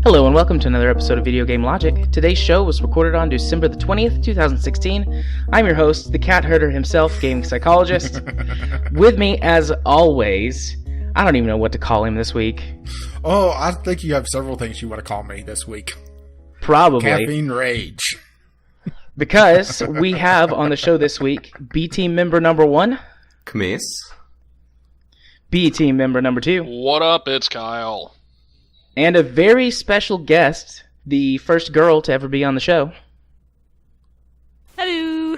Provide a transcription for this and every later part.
Hello and welcome to another episode of Video Game Logic. Today's show was recorded on December the 20th, 2016. I'm your host, the cat herder himself, Gaming Psychologist. With me, as always, I don't even know what to call him this week. Oh, I think you have several things you want to call me this week. Probably. Caffeine Rage. Because we have on the show this week, B-Team member number 1. Chmis. B-Team member number 2. What up, it's Kyle. And a very special guest, the first girl to ever be on the show. Hello.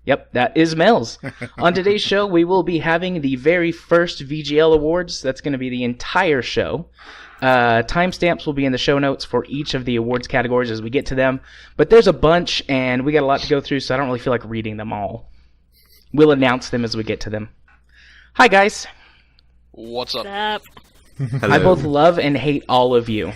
Yep, that is Melz. On today's show, we will be having the very first VGL Awards. That's going to be the entire show. Timestamps will be in the show notes for each of the awards categories as we get to them. But there's a bunch, and we got a lot to go through, so I don't really feel like reading them all. We'll announce them as we get to them. Hi, guys. What's up? What's up? Hello. I both love and hate all of you.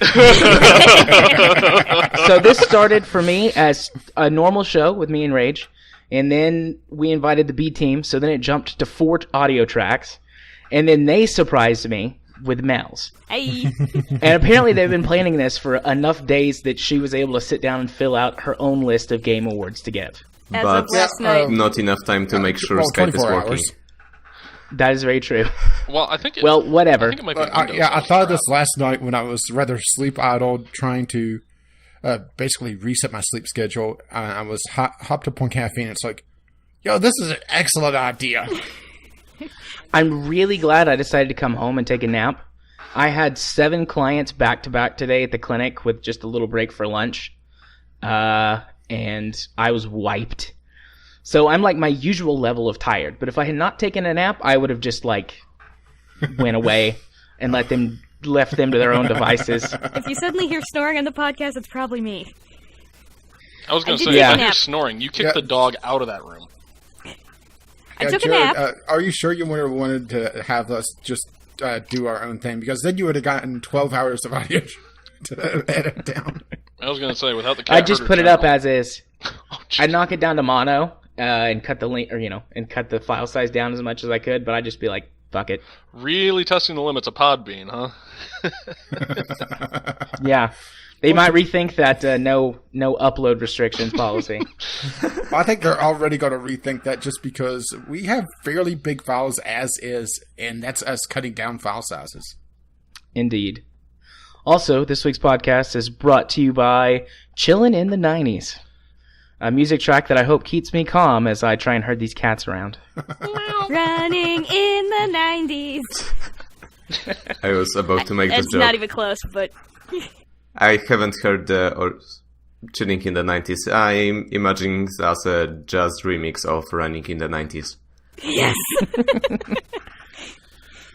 So this started for me as a normal show with me and Rage, and then we invited the B team, so then it jumped to 4 audio tracks, and then they surprised me with Melz. Hey. And apparently they've been planning this for enough days that she was able to sit down and fill out her own list of game awards to give. As But of last night. not enough time to make sure Skype is 24 working. hours. That is very true. Well, I think. Well, whatever. I think it might be I thought of this last night when I was rather sleep-idle, trying to basically reset my sleep schedule. I was hopped up on caffeine. It's like, yo, this is an excellent idea. I'm really glad I decided to come home and take a nap. I had 7 clients back-to-back today at the clinic with just a little break for lunch. And I was wiped. So I'm like my usual level of tired. But if I had not taken a nap, I would have just like went away and left them to their own devices. If you suddenly hear snoring on the podcast, it's probably me. I was going to I say, did if take I a hear nap. snoring, you kick the dog out of that room. I took Jared, a nap. Are you sure you wanted to have us just do our own thing? Because then you would have gotten 12 hours of audio to edit down. I was going to say, without the cat I just herder put it up channel- as is. Oh, jeez. I'd knock it down to mono and cut the link, and cut the file size down as much as I could. But I'd just be like, fuck it. Really testing the limits of Podbean, huh? Yeah. They might rethink that no upload restrictions policy. I think they're already going to rethink that just because we have fairly big files as is, and that's us cutting down file sizes. Indeed. Also, this week's podcast is brought to you by Chillin' in the 90s, a music track that I hope keeps me calm as I try and herd these cats around. Running in the 90s. I was about to make this It's joke. not even close, but I haven't heard or Chilling in the 90s. I'm imagining this as a jazz remix of Running in the 90s. yes.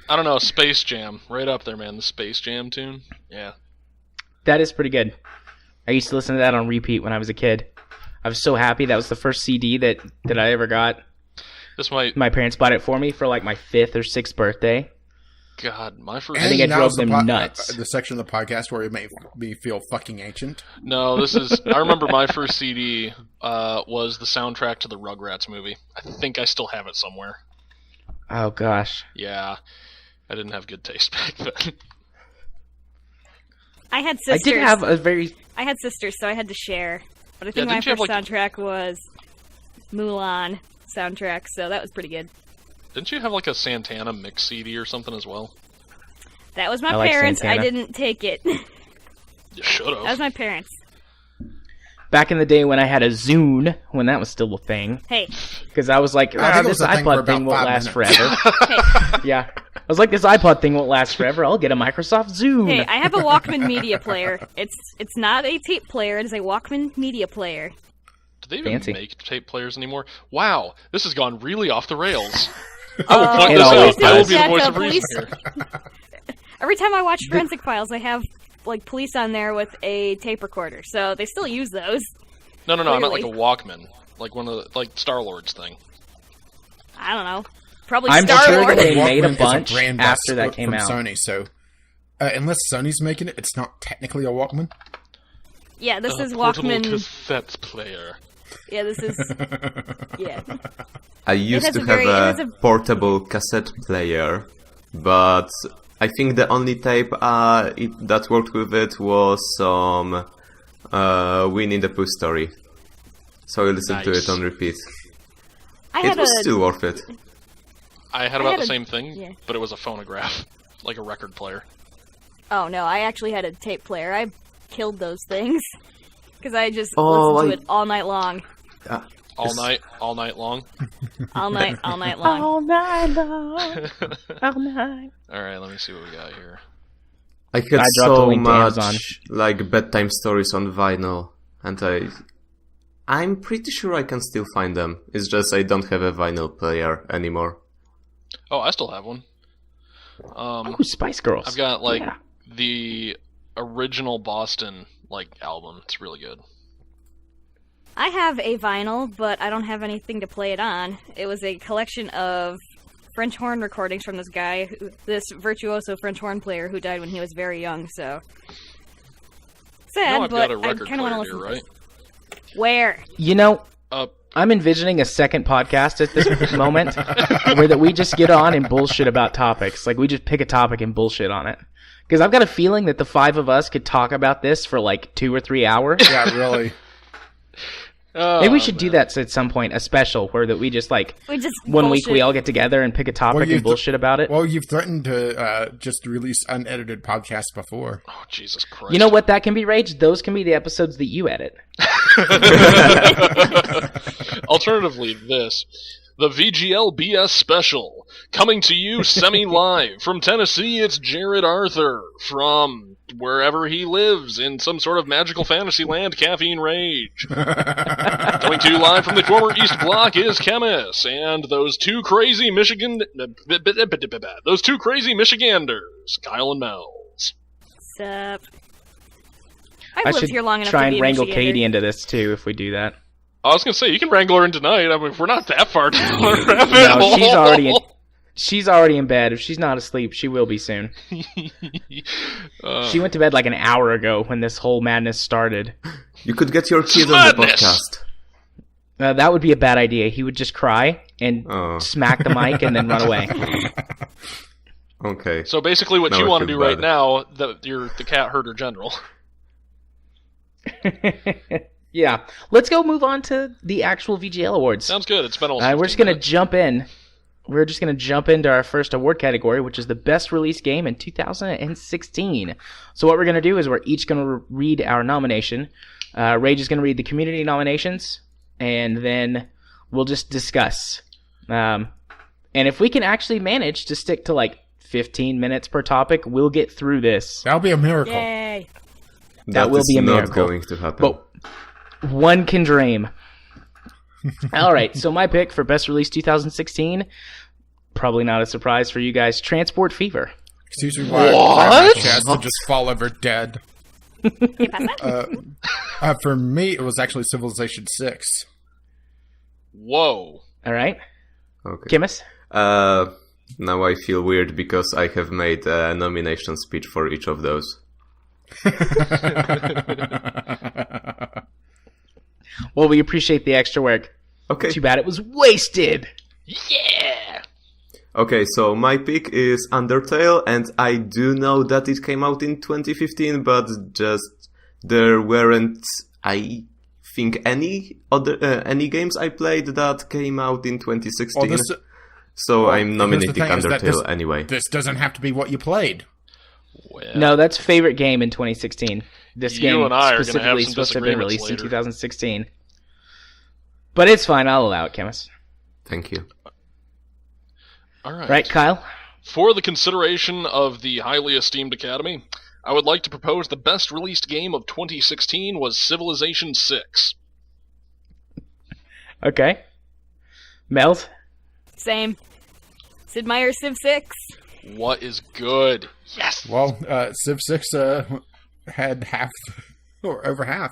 I don't know, Space Jam. Right up there, man. The Space Jam tune. Yeah. That is pretty good. I used to listen to that on repeat when I was a kid. I was so happy. That was the first CD that I ever got. This might... My parents bought it for me for like my 5th or 6th birthday. God, my first... I think I And drove now's them nuts. the section of the podcast where it made me feel fucking ancient. No, this is... I remember my first CD was the soundtrack to the Rugrats movie. I think I still have it somewhere. Oh, gosh. Yeah. I didn't have good taste back then. I had I sisters. did have a very... I had sisters, so I had to share. But I think Yeah, my didn't you have, first like- soundtrack was Mulan soundtrack, so that was pretty good. Didn't you have like a Santana mix CD or something as well? That was my I like parents. Santana. I didn't take it. You should That was have. my parents. Back in the day when I had a Zune, when that was still a thing. Hey, Because I was like, I think it this was a thing for iPod about thing won't 5 last minutes. forever. Yeah. I was like, this iPod thing won't last forever. I'll get a Microsoft Zune. hey, I have a Walkman media player. It's not a tape player. It is a Walkman media player. Do they even Fancy. make tape players anymore? Wow, this has gone really off the rails. It I will point this always out. I will does. be the Yeah, voice the of reason police- here. Every time I watch Forensic Files, I have like police on there with a tape recorder, so they still use those. No, I meant like a Clearly. Walkman. Like one of the, like Star-Lord's thing. I don't know. Probably I'm Star sure Lord. that they made a Walkman is bunch brand after that split came from out. Sony, so unless Sony's making it, it's not technically a Walkman. Yeah, this is portable Walkman. cassette player. Yeah, this is. Yeah. I used has to a have very- it has a a- portable cassette player, but I think the only tape that worked with it was some Winnie the Pooh story. So I listened to Nice. it on repeat. I It had was a. still worth it. I had I about had the a- same thing, yeah. but it was a phonograph, like a record player. Oh no, I actually had a tape player. I killed those things because I just Oh, listened to it all night long, All night long. all night long. All night long. All night. All right, let me see what we got here. I had I dropped a so link to much Amazon. like bedtime stories on vinyl, and I'm pretty sure I can still find them. It's just I don't have a vinyl player anymore. Oh, I still have one. Oh, Spice Girls. I've got like Yeah. the original Boston album. It's really good. I have a vinyl, but I don't have anything to play it on. It was a collection of French horn recordings from this guy, this virtuoso French horn player who died when he was very young. So sad, I've but got a I record kind of want to player listen. here, To right? this. Where? You know, Uh, I'm envisioning a second podcast at this moment where that we just get on and bullshit about topics. Like, we just pick a topic and bullshit on it. Because I've got a feeling that the five of us could talk about this for like 2 or 3 hours. Yeah, really. Maybe we should do that at some point, a special where that we just like We just one week bullshit. we all get together and pick a topic Well, you and bullshit about it. Well, you've threatened to just release unedited podcasts before. Oh, Jesus Christ. You know what that can be, Rage? Those can be the episodes that you edit. Alternatively, this. The VGL BS special. Coming to you semi-live. From Tennessee, it's Jared Arthur. From wherever he lives, in some sort of magical fantasy land, Caffeine Rage. Coming to you live from the former East Block is Chmis. And those two crazy Michiganders, Kyle and Melz. Sup? I've I lived should here long enough try to and be a wrangle Michigander. Katie into this too if we do that. I was gonna say, you can wrangle her in tonight. I mean, if we're not that far down the rabbit No, hole. she's already in bed. If she's not asleep, she will be soon. She went to bed like an hour ago when this whole madness started. You could get your kid on the Madness! podcast. That would be a bad idea. He would just cry and Oh. smack the mic and then run away. Okay. So basically, what Now you I want to feel do right bad. now, you're the cat herder general. Yeah. Let's go move on to the actual VGL Awards. Sounds good. It's been almost. We're just 15 going to minutes. jump in. We're just going to jump into our first award category, which is the best release game in 2016. So what we're going to do is we're each going to read our nomination. Rage is going to read the community nominations, and then we'll just discuss. And if we can actually manage to stick to like 15 minutes per topic, we'll get through this. That'll be a miracle. Yay! That will is be a not miracle. going to happen. But one can dream. All right, so my pick for best release 2016, probably not a surprise for you guys, Transport Fever. Excuse me, why I grab my chest and just fall over dead. Hey, pass that. For me, it was actually Civilization 6. Whoa. All right, Okay. Chmis? Now I feel weird because I have made a nomination speech for each of those. Well, we appreciate the extra work. Okay. Too bad it was wasted. Yeah. Okay, so my pick is Undertale, and I do know that it came out in 2015, but just there weren't, I think, any games I played that came out in 2016. Well, So I'm here's the nominating thing is that Undertale anyway. This doesn't have to be what you played. Well, No, that's favorite game in 2016. This You game and I are gonna have specifically some supposed to have been disagreements released in later. 2016. But it's fine, I'll allow it, Chmis. Thank you. all right. Right, Kyle? For the consideration of the highly esteemed Academy, I would like to propose the best released game of 2016 was Civilization 6. Okay. Melz? Same. Sid Meier's Civ 6. What is good? Yes. Well, Civ 6 had half, or over half.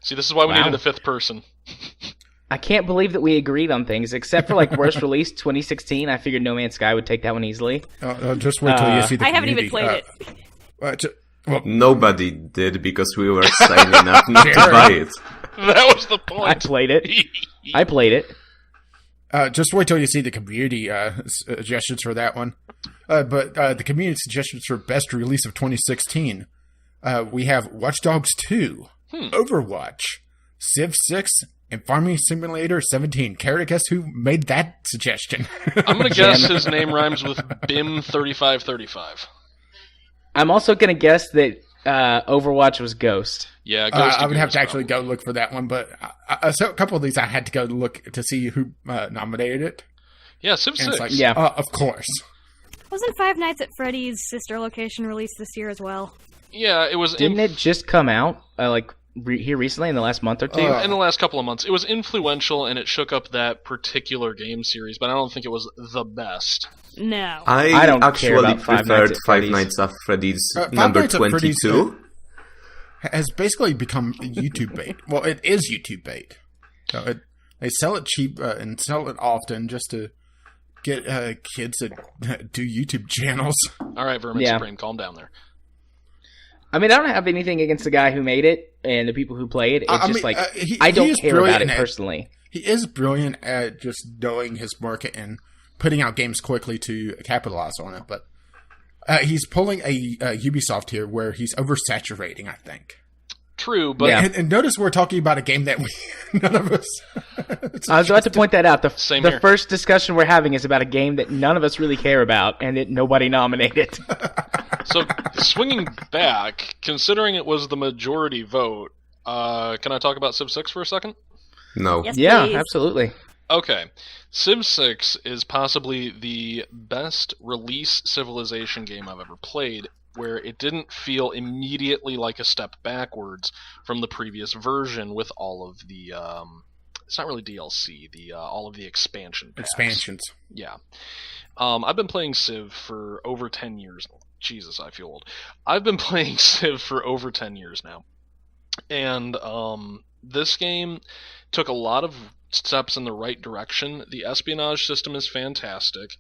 See, this is why we Wow. needed a fifth person. I can't believe that we agreed on things, except for like worst release 2016. I figured No Man's Sky would take that one easily. Just wait till you see the I haven't even community. played it. Well, Nobody did because we were signing up not to buy it. That was the I point. played it. Just wait till you see the community suggestions for that one. But the community suggestions for best release of 2016, we have Watch Dogs 2, Overwatch, Civ 6, and Farming Simulator 17. Care to guess who made that suggestion? I'm going to guess his name rhymes with BIM3535. I'm also going to guess that Overwatch was Ghost. Yeah, Ghost I would have Goose, to actually probably. go look for that one, but so a couple of these I had to go look to see who nominated it. Yeah, Civ And 6. it's like, Yeah. of course. Wasn't Five Nights at Freddy's sister location released this year as well? Yeah, it was Didn't it just come out here recently in the last month or two? in the last couple of months. It was influential and it shook up that particular game series, but I don't think it was the best. No. I don't care actually about Five preferred Nights at Five Freddy's. Nights at Freddy's Five number Nights at Freddy's, 22. Has basically become YouTube bait. Well, it is YouTube bait. So they sell it cheap and sell it often just to get kids to do YouTube channels. All right, Vermin Yeah. Supreme, calm down there. I mean, I don't have anything against the guy who made it and the people who play it. It's I just mean, I he don't is care brilliant about it at- personally. He is brilliant at just knowing his market and putting out games quickly to capitalize on it, but he's pulling a Ubisoft here where he's oversaturating, I think. True, but Yeah. And notice we're talking about a game that none of us... I was about to point that out. Same The here. first discussion we're having is about a game that none of us really care about and that nobody nominated. so swinging back, considering it was the majority vote, can I talk about Civ 6 for a second? No. Yes, Yeah, please. absolutely. Okay. Civ 6 is possibly the best release Civilization game I've ever played, where it didn't feel immediately like a step backwards from the previous version with all of the, it's not really DLC, all of the expansion packs. Expansions. Yeah. I've been playing Civ for over 10 years. Jesus, I feel old. I've been playing Civ for over 10 years now. And this game took a lot of steps in the right direction. The espionage system is fantastic.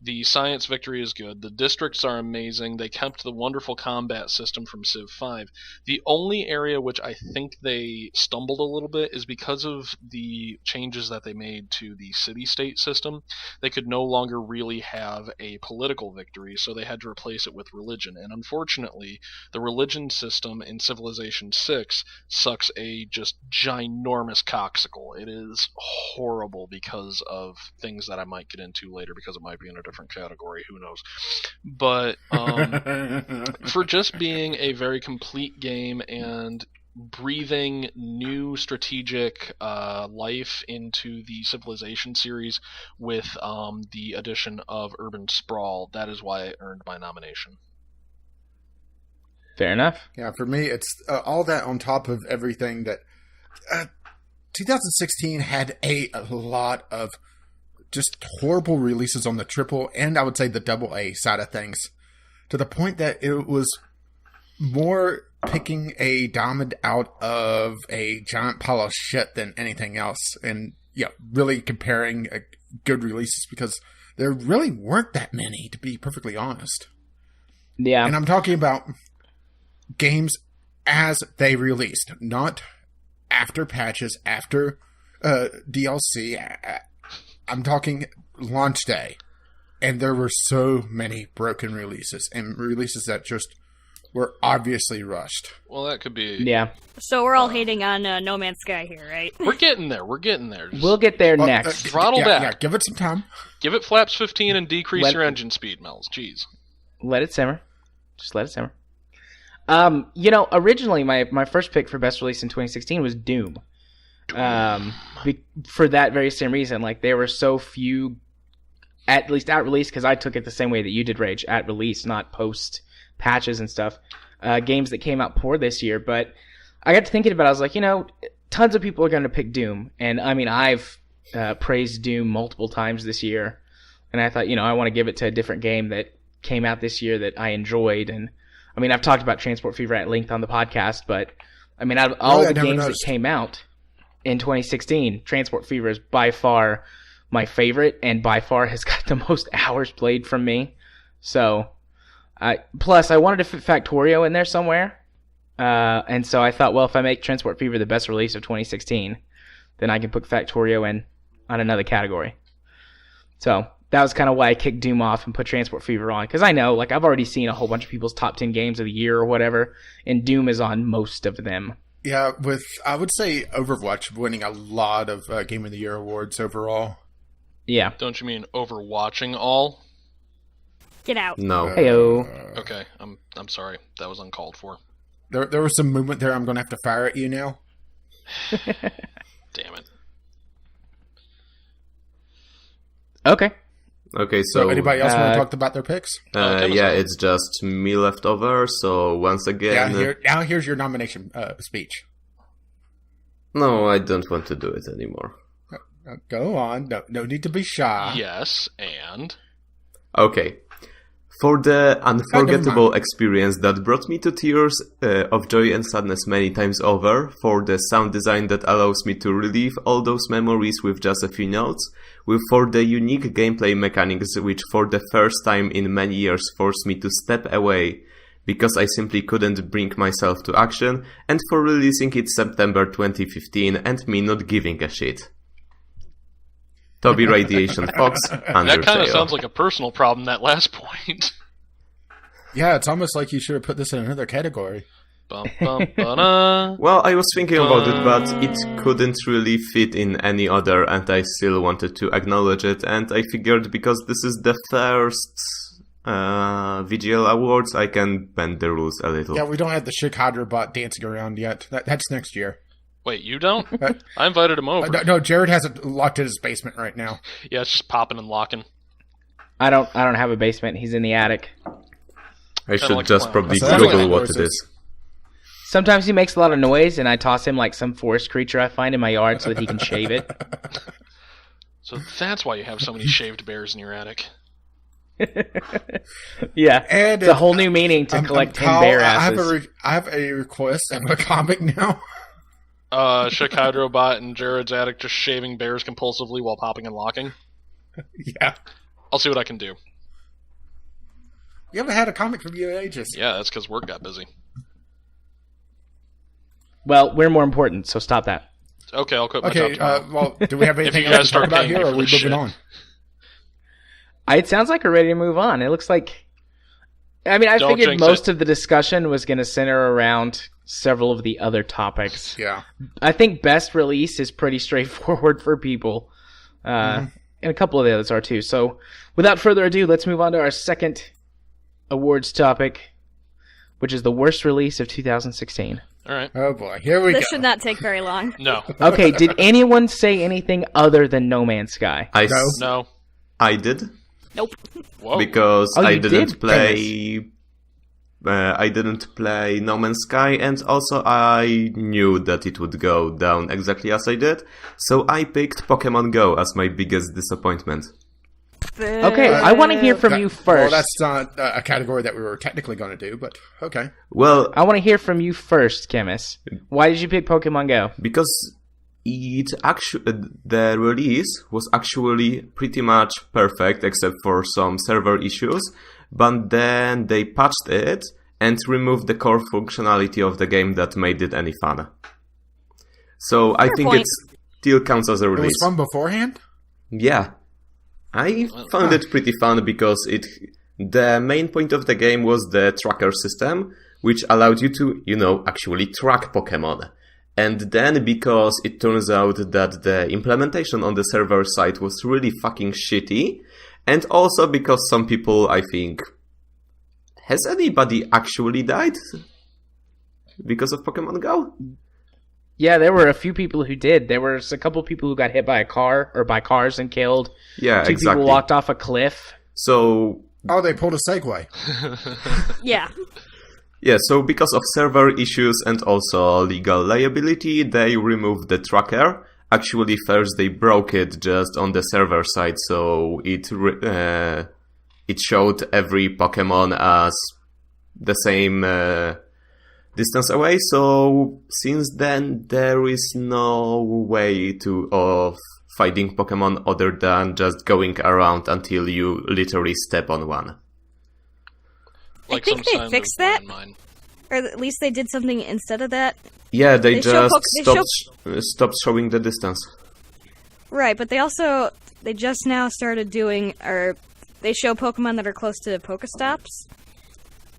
The science victory is good. The districts are amazing. They kept the wonderful combat system from Civ 5. The only area which I think they stumbled a little bit is because of the changes that they made to the city-state system. They could no longer really have a political victory, so they had to replace it with religion. And unfortunately, the religion system in Civilization 6 sucks a just ginormous coxicle. It is horrible because of things that I might get into later, because it might be in a different category, who knows. But for just being a very complete game and breathing new strategic life into the Civilization series with the addition of Urban Sprawl, that is why it earned my nomination. Fair enough. Yeah, for me, it's all that on top of everything that 2016 had a lot of just horrible releases on the triple and I would say the double A side of things, to the point that it was more picking a diamond out of a giant pile of shit than anything else, and really comparing good releases, because there really weren't that many, to be perfectly honest. Yeah. And I'm talking about games as they released, not after patches, after DLC. I'm talking launch day. And there were so many broken releases, and releases that just were obviously rushed. Well, that could be... Yeah. So we're all hating on No Man's Sky here, right? We're getting there. Just We'll get there next. Throttle back. Yeah, give it some time. give it flaps 15 and decrease Let- your engine speed, Melz. Jeez. Let it simmer. Just let it simmer. Originally my first pick for best release in 2016 was Doom. For that very same reason, like there were so few, at least at release, because I took it the same way that you did, Rage, at release, not post patches and stuff. Games that came out poor this year, but I got to thinking about it. I was like, tons of people are going to pick Doom, and I mean, I've praised Doom multiple times this year, and I thought, I want to give it to a different game that came out this year that I enjoyed. And I mean, I've talked about Transport Fever at length on the podcast, but I mean, out of all the games that came out in 2016, Transport Fever is by far my favorite, and by far has got the most hours played from me. So, Plus, I wanted to fit Factorio in there somewhere. And so I thought, well, if I make Transport Fever the best release of 2016, then I can put Factorio in on another category. So that was kind of why I kicked Doom off and put Transport Fever on. Because I know, like, I've already seen a whole bunch of people's top 10 games of the year or whatever, and Doom is on most of them. Yeah, I would say Overwatch winning a lot of Game of the Year awards overall. Yeah. Don't you mean overwatching all? Get out. No. Heyo. Okay, I'm sorry. That was uncalled for. There was some movement there. I'm going to have to fire at you now. Damn it. Okay. Okay, So so anybody else want to talk about their picks? yeah, it's just me left over. So once again, Now here's your nomination speech. no, I don't want to do it anymore. Go on. No need to be shy. Yes, and... Okay. For the unforgettable experience that brought me to tears of joy and sadness many times over, for the sound design that allows me to relive all those memories with just a few notes, for the unique gameplay mechanics which for the first time in many years forced me to step away because I simply couldn't bring myself to action, and for releasing it September 2015 and me not giving a shit. Toby Radiation Fox, Undertale. That kind of sounds like a personal problem, that last point. Yeah, it's almost like you should have put this in another category. Bum, bum, ba-da. Well, I was thinking about it, but it couldn't really fit in any other, and I still wanted to acknowledge it, and I figured because this is the first VGL Awards, I can bend the rules a little. Yeah, we don't have the Chicago bot dancing around yet. That's next year. Wait, you don't? I invited him over. No, Jared has it locked in his basement right now. Yeah, it's just popping and locking. I don't have a basement. He's in the attic. I should like just a probably clown. Google That's what what it it is. Sometimes he makes a lot of noise, and I toss him like some forest creature I find in my yard so that he can shave it. So that's why you have so many shaved bears in your attic. Yeah, And it's a whole new meaning to collect 10 bear asses. I have a request of a comic now. Chicago bot in Jared's attic just shaving bears compulsively while popping and locking. Yeah. I'll see what I can do. You haven't had a comic from you in ages. Yeah, that's because work got busy. Well, we're more important, so stop that. Okay, I'll quit my Okay, job tomorrow. well, do we have anything you guys else to talk start about paying me here, or for are we this moving shit. on? It sounds like we're ready to move on. It looks like... I mean, I Don't figured jinx most it. of the discussion was going to center around several of the other topics. Yeah. I think best release is pretty straightforward for people. And a couple of the others are too. So, without further ado, let's move on to our second awards topic, which is the worst release of 2016. All right. Oh boy, here we This go. should not take very long. No. Okay, did anyone say anything other than No Man's Sky? No. I did. Nope. Whoa. Because Oh, I you didn't did, play. I didn't play No Man's Sky, and also I knew that it would go down exactly as I did. So I picked Pokemon Go as my biggest disappointment. Okay, I want to hear from you Well, first. that's not a category that we were technically going to do, but okay. Well, I want to hear from you first, Chmis. Why did you pick Pokemon Go? because the release was actually pretty much perfect, except for some server issues. But then they patched it and removed the core functionality of the game that made it any fun. So I think point. it still counts as a It was release. fun beforehand? Yeah. I found it pretty fun because the main point of the game was the tracker system, which allowed you to, actually track Pokemon. And then because it turns out that the implementation on the server side was really fucking shitty, and also because some people, I think... Has anybody actually died because of Pokemon Go? Yeah, there were a few people who did. There was a couple people who got hit by a car or by cars and killed. Yeah, Two exactly. people walked off a cliff. So Oh, they pulled a segue. Yeah. yeah, so because of server issues and also legal liability, they removed the tracker. Actually, first they broke it just on the server side, so it showed every Pokemon as the same distance away. So since then, there is no way of fighting Pokemon other than just going around until you literally step on one. like think some they kind fixed of that. landmine. Or at least they did something instead of that. Yeah, they show just stopped showing the distance. Right, but they just now started doing, or they show Pokemon that are close to Pokestops.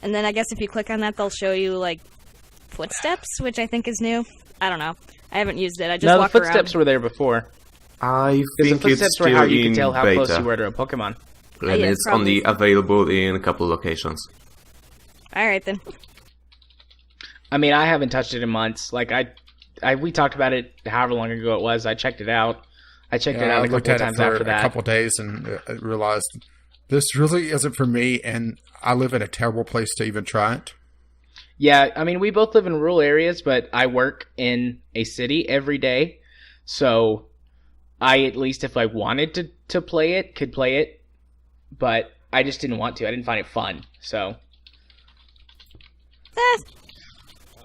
And then I guess if you click on that, they'll show you, like, footsteps, which I think is new. I don't know. I haven't used it. I just No, the walk footsteps around. were there before. I Because think the it's footsteps were still how you could in tell how beta, close you were to a Pokemon. and Yeah, it's probably. only available in a couple locations. Alright then. I mean, I haven't touched it in months. Like, we talked about it however long ago it was. I checked it out. I checked it out I a looked couple at of times it for after a that. couple days and realized this really isn't for me, and I live in a terrible place to even try it. Yeah, I mean, we both live in rural areas, but I work in a city every day. So I, at least if I wanted to play it, could play it. But I just didn't want to. I didn't find it fun. So.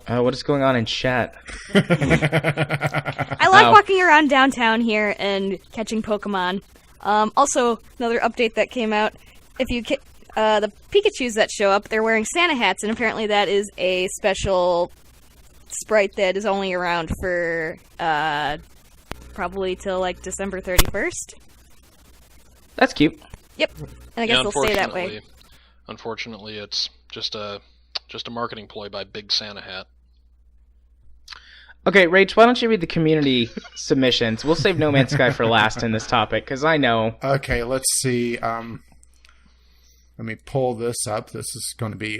What is going on in chat? I like walking around downtown here and catching Pokemon. Also, another update that came out. If you the Pikachus that show up, they're wearing Santa hats, and apparently that is a special sprite that is only around for probably till like December 31st. That's cute. Yep, and I guess they'll stay that way. Unfortunately, it's just a marketing ploy by Big Santa Hat. Okay, Rach, why don't you read the community submissions? We'll save No Man's Sky for last in this topic, because I know. Okay, let's see. Let me pull this up. This is going to be...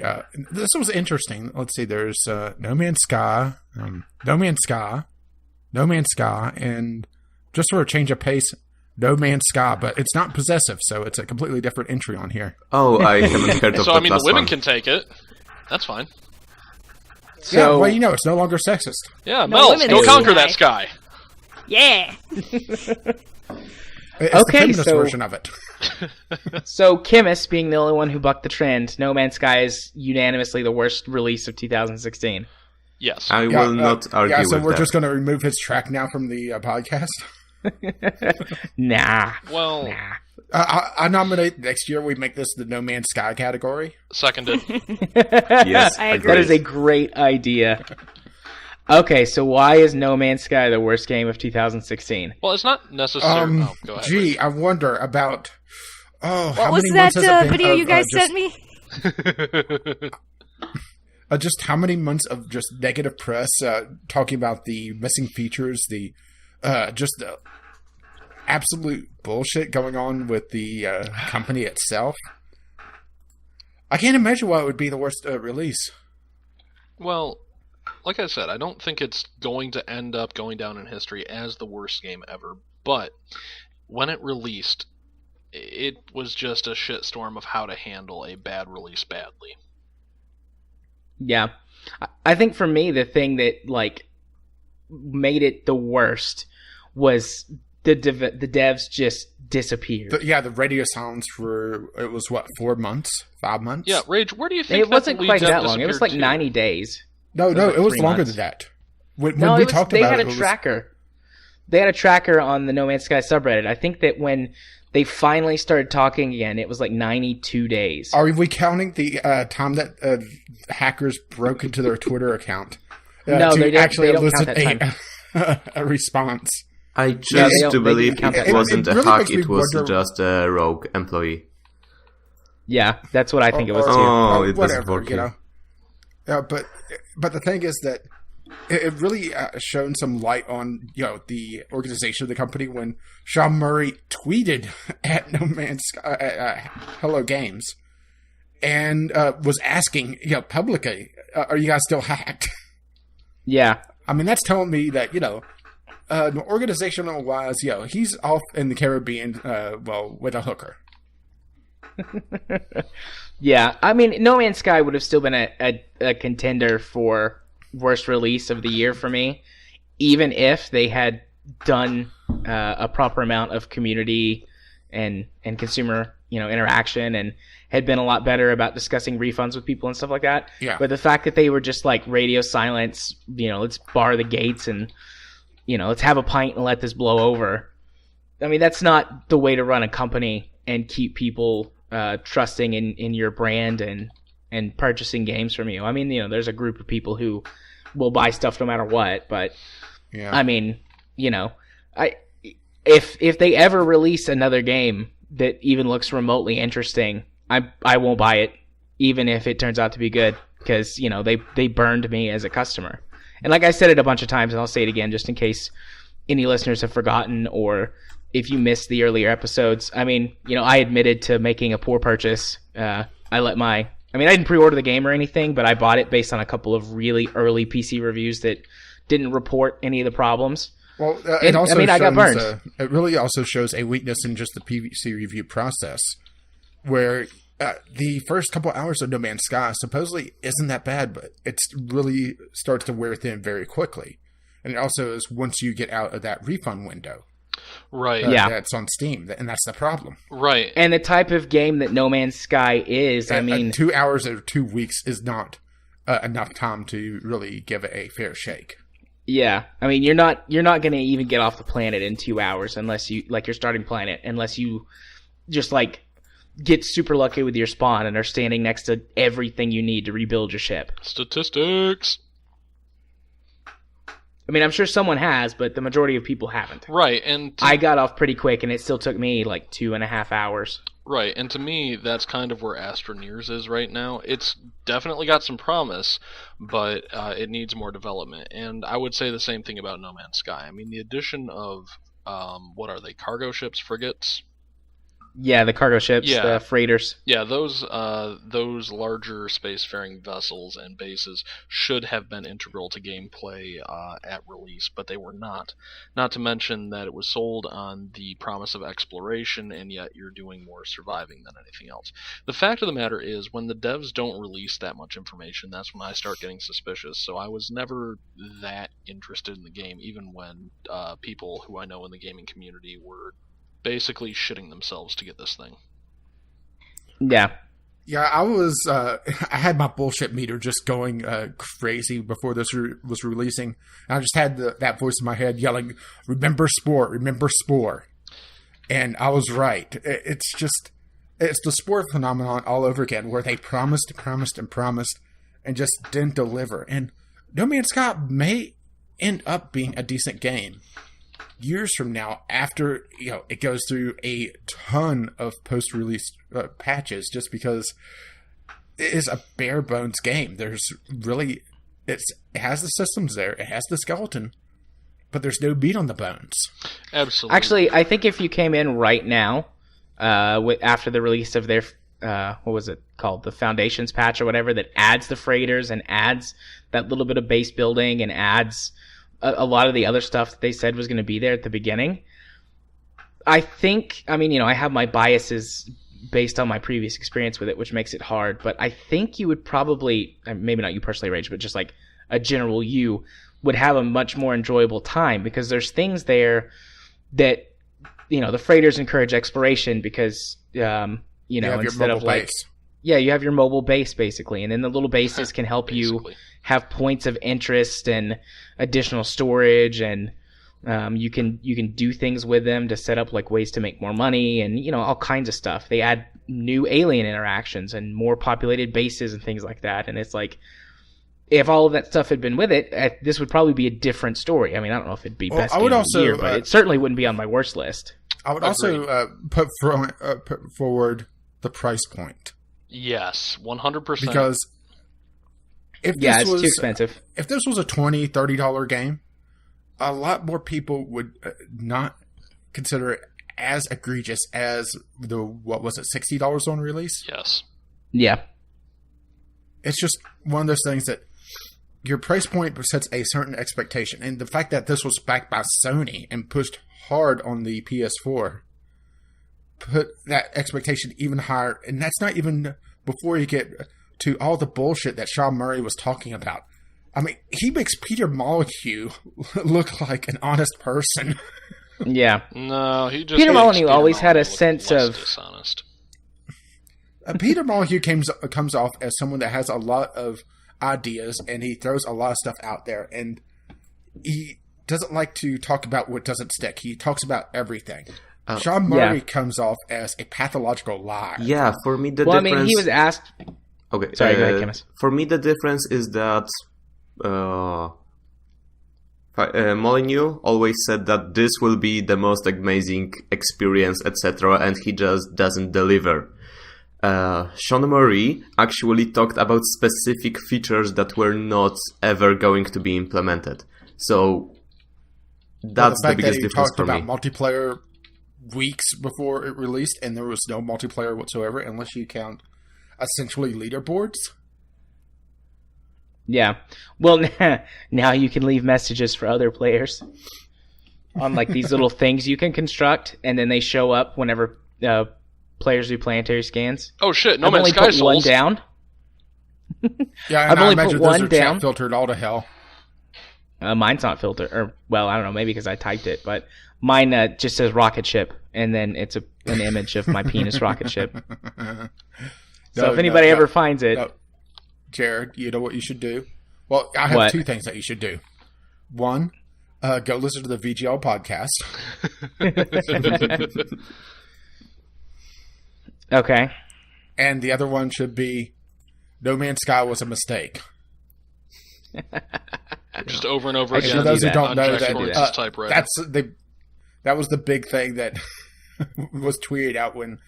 this was interesting. Let's see. There's No Man's Sky, No Man's Sky, No Man's Sky, and just for a change of pace, No Man's Sky, but it's not possessive, so it's a completely different entry on here. Oh, I haven't heard of So, that I mean, the last women one. can take it. That's fine. So, Yeah, well, you know, it's no longer sexist. Yeah, No Melz, women go in conquer the that sky. Yeah! It's Okay, the feminist so- version of it. So Chmis, being the only one who bucked the trend, No Man's Sky is unanimously the worst release of 2016. Yes. I will not argue Yeah, so with we're that. just going to remove his track now from the podcast. Nah. Well, Nah. I nominate next year we make this the No Man's Sky category. seconded. Yes, I agree. That is a great idea. Okay, so why is No Man's Sky the worst game of 2016? Well, it's not necessary. Go ahead. Gee, I wonder about... Oh, What how was many that months has it been video of, you guys just, sent me? just how many months of just negative press talking about the missing features, the just the absolute bullshit going on with the company itself. I can't imagine why it would be the worst release. Well, like I said, I don't think it's going to end up going down in history as the worst game ever. But when it released, it was just a shitstorm of how to handle a bad release badly. Yeah. I think for me, the thing that, like, made it the worst was the devs just disappeared. The radio silence for, it was what, 4 months? 5 months? Yeah, Rage, where do you think It wasn't that quite lead that dev long. It was like disappeared to? 90 days. No, like it was 3 longer months. than that. When No, we it was, talked they about had it, a it was... tracker. They had a tracker on the No Man's Sky subreddit. I think that when they finally started talking again, it was like 92 days. Are we counting the time that hackers broke into their Twitter account No, to they don't- actually they don't elicit count that a response? I they just don't- do they believe didn't count it that wasn't It a really hack, makes me it was wonder- just a rogue employee. Yeah, that's what I think it was too. Oh, it was whatever, working. you know. But the thing is that it really shone some light on the organization of the company when Sean Murray tweeted at No Man's Sky, Hello Games, and was asking publicly, "Are you guys still hacked?" Yeah. I mean, that's telling me that organizational wise, he's off in the Caribbean, with a hooker. Yeah, I mean, No Man's Sky would have still been a contender for worst release of the year for me, even if they had done a proper amount of community and consumer interaction and had been a lot better about discussing refunds with people and stuff like that. Yeah. But the fact that they were just like radio silence, let's bar the gates and let's have a pint and let this blow over. I mean, that's not the way to run a company and keep people trusting in your brand and and purchasing games from you. I mean, there's a group of people who will buy stuff no matter what, but Yeah. I mean, if they ever release another game that even looks remotely interesting, I won't buy it, even if it turns out to be good, because they burned me as a customer. And like I said it a bunch of times, and I'll say it again just in case any listeners have forgotten, or if you missed the earlier episodes. I mean, I admitted to making a poor purchase. I didn't pre-order the game or anything, but I bought it based on a couple of really early PC reviews that didn't report any of the problems. Well, I got burned. It really also shows a weakness in just the PC review process, where the first couple hours of No Man's Sky supposedly isn't that bad, but it really starts to wear thin very quickly. And it also is once you get out of that refund window. Right. That's on Steam, and that's the problem. Right. And the type of game that No Man's Sky is, 2 hours or 2 weeks is not enough time to really give it a fair shake. Yeah, I mean, you're not going to even get off the planet in 2 hours unless you, like, your starting planet, unless you just, like, get super lucky with your spawn and are standing next to everything you need to rebuild your ship. Statistics. I mean, I'm sure someone has, but the majority of people haven't. Right, and I got off pretty quick, and it still took me, like, 2.5 hours. Right, and to me, that's kind of where Astroneers is right now. It's definitely got some promise, but it needs more development. And I would say the same thing about No Man's Sky. I mean, the addition of, what are they, cargo ships, frigates? Yeah, the cargo ships, Yeah. the freighters. Yeah, those larger spacefaring vessels and bases should have been integral to gameplay at release, but they were not. Not to mention that it was sold on the promise of exploration, and yet you're doing more surviving than anything else. The fact of the matter is, when the devs don't release that much information, that's when I start getting suspicious. So I was never that interested in the game, even when people who I know in the gaming community were basically shitting themselves to get this thing. Yeah. Yeah, I had my bullshit meter just going crazy before this was releasing. And I just had that voice in my head yelling, remember Spore. And I was right. It's the Spore phenomenon all over again, where they promised, and just didn't deliver. And No Man's Sky may end up being a decent game years from now, after it goes through a ton of post-release patches, just because it is a bare bones game. There's really it has the systems there, it has the skeleton, but there's no meat on the bones. Absolutely. Actually, I think if you came in right now, after the release of their what was it called, the Foundations patch or whatever, that adds the freighters and adds that little bit of base building and adds a lot of the other stuff that they said was going to be there at the beginning. I think, I have my biases based on my previous experience with it, which makes it hard, but I think you would probably, maybe not you personally, Rage, but just like a general you, would have a much more enjoyable time, because there's things there that, the freighters encourage exploration because, instead of like... base. Yeah, you have your mobile base, basically, and then the little bases can help you have points of interest and additional storage, and you can do things with them to set up like ways to make more money and all kinds of stuff. They add new alien interactions and more populated bases and things like that, and it's like, if all of that stuff had been with it, this would probably be a different story. I don't know if it'd be best game of the year, but it certainly wouldn't be on my worst list. I would also put forward the price point. Yes, 100%. Because it's too expensive. If this was a $20, $30 game, a lot more people would not consider it as egregious as the, what was it, $60 on release? Yes. Yeah. It's just one of those things that your price point sets a certain expectation. And the fact that this was backed by Sony and pushed hard on the PS4 put that expectation even higher, and that's not even before you get to all the bullshit that Sean Murray was talking about. He makes Peter Molyneux look like an honest person. Yeah. No, he just... Peter Molyneux always had a sense of... dishonest. Peter Molyneux comes off as someone that has a lot of ideas, and he throws a lot of stuff out there, and he doesn't like to talk about what doesn't stick. He talks about everything. Sean Murray comes off as a pathological liar. Yeah, for me the difference... he was asked... Okay. Sorry, go ahead, Chmis. For me, the difference is that Molyneux always said that this will be the most amazing experience, etc., and he just doesn't deliver. Sean Murray actually talked about specific features that were not ever going to be implemented. So that's the biggest difference for me. Talked about multiplayer weeks before it released, and there was no multiplayer whatsoever, unless you count essentially leaderboards. Yeah. Well, now you can leave messages for other players on like these little things you can construct, and then they show up whenever players do planetary scans. Oh shit! No I've Man's only Sky put one Souls. down. Yeah, I've and I only imagine put those one are down. chat filtered all to hell. Mine's not filtered, or well, I don't know, maybe because I typed it, but mine just says rocket ship, and then it's an image of my penis rocket ship. So if anybody ever finds it, Jared, you know what you should do? Well, I have two things that you should do. One, go listen to the VGL podcast. Okay. And the other one should be No Man's Sky was a mistake. Just over and over I again. should For those do who that. don't know, On Jack Torrance's typewriter. that was the big thing that was tweeted out when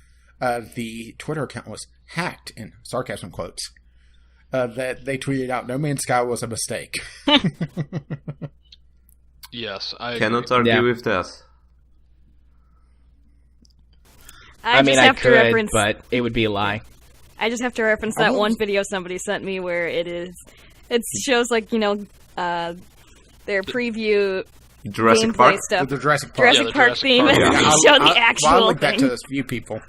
the Twitter account was hacked, in sarcasm quotes. That they tweeted out, No Man's Sky was a mistake. Yes, I Cannot argue with that. I mean, just I have to could, reference. but it would be a lie. I just have to reference that one video somebody sent me where it shows like their preview Jurassic gameplay Park? stuff. With the Jurassic Park. Jurassic the Park Jurassic theme, Park. and Yeah, they show the actual I'll link that thing. to a few people.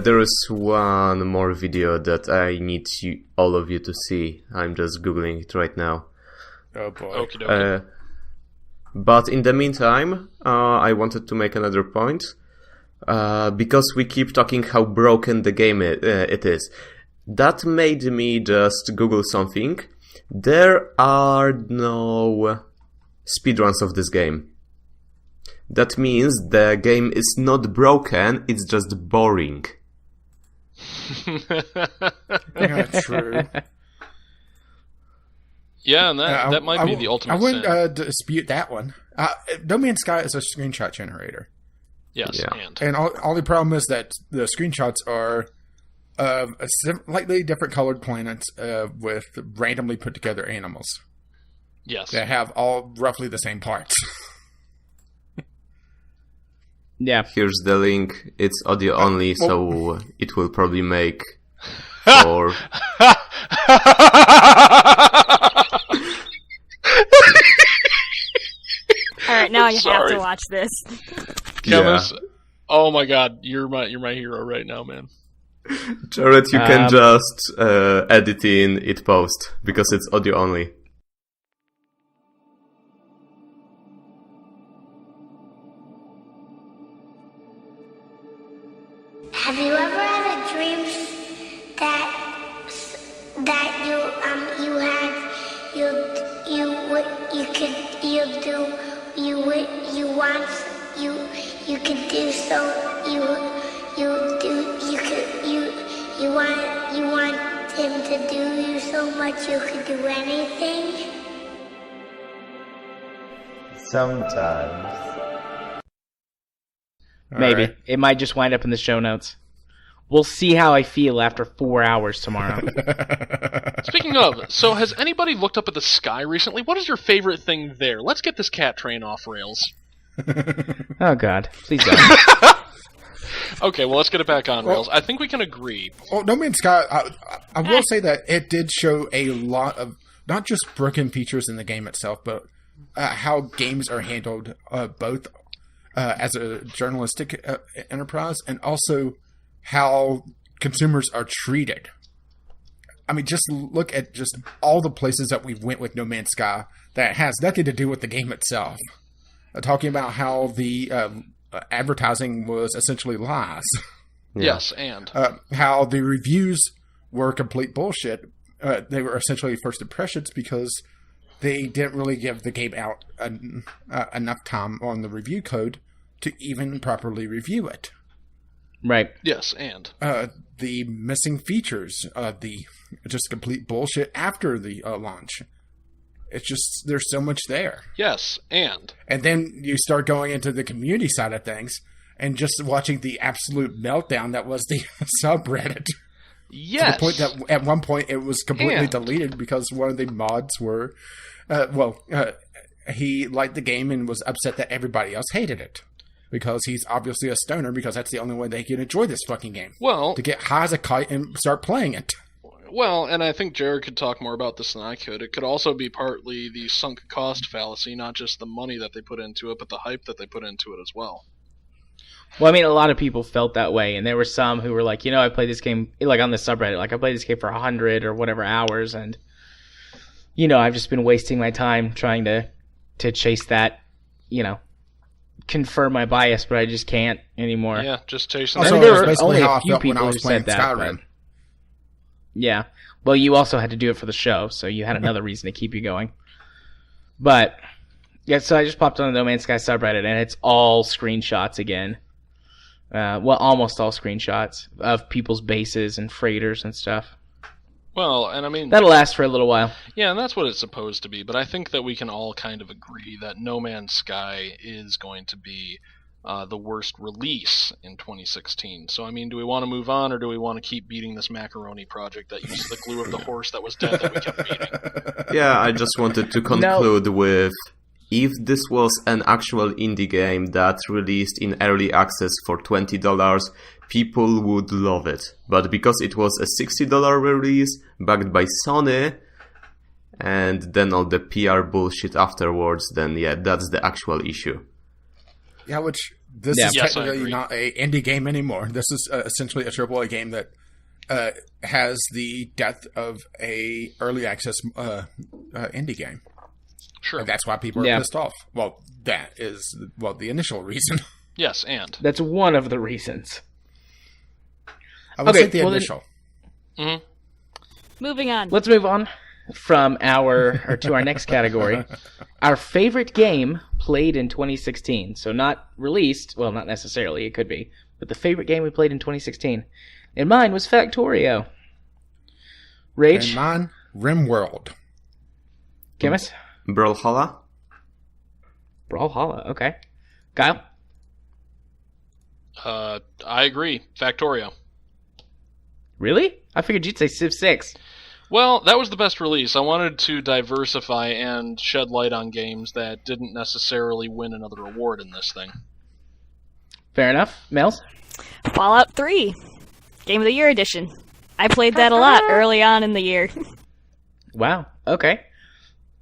There is one more video that I need all of you to see. I'm just Googling it right now. Oh boy. Okie dokie. But in the meantime, I wanted to make another point. Because we keep talking how broken the game it is. That made me just Google something. There are no speedruns of this game. That means the game is not broken, it's just boring. Yeah, true. Yeah, and that might be the ultimate I wouldn't sin. dispute that one. No Man's Sky is a screenshot generator. Yes, Yeah. and And only problem is that the screenshots are of slightly different colored planets with randomly put together animals yes. that have all roughly the same parts. Yeah. Here's the link. It's audio only, so it will probably make for... Alright, now you have Sorry. to watch this. Chmis, oh my god, you're my hero right now, man. Jared, you can just edit in it post, because it's audio only. Have you ever had a dream that you could do so you want him to do you so much you could do anything? Sometimes. Maybe. Alright. It might just wind up in the show notes. We'll see how I feel after 4 hours tomorrow. Speaking of, so has anybody looked up at the sky recently? What is your favorite thing there? Let's get this cat train off rails. Oh, God. Please don't. Okay, well, let's get it back on rails. I think we can agree. Well, No Man's Sky, I will say that it did show a lot of, not just broken features in the game itself, but how games are handled both as a journalistic enterprise and also how consumers are treated. I mean, just look at just all the places that we went with No Man's Sky that has nothing to do with the game itself. Talking about how the advertising was essentially lies. Yeah. Yes, and How the reviews were complete bullshit. They were essentially first impressions because they didn't really give the game out enough time on the review code to even properly review it. Right. Yes, and The missing features, the just complete bullshit after the launch. It's just, there's so much there. yes, and And then you start going into the community side of things and just watching the absolute meltdown that was the subreddit. yes, To the point that at one point it was completely And- deleted because one of the mods were, he liked the game and was upset that everybody else hated it. Because he's obviously a stoner, because that's the only way they can enjoy this fucking game. well, To get high as a kite and start playing it. Well, and I think Jared could talk more about this than I could. It could also be partly the sunk cost fallacy, not just the money that they put into it, but the hype that they put into it as well. Well, I mean, a lot of people felt that way, and there were some who were like, I played this game, like on the subreddit, like I played this game for 100 or whatever hours, and, I've just been wasting my time trying to chase that, confirm my bias, but I just can't anymore. Yeah, just chasing Also, I mean, it there was were basically only a how I few felt when people I who was playing said that, Skyrim. Yeah. Well, you also had to do it for the show, so you had another reason to keep you going. But, yeah, so I just popped on the No Man's Sky subreddit, and it's all screenshots again. Almost all screenshots of people's bases and freighters and stuff. Well, and I mean, That'll last for a little while. yeah, and that's what it's supposed to be, but I think that we can all kind of agree that No Man's Sky is going to be the worst release in 2016. So, I mean, do we want to move on, or do we want to keep beating this macaroni project that uses the glue of the horse that was dead that we kept beating? Yeah, I just wanted to conclude with, if this was an actual indie game that released in early access for $20, people would love it. But because it was a $60 release, backed by Sony, and then all the PR bullshit afterwards, then yeah, that's the actual issue. Yeah, which this Yeah. is Yes, I technically agree. not a indie game anymore. This is essentially a AAA game that has the depth of a early access indie game. Sure. And that's why people are Yeah. pissed off. Well, that is the initial reason. Yes, and. That's one of the reasons. I would Okay, say the well then- initial. Mhm. Moving on. Let's move on from to our next category. Our favorite game played in 2016. So not released, well, not necessarily, it could be, but the favorite game we played in 2016. And mine was Factorio. Rage, And mine, RimWorld. Chmis, Brawlhalla? Brawlhalla, okay. Kyle? I agree. Factorio. Really? I figured you'd say Civ 6. Well, that was the best release. I wanted to diversify and shed light on games that didn't necessarily win another award in this thing. Fair enough. Melz? Fallout 3. Game of the Year edition. I played that a lot early on in the year. Wow, okay.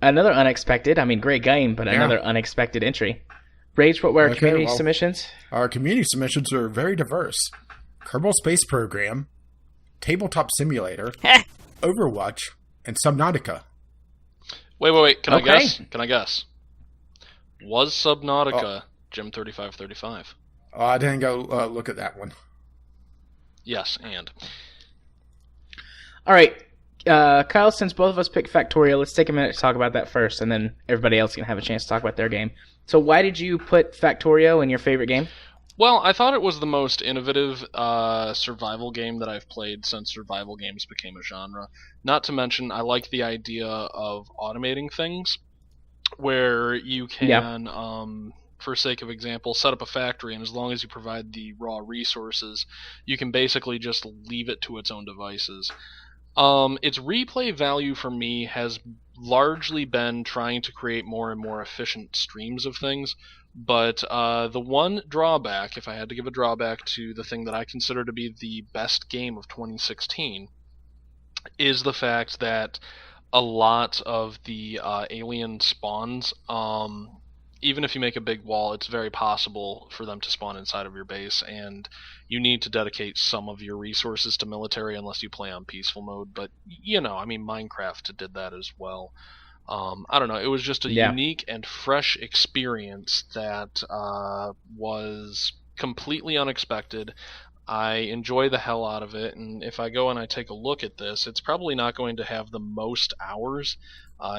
Another unexpected, great game, but Yeah. another unexpected entry. Rage, what were our Okay, community well- submissions? Our community submissions are very diverse. Kerbal Space Program, Tabletop Simulator, Overwatch, and Subnautica. Wait. Can Okay. I guess? Can I guess? Was Subnautica Gym 3535? Oh, I didn't go look at that one. Yes, and. All right, Kyle, since both of us picked Factorio, let's take a minute to talk about that first, and then everybody else can have a chance to talk about their game. So why did you put Factorio in your favorite game? Well, I thought it was the most innovative survival game that I've played since survival games became a genre. Not to mention, I like the idea of automating things, where you can, for sake of example, set up a factory, and as long as you provide the raw resources, you can basically just leave it to its own devices. Its replay value for me has largely been trying to create more and more efficient streams of things, but the one drawback, if I had to give a drawback to the thing that I consider to be the best game of 2016, is the fact that a lot of the alien spawns, even if you make a big wall, it's very possible for them to spawn inside of your base, and you need to dedicate some of your resources to military unless you play on peaceful mode. But, Minecraft did that as well. I don't know, it was just a unique and fresh experience that was completely unexpected. I enjoy the hell out of it, and if I go and I take a look at this, it's probably not going to have the most hours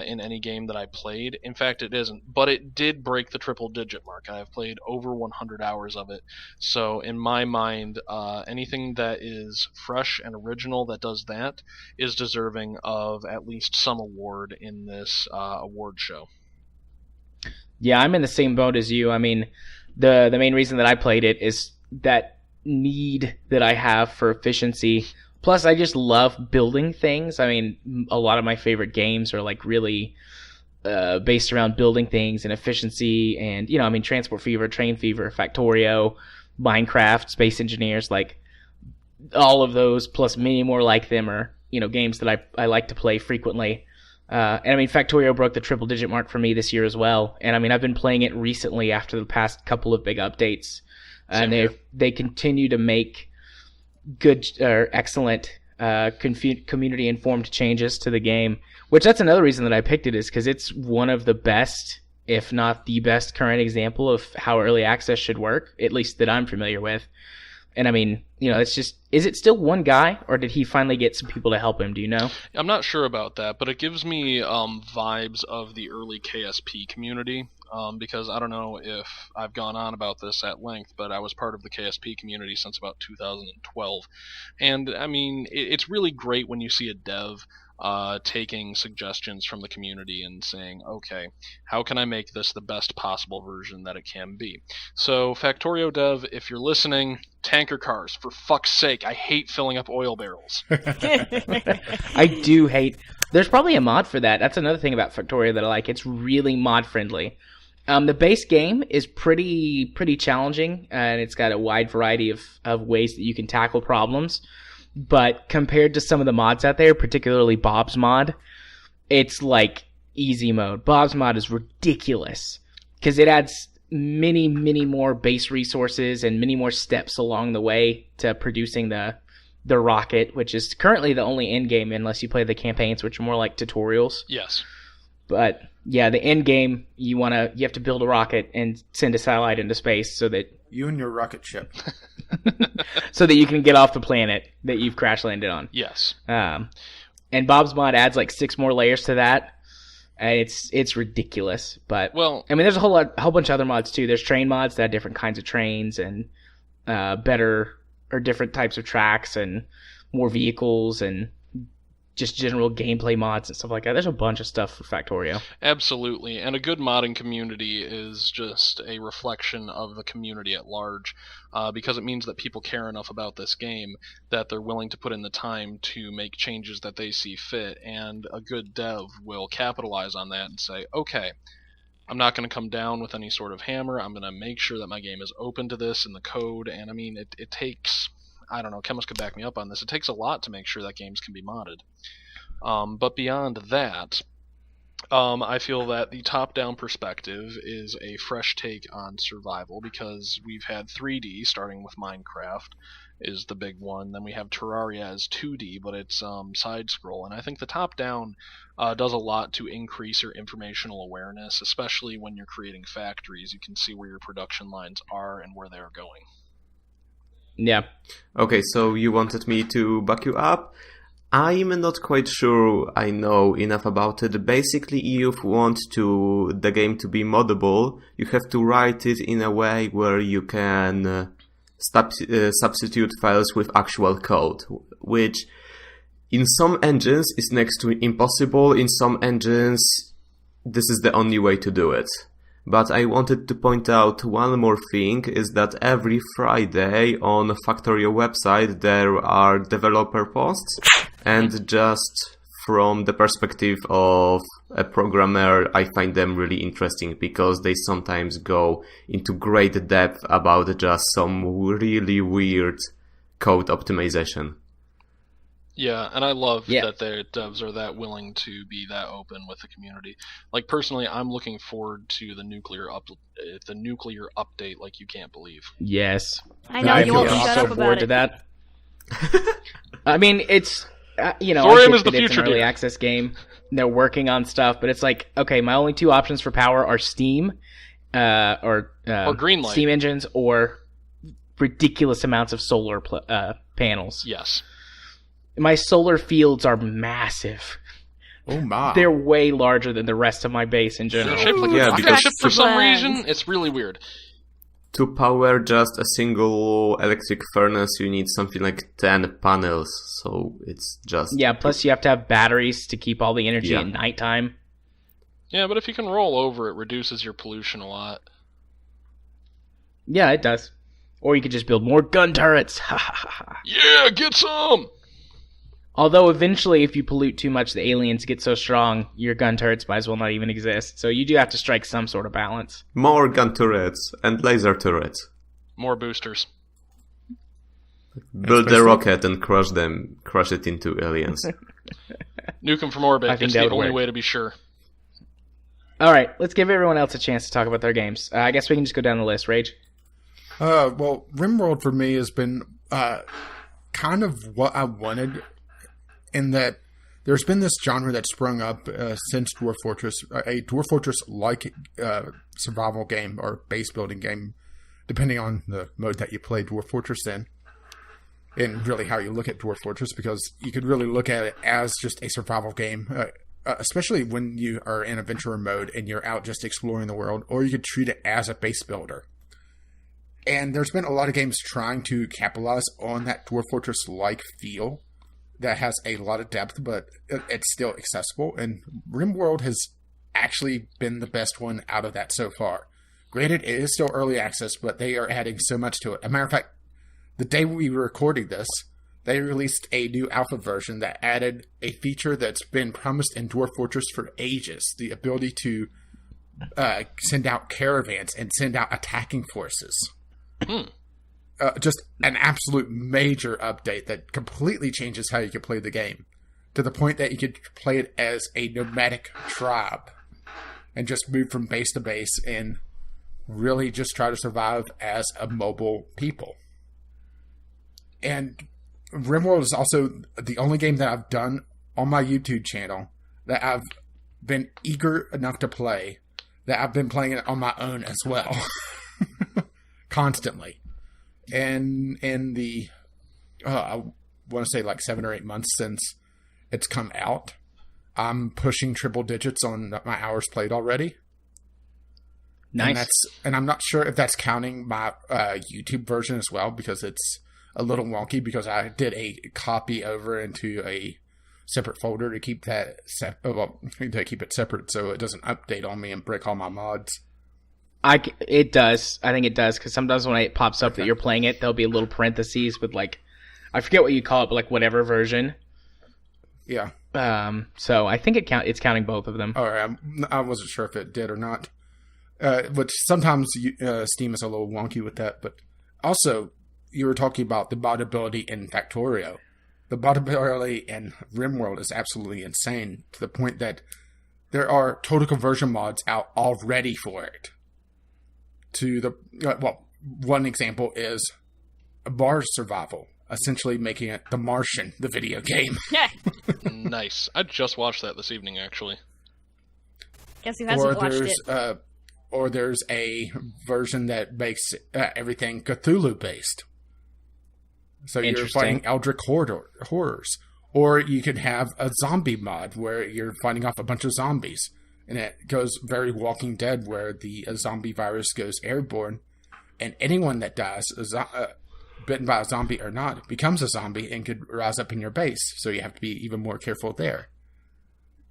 in any game that I played. In fact, it isn't, but it did break the triple-digit mark. I have played over 100 hours of it. So in my mind, anything that is fresh and original that does that is deserving of at least some award in this award show. Yeah, I'm in the same boat as you. I mean, the main reason that I played it is that need that I have for efficiency. Plus, I just love building things. I mean, a lot of my favorite games are like really based around building things and efficiency. And, you know, I mean, Transport Fever, Train Fever, Factorio, Minecraft, Space Engineers, like all of those, plus many more like them are, you know, games that I like to play frequently. And I mean, Factorio broke the triple-digit mark for me this year as well. And I mean, I've been playing it recently after the past couple of big updates. And they continue to make good or excellent community-informed changes to the game, which that's another reason that I picked it, is because it's one of the best, if not the best, current example of how early access should work, at least that I'm familiar with. And I mean, you know, it's just, is it still one guy, or did he finally get some people to help him? Do you know? I'm not sure about that, but it gives me vibes of the early KSP community, because I don't know if I've gone on about this at length, but I was part of the KSP community since about 2012. And I mean, it's really great when you see a dev taking suggestions from the community and saying, okay, how can I make this the best possible version that it can be? So, Factorio dev, if you're listening, tanker cars, for fuck's sake, I hate filling up oil barrels. I do hate... There's probably a mod for that. That's another thing about Factorio that I like. It's really mod-friendly. The base game is pretty challenging, and it's got a wide variety of ways that you can tackle problems. But compared to some of the mods out there, particularly Bob's mod, it's like easy mode. Bob's mod is ridiculous because it adds many more base resources and many more steps along the way to producing the rocket, which is currently the only end game unless you play the campaigns, which are more like tutorials. Yes. But yeah, the end game, you have to build a rocket and send a satellite into space so that You and your rocket ship. so that you can get off the planet that you've crash landed on. Yes. And Bob's mod adds like 6 more layers to that. And it's ridiculous. But well, I mean, there's a whole bunch of other mods too. There's train mods that have different kinds of trains and better or different types of tracks and more vehicles and just general gameplay mods and stuff like that. There's a bunch of stuff for Factorio. Absolutely, and a good modding community is just a reflection of the community at large, because it means that people care enough about this game that they're willing to put in the time to make changes that they see fit, and a good dev will capitalize on that and say, okay, I'm not going to come down with any sort of hammer, I'm going to make sure that my game is open to this in the code, and I mean, it takes... I don't know, Chmis could back me up on this. It takes a lot to make sure that games can be modded. But beyond that, I feel that the top-down perspective is a fresh take on survival, because we've had 3D, starting with Minecraft, is the big one. Then we have Terraria as 2D, but it's side-scroll. And I think the top-down does a lot to increase your informational awareness, especially when you're creating factories. You can see where your production lines are and where they're going. Yeah. Okay, so you wanted me to back you up? I'm not quite sure I know enough about it. Basically, if you want the game to be moddable, you have to write it in a way where you can substitute files with actual code, which in some engines is next to impossible. In some engines, this is the only way to do it. But I wanted to point out one more thing, is that every Friday on Factorio website there are developer posts, and just from the perspective of a programmer, I find them really interesting because they sometimes go into great depth about just some really weird code optimization. Yeah, and I love that their devs are that willing to be that open with the community. Like, personally, I'm looking forward to the nuclear update like you can't believe. Yes. I know, you won't shut up about it. That. I mean, it's, Thorium is the future, it's an early access game. They're working on stuff, but it's like, okay, my only 2 options for power are Steam, or Greenlight. Steam engines, or ridiculous amounts of solar panels. Yes. My solar fields are massive. Oh my! They're way larger than the rest of my base in general. They're shaped like Yeah, a rocket because ship for some Blends. reason. It's really weird. To power just a single electric furnace, you need something like 10 panels, so it's just... Yeah, plus you have to have batteries to keep all the energy Yeah. at nighttime. Yeah, but if you can roll over, it reduces your pollution a lot. Yeah, it does. Or you could just build more gun turrets. Ha ha ha ha. Yeah, get some! Although eventually, if you pollute too much, the aliens get so strong, your gun turrets might as well not even exist. So you do have to strike some sort of balance. More gun turrets and laser turrets. More boosters. Build the rocket and crush it into aliens. Nuke them from orbit. I think It's that the would only work. way to be sure. All right, let's give everyone else a chance to talk about their games. I guess we can just go down the list. Rage? Well, RimWorld for me has been kind of what I wanted, in that there's been this genre that sprung up since Dwarf Fortress, a Dwarf Fortress-like survival game or base building game, depending on the mode that you play Dwarf Fortress in, and really how you look at Dwarf Fortress, because you could really look at it as just a survival game, especially when you are in adventurer mode and you're out just exploring the world, or you could treat it as a base builder. And there's been a lot of games trying to capitalize on that Dwarf Fortress-like feel that has a lot of depth, but it's still accessible. And RimWorld has actually been the best one out of that so far. Granted, it is still early access, but they are adding so much to it. As a matter of fact, the day we were recording this, they released a new alpha version that added a feature that's been promised in Dwarf Fortress for ages. The ability to send out caravans and send out attacking forces. Just an absolute major update that completely changes how you can play the game, to the point that you could play it as a nomadic tribe and just move from base to base and really just try to survive as a mobile people. And RimWorld is also the only game that I've done on my YouTube channel that I've been eager enough to play, that I've been playing it on my own as well. Constantly. And in the, I want to say like 7 or 8 months since it's come out, I'm pushing triple digits on my hours played already. Nice. And I'm not sure if that's counting my YouTube version as well, because it's a little wonky, because I did a copy over into a separate folder to keep that to keep it separate so it doesn't update on me and break all my mods. It does. I think it does, because sometimes when it pops up that you're playing it, there'll be a little parentheses with, like, I forget what you call it, but like whatever version. Yeah. So I think it's counting both of them. All right. I wasn't sure if it did or not. Which sometimes Steam is a little wonky with that. But also, you were talking about the moddability in Factorio. The moddability in RimWorld is absolutely insane, to the point that there are total conversion mods out already for it. One example is Mars Survival, essentially making it The Martian, the video game. Yeah. Nice. I just watched that this evening, actually. Guess who hasn't watched it? Or there's a version that makes everything Cthulhu-based. So you're fighting Eldritch horrors. Or you could have a zombie mod where you're fighting off a bunch of zombies. And it goes very Walking Dead, where the zombie virus goes airborne. And anyone that dies, bitten by a zombie or not, becomes a zombie and could rise up in your base. So you have to be even more careful there.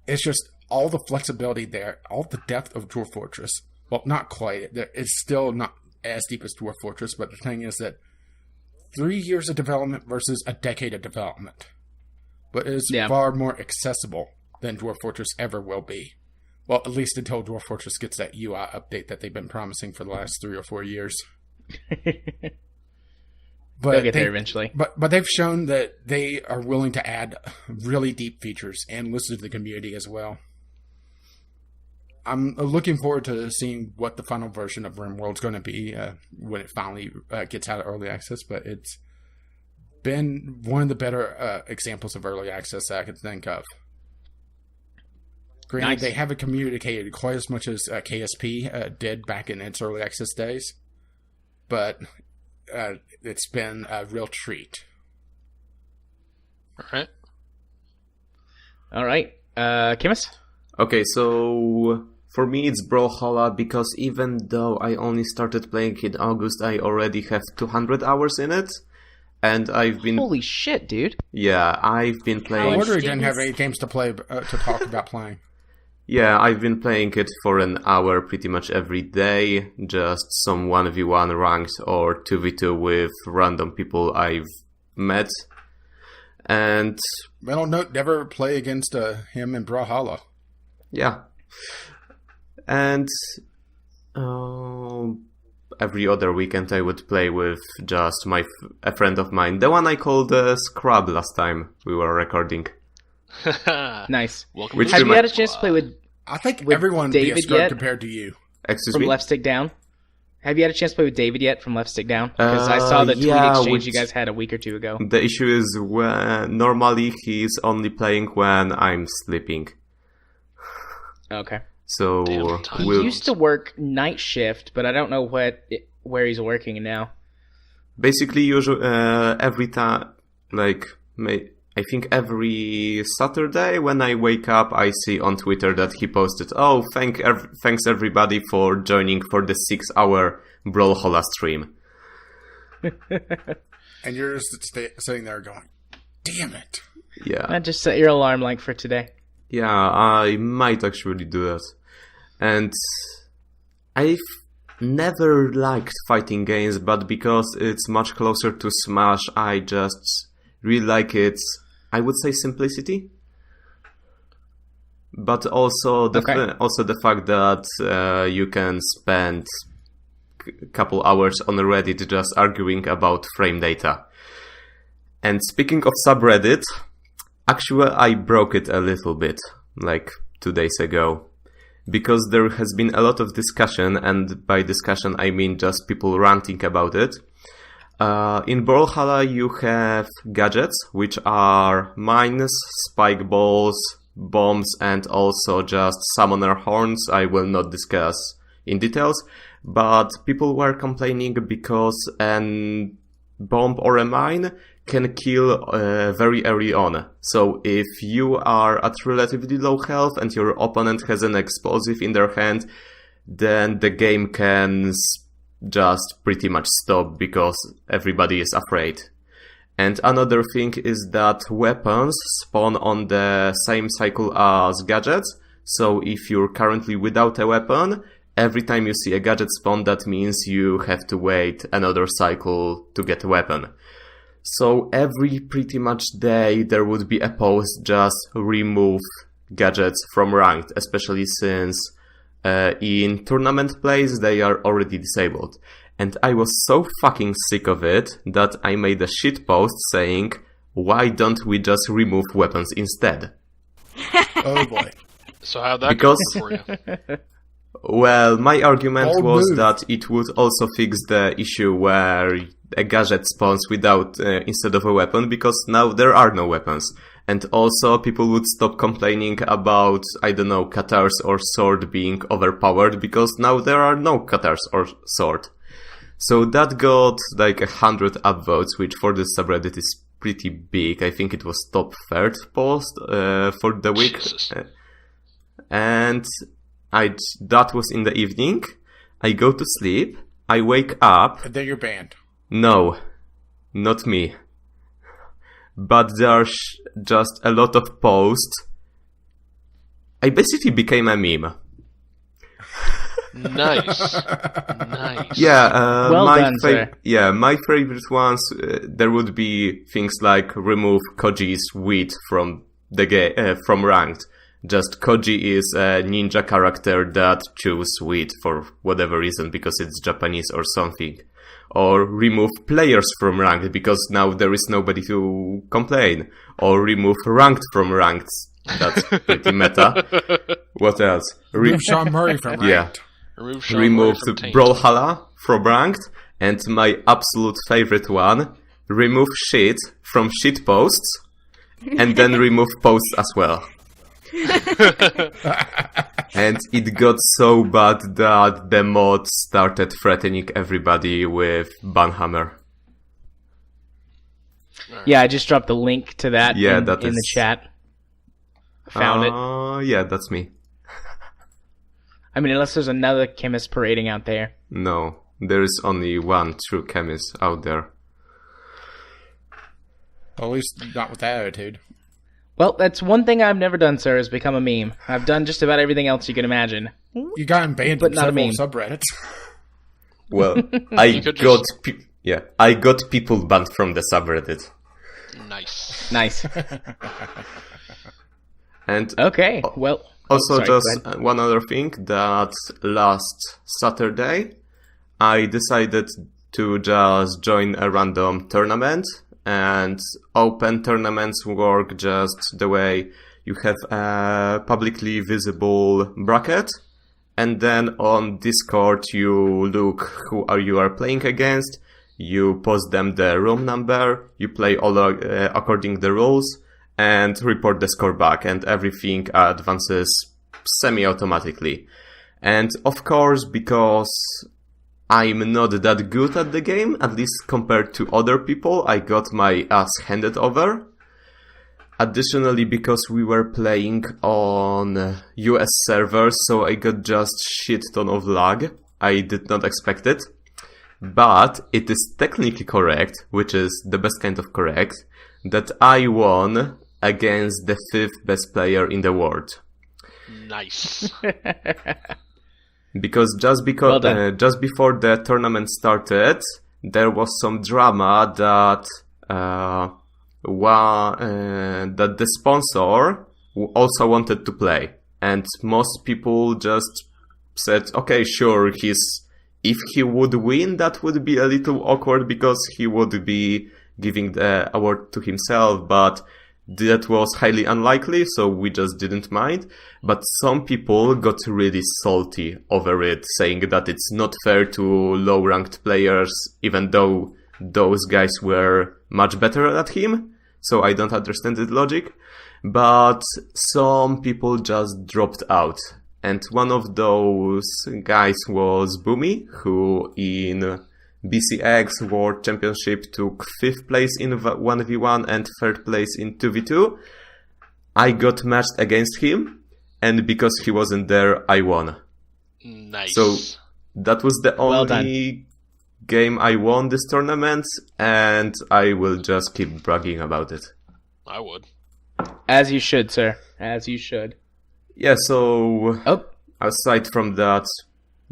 It's just all the flexibility there, all the depth of Dwarf Fortress. Well, not quite. It's still not as deep as Dwarf Fortress, but the thing is that 3 years of development versus a decade of development. But it is far more accessible than Dwarf Fortress ever will be. Well, at least until Dwarf Fortress gets that UI update that they've been promising for the last 3 or 4 years. But They'll get there eventually. But they've shown that they are willing to add really deep features and listen to the community as well. I'm looking forward to seeing what the final version of RimWorld's going to be when it finally gets out of early access. But it's been one of the better examples of early access that I can think of. Granted, they haven't communicated quite as much as KSP did back in its early access days, but it's been a real treat. All right. All right. Chmis? Okay, so for me it's Brawlhalla because even though I only started playing in August, I already have 200 hours in it. And I've been... Holy shit, dude. Yeah, I've been I playing... wonder he didn't have any games to play to talk about playing. Yeah, I've been playing it for an hour pretty much every day. Just some 1v1 ranked or 2v2 with random people I've met. And... Mental note, never play against him in Brawlhalla. Yeah. And... every other weekend I would play with just a friend of mine. The one I called Scrub last time we were recording. Nice. Welcome Which to Have the you had a Squad. chance to play with I think With everyone would be a David scrub yet? compared to you. Excuse from me? Left Stick Down? Have you had a chance to play with David yet from Left Stick Down? Because I saw the tweet yeah, exchange with- you guys had a week or two ago. The issue is normally he's only playing when I'm sleeping. Okay. So Damn, time He we'll used to work night shift, but I don't know where he's working now. basically usually every time, I think every Saturday when I wake up, I see on Twitter that he posted, "Oh, thanks everybody for joining for the 6-hour Brawlhalla stream." And you're just sitting there going, damn it. Yeah. Just set your alarm like for today. Yeah, I might actually do that. And I've never liked fighting games, but because it's much closer to Smash, I just really like its, I would say, simplicity. But also the fact that you can spend a couple hours on Reddit just arguing about frame data. And speaking of subreddit, actually I broke it a little bit, like 2 days ago. Because there has been a lot of discussion, and by discussion I mean just people ranting about it. In Brawlhalla you have gadgets, which are mines, spike balls, bombs, and also just summoner horns. I will not discuss in details, but people were complaining because a bomb or a mine can kill very early on. So if you are at relatively low health and your opponent has an explosive in their hand, then the game can just pretty much stop because everybody is afraid. And another thing is that weapons spawn on the same cycle as gadgets. So if you're currently without a weapon, every time you see a gadget spawn, that means you have to wait another cycle to get a weapon. So every pretty much day there would be a post just remove gadgets from ranked, especially since in tournament plays they are already disabled. And I was so fucking sick of it that I made a shit post saying, why don't we just remove weapons instead? Oh boy. So how'd that Because- go for you? Well, my argument Bold was move. that it would also fix the issue where a gadget spawns without instead of a weapon, because now there are no weapons. And also people would stop complaining about, I don't know, katars or sword being overpowered, because now there are no katars or sword. So that got like 100 upvotes, which for this subreddit is pretty big. I think it was top third post for the week. Jesus. And that was in the evening. I go to sleep. I wake up. And then you're banned. No, not me. But there's just a lot of posts. I basically became a meme. Nice. Nice. Yeah, Well done, sir. My favorite ones. There would be things like remove Koji's wheat from the from ranked. Just Koji is a ninja character that choose wheat for whatever reason, because it's Japanese or something. Or remove players from ranked because now there is nobody to complain. Or remove ranked from ranked. That's pretty meta. What else? Remove Sean Murray from Yeah. ranked. Remove Sean Remove Murray from Taint. Brawlhalla from ranked. And my absolute favorite one, remove shit from shit posts. And then remove posts as well. And it got so bad that the mod started threatening everybody with banhammer. Yeah, I just dropped the link to that Yeah, in that the is- chat. Found it. Yeah, that's me. I mean, unless there's another chemist parading out there. No, there is only one true chemist out there. At least not with that attitude. Well, that's one thing I've never done, sir, is become a meme. I've done just about everything else you can imagine. You got banned But from not a several meme. subreddits. Well, I got people banned from the subreddit. Nice. Nice. And Okay, well... also, sorry, just go ahead. one other thing, that last Saturday, I decided to just join a random tournament, and open tournaments work just the way you have a publicly visible bracket, and then on Discord you look who you are playing against, you post them the room number, you play all according the rules, and report the score back, and everything advances semi-automatically. And of course, because I'm not that good at the game, at least compared to other people, I got my ass handed over. Additionally, because we were playing on US servers, so I got just shit ton of lag. I did not expect it. But it is technically correct, which is the best kind of correct, that I won against the 5th best player in the world. Nice. Because just Well done. before the tournament started, there was some drama that that the sponsor also wanted to play, and most people just said, "Okay, sure, if he would win, that would be a little awkward because he would be giving the award to himself, but that was highly unlikely, so we just didn't mind." But some people got really salty over it, saying that it's not fair to low-ranked players, even though those guys were much better at him. So I don't understand the logic. But some people just dropped out. And one of those guys was Boomy, who in BCX World Championship took 5th place in 1v1 and 3rd place in 2v2. I got matched against him, and because he wasn't there, I won. Nice. So that was the Well only game I won this tournament, and I will just keep bragging about it. I would. As you should, sir. As you should. Yeah, so Oh, aside from that,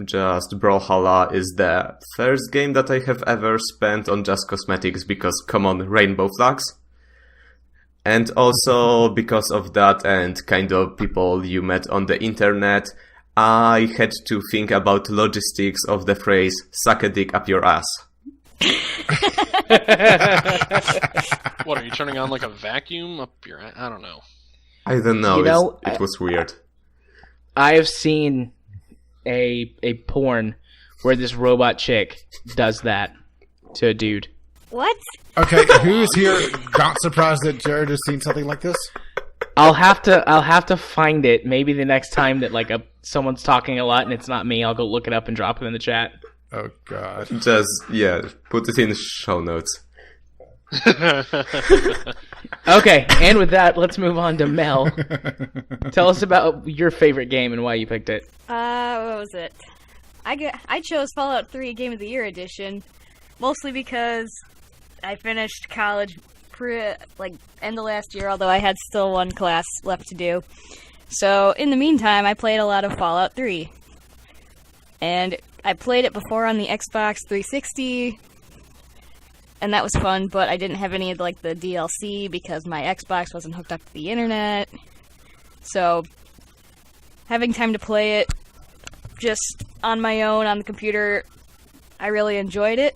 just Brawlhalla is the first game that I have ever spent on just cosmetics, because come on, rainbow flags. And also because of that and kind of people you met on the internet, I had to think about logistics of the phrase "suck a dick up your ass." What, are you turning on like a vacuum up your... I don't know. I don't know, You know, it was weird. I have seen a porn where this robot chick does that to a dude. What? Okay, who's here not surprised that Jared has seen something like this? I'll have to find it. Maybe the next time that someone's talking a lot and it's not me, I'll go look it up and drop it in the chat. Oh, God. Just, yeah, put it in the show notes. Okay, and with that, let's move on to Mel. Tell us about your favorite game and why you picked it. What was it? I chose Fallout 3 Game of the Year edition, mostly because I finished college end of last year, although I had still one class left to do. So in the meantime, I played a lot of Fallout 3, and I played it before on the Xbox 360. And that was fun, but I didn't have any of the DLC because my Xbox wasn't hooked up to the internet. So, having time to play it just on my own on the computer, I really enjoyed it.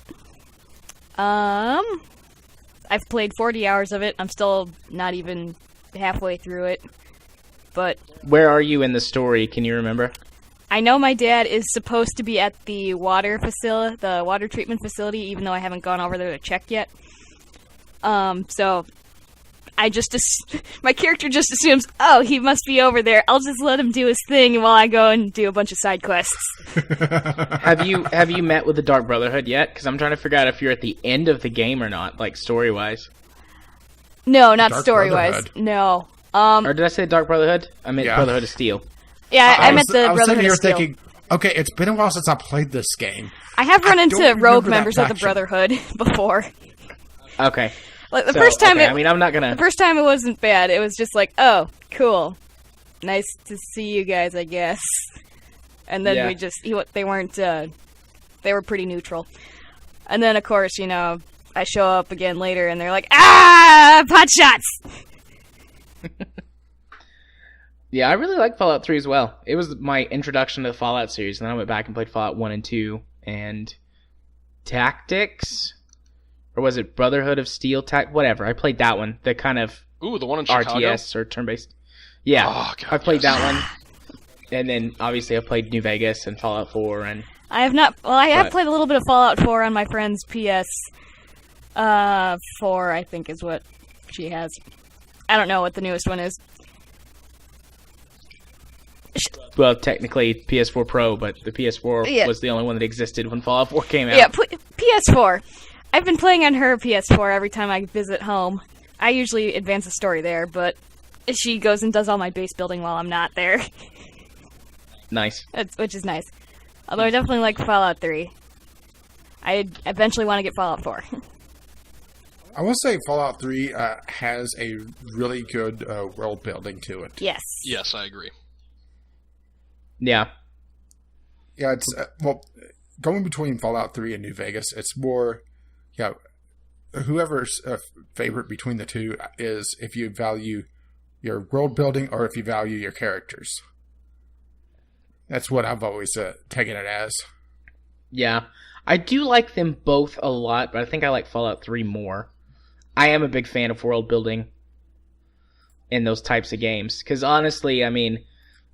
I've played 40 hours of it. I'm still not even halfway through it. But Where are you in the story? Can you remember? I know my dad is supposed to be at the water treatment facility, even though I haven't gone over there to check yet. So my character just assumes, oh, he must be over there. I'll just let him do his thing while I go and do a bunch of side quests. Have you met with the Dark Brotherhood yet? Because I'm trying to figure out if you're at the end of the game or not, story-wise. No, not Dark story-wise. Brotherhood. No. Or did I say Dark Brotherhood? I meant Yeah. Brotherhood of Steel. Yeah, I meant was- the I was Brotherhood sitting here of Steel. thinking, okay, it's been a while since I played this game. I have run I into don't rogue remember that members of the faction. Brotherhood before. Okay. Like the So, first time okay, it, I mean, I'm not gonna... the first time it wasn't bad. It was just like, oh, cool, nice to see you guys, I guess. And then Yeah. we just they weren't they were pretty neutral. And then of course, I show up again later, and they're like, pot shots. Yeah, I really like Fallout 3 as well. It was my introduction to the Fallout series, and then I went back and played Fallout 1 and 2, and Tactics? Or was it Brotherhood of Steel? Whatever, I played that one. The kind of Ooh, the one in Chicago? RTS or turn-based. Yeah, Oh, God, I played yes. that one. And then, obviously, I played New Vegas and Fallout 4, and... I have not. Well, I have But- played a little bit of Fallout 4 on my friend's PS 4, I think is what she has. I don't know what the newest one is. Well, technically PS4 Pro, but the PS4 Yeah. was the only one that existed when Fallout 4 came out. Yeah, PS4. I've been playing on her PS4 every time I visit home. I usually advance the story there, but she goes and does all my base building while I'm not there, Nice. which is nice. Although I definitely like Fallout 3. I eventually want to get Fallout 4. I will say Fallout 3 has a really good world building to it. Yes. Yes, I agree. Yeah. Yeah, it's going between Fallout 3 and New Vegas, it's more, whoever's favorite between the two is if you value your world building or if you value your characters. That's what I've always taken it as. Yeah. I do like them both a lot, but I think I like Fallout 3 more. I am a big fan of world building in those types of games. Because honestly, I mean,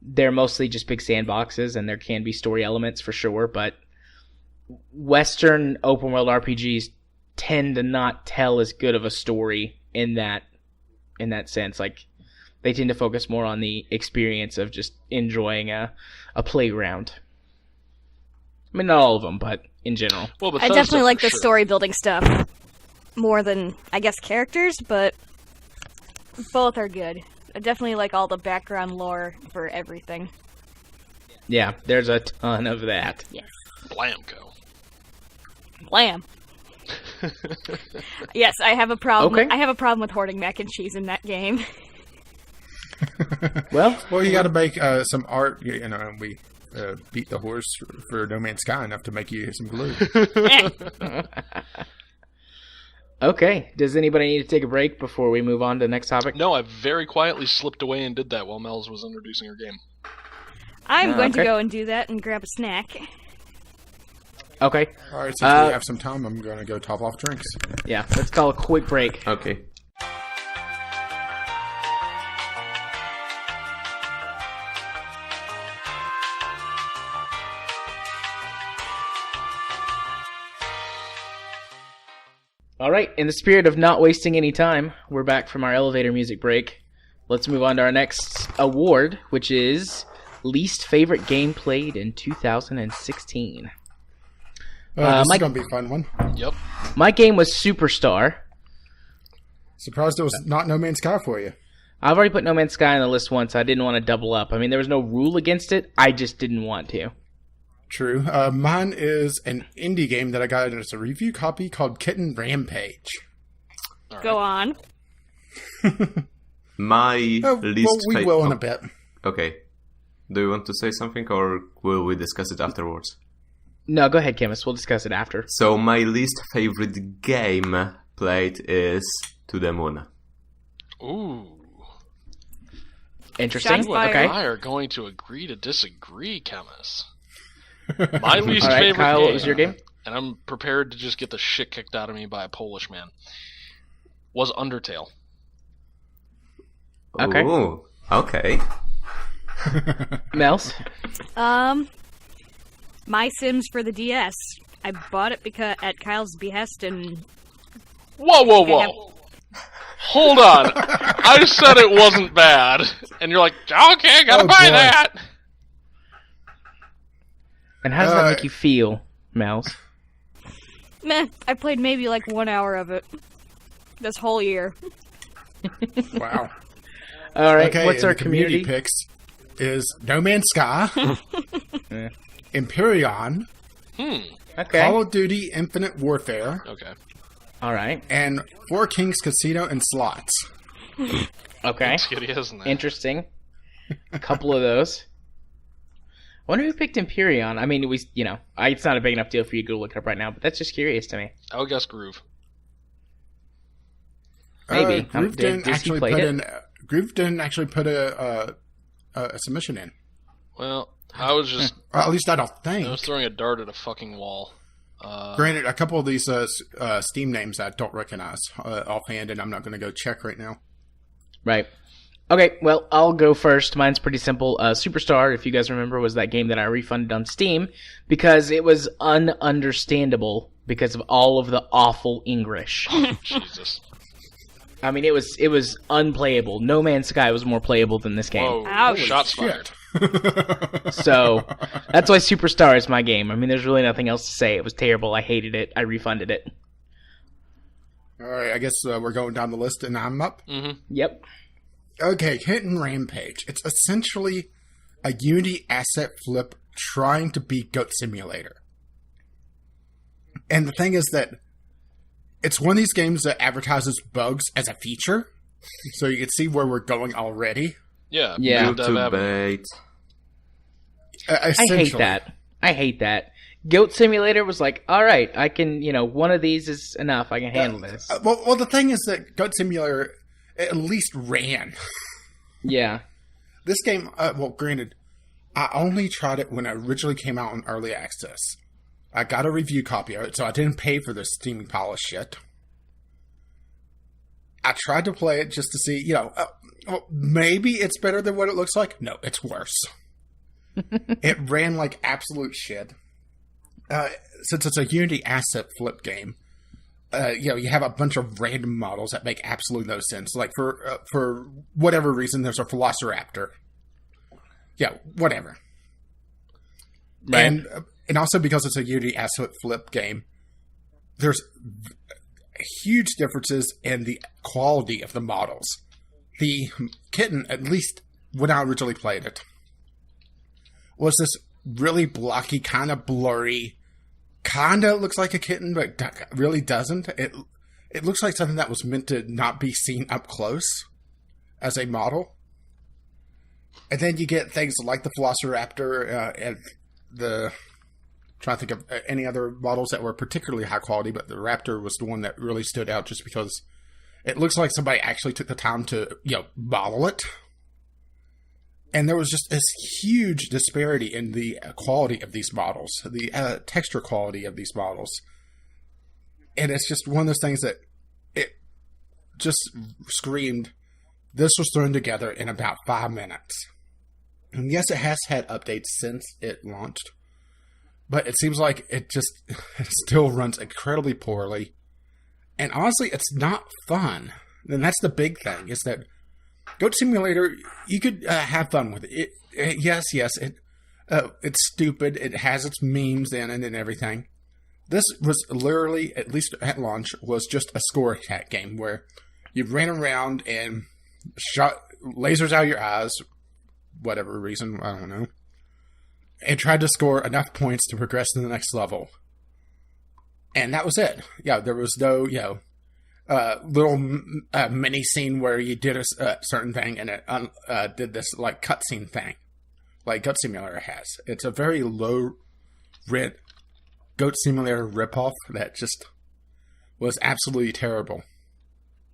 they're mostly just big sandboxes, and there can be story elements for sure, but Western open world RPGs tend to not tell as good of a story in that sense. Like, they tend to focus more on the experience of just enjoying a playground. I mean, not all of them, but in general. Well, I Bethesda, definitely like for the sure. story building stuff more than, I guess, characters, but both are good. I definitely like all the background lore for everything. Yeah, there's a ton of that. Yes. Blamco. Blam. Yes, I have a problem. Okay. I have a problem with hoarding mac and cheese in that game. Well, Well, you got to make some art, and we beat the horse for No Man's Sky enough to make you some glue. okay. Does anybody need to take a break before we move on to the next topic? No, I very quietly slipped away and did that while Melz was introducing her game. I'm Oh, going to okay. go and do that and grab a snack. Okay. All right, since we have some time, I'm going to go top off drinks. Yeah, let's call a quick break. Okay. All right, in the spirit of not wasting any time, we're back from our elevator music break. Let's move on to our next award, which is Least Favorite Game Played in 2016. This Mike- is going to be a fun one. Yep. My game was Superstar. Surprised it was not No Man's Sky for you. I've already put No Man's Sky on the list once. I didn't want to double up. I mean, there was no rule against it. I just didn't want to. True. Mine is an indie game that I got as a review copy called Kitten Rampage. All right. Go on. My Oh, least well, we fa- will in oh, a bit. Okay. Do you want to say something, or will we discuss it afterwards? No, go ahead, Chmis. We'll discuss it after. So my least favorite game played is To the Moon. Ooh. Interesting. Shots fired. Okay. I are going to agree to disagree, Chmis. My least All right, favorite Kyle, game, what was your game? and I'm prepared to just get the shit kicked out of me by a Polish man, was Undertale. Okay. Ooh, okay. Melz? My Sims for the DS. I bought it because at Kyle's behest, and Whoa, whoa, whoa! I have- Hold on. I said it wasn't bad, and you're like, okay, gotta Oh, buy boy. that. And how does that make you feel, Melz? meh. I played maybe like 1 hour of it this whole year. Wow. All right, Okay, what's and our the community community? picks is No Man's Sky, Empyrean, Okay. Call of Duty Infinite Warfare, Okay. All right. and Four Kings Casino and Slots. Okay. It's kitty, isn't it? Interesting. A couple of those. I wonder who picked Empyrean. I mean, it's not a big enough deal for you to go look it up right now, but that's just curious to me. I would guess Groove. Maybe. Groove didn't Does he actually play put it? in. Groove didn't actually put a submission in. Well, I was just Or at least I don't think. I was throwing a dart at a fucking wall. Granted, a couple of these Steam names I don't recognize offhand, and I'm not going to go check right now. Right. Okay, well, I'll go first. Mine's pretty simple. Superstar, if you guys remember, was that game that I refunded on Steam because it was ununderstandable because of all of the awful English. Jesus. I mean, it was unplayable. No Man's Sky was more playable than this game. Whoa. Ouch. Shots fired. So that's why Superstar is my game. I mean, there's really nothing else to say. It was terrible. I hated it. I refunded it. All right, I guess we're going down the list, and I'm up. Mm-hmm. Yep. Okay, Hit and Rampage. It's essentially a Unity asset flip trying to beat Goat Simulator. And the thing is that it's one of these games that advertises bugs as a feature, so you can see where we're going already. Yeah. Yeah. Dev YouTube Avenue. bait. I hate that. Goat Simulator was like, all right, I can, one of these is enough. I can handle this. Well, the thing is that Goat Simulator at least ran. Yeah. This game, granted, I only tried it when it originally came out in early access. I got a review copy of it, so I didn't pay for the Steam polish shit. I tried to play it just to see, maybe it's better than what it looks like. No, it's worse. It ran like absolute shit. Since it's a Unity asset flip game, you have a bunch of random models that make absolutely no sense. Like for whatever reason, there's a Velociraptor. Yeah, whatever. Right. And also because it's a Unity asset flip game, there's huge differences in the quality of the models. The kitten, at least when I originally played it, was this really blocky, kind of blurry, kind of looks like a kitten, but really doesn't. It looks like something that was meant to not be seen up close as a model. And then you get things like the Velociraptor and the... trying to think of any other models that were particularly high quality, but the Raptor was the one that really stood out just because it looks like somebody actually took the time to, model it. And there was just this huge disparity in the quality of these models, the texture quality of these models. And it's just one of those things that it just screamed, this was thrown together in about 5 minutes. And yes, it has had updates since it launched, but it seems like it still runs incredibly poorly. And honestly, it's not fun. And that's the big thing, is that Goat Simulator, you could have fun with it. Yes, it's stupid. It has its memes in it and everything. This was literally, at least at launch, was just a score attack game where you ran around and shot lasers out of your eyes, whatever reason, I don't know, and tried to score enough points to progress to the next level. And that was it. Yeah, there was no, little mini scene where you did a certain thing and it did this like cutscene thing, like Goat Simulator has. It's a very low rent Goat Simulator ripoff that just was absolutely terrible.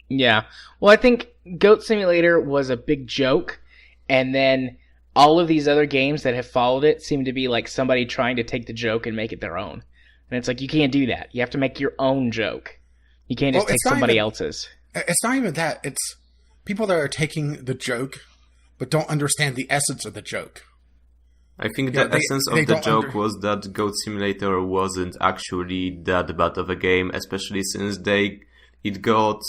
Yeah. Well, I think Goat Simulator was a big joke, and then all of these other games that have followed it seem to be like somebody trying to take the joke and make it their own. And it's like, you can't do that. You have to make your own joke. You can't just take somebody else's. It's not even that. It's people that are taking the joke but don't understand the essence of the joke. I think the essence of the joke was that Goat Simulator wasn't actually that bad of a game, especially since it got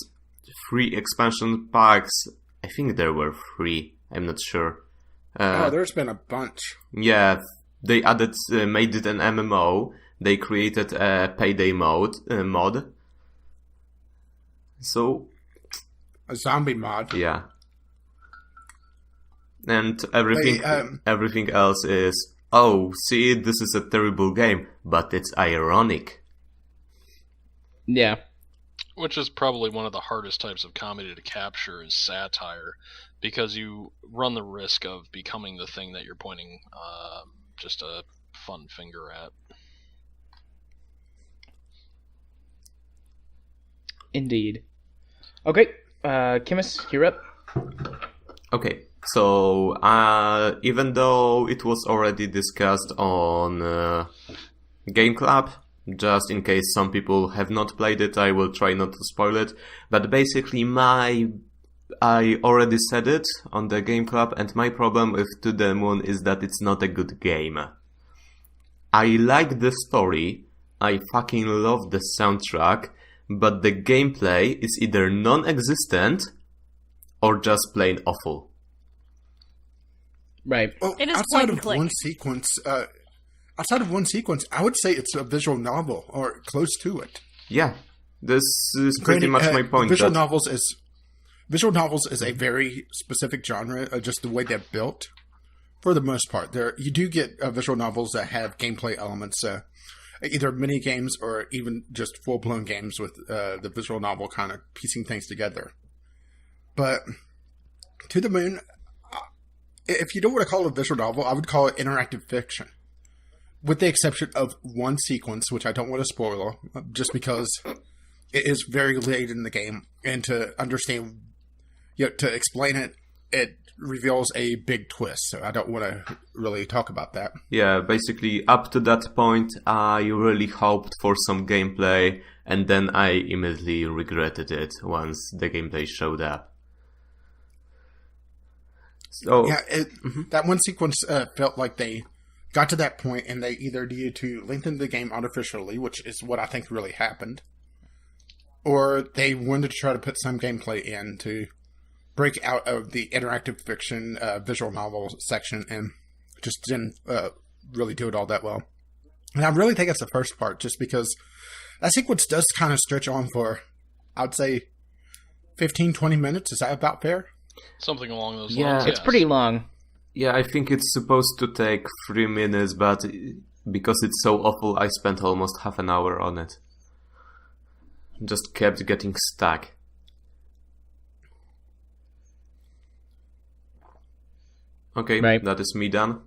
3 expansion packs. I think there were 3. I'm not sure. There's been a bunch. Yeah, they made it an MMO. They created a payday mod. So a zombie mod. Yeah. And everything else is, oh, see, this is a terrible game, but it's ironic. Yeah. Which is probably one of the hardest types of comedy to capture is satire, because you run the risk of becoming the thing that you're pointing just a fun finger at. Indeed. Okay, Chmis, you're up. Okay, so even though it was already discussed on Gameclub, just in case some people have not played it, I will try not to spoil it. But basically, I already said it on the Gameclub, and my problem with To the Moon is that it's not a good game. I like the story, I fucking love the soundtrack, but the gameplay is either non-existent or just plain awful. Right. Well, It is outside point and of click. one sequence, I would say it's a visual novel or close to it. Yeah, this is pretty much my point. Visual novels is a very specific genre, just the way they're built. For the most part, you do get visual novels that have gameplay elements, either mini games or even just full blown games with the visual novel kind of piecing things together. But To the Moon, if you don't want to call it a visual novel, I would call it interactive fiction. With the exception of one sequence, which I don't want to spoil, just because it is very late in the game, and to understand, to explain it, it reveals a big twist. So I don't want to really talk about that. Yeah, basically up to that point, I really hoped for some gameplay, and then I immediately regretted it once the gameplay showed up. So Yeah, that one sequence felt like they got to that point and they either needed to lengthen the game artificially, which is what I think really happened, or they wanted to try to put some gameplay in to break out of the interactive fiction visual novel section, and just didn't really do it all that well. And I really think it's the first part, just because that sequence does kind of stretch on for, I'd say, 15-20 minutes. Is that about fair? Something along those Yeah. lines. It's yes. pretty long. yeah, I think it's supposed to take 3 minutes, but because it's so awful, I spent almost half an hour on it. Just kept getting stuck. Okay, Right. that is me done.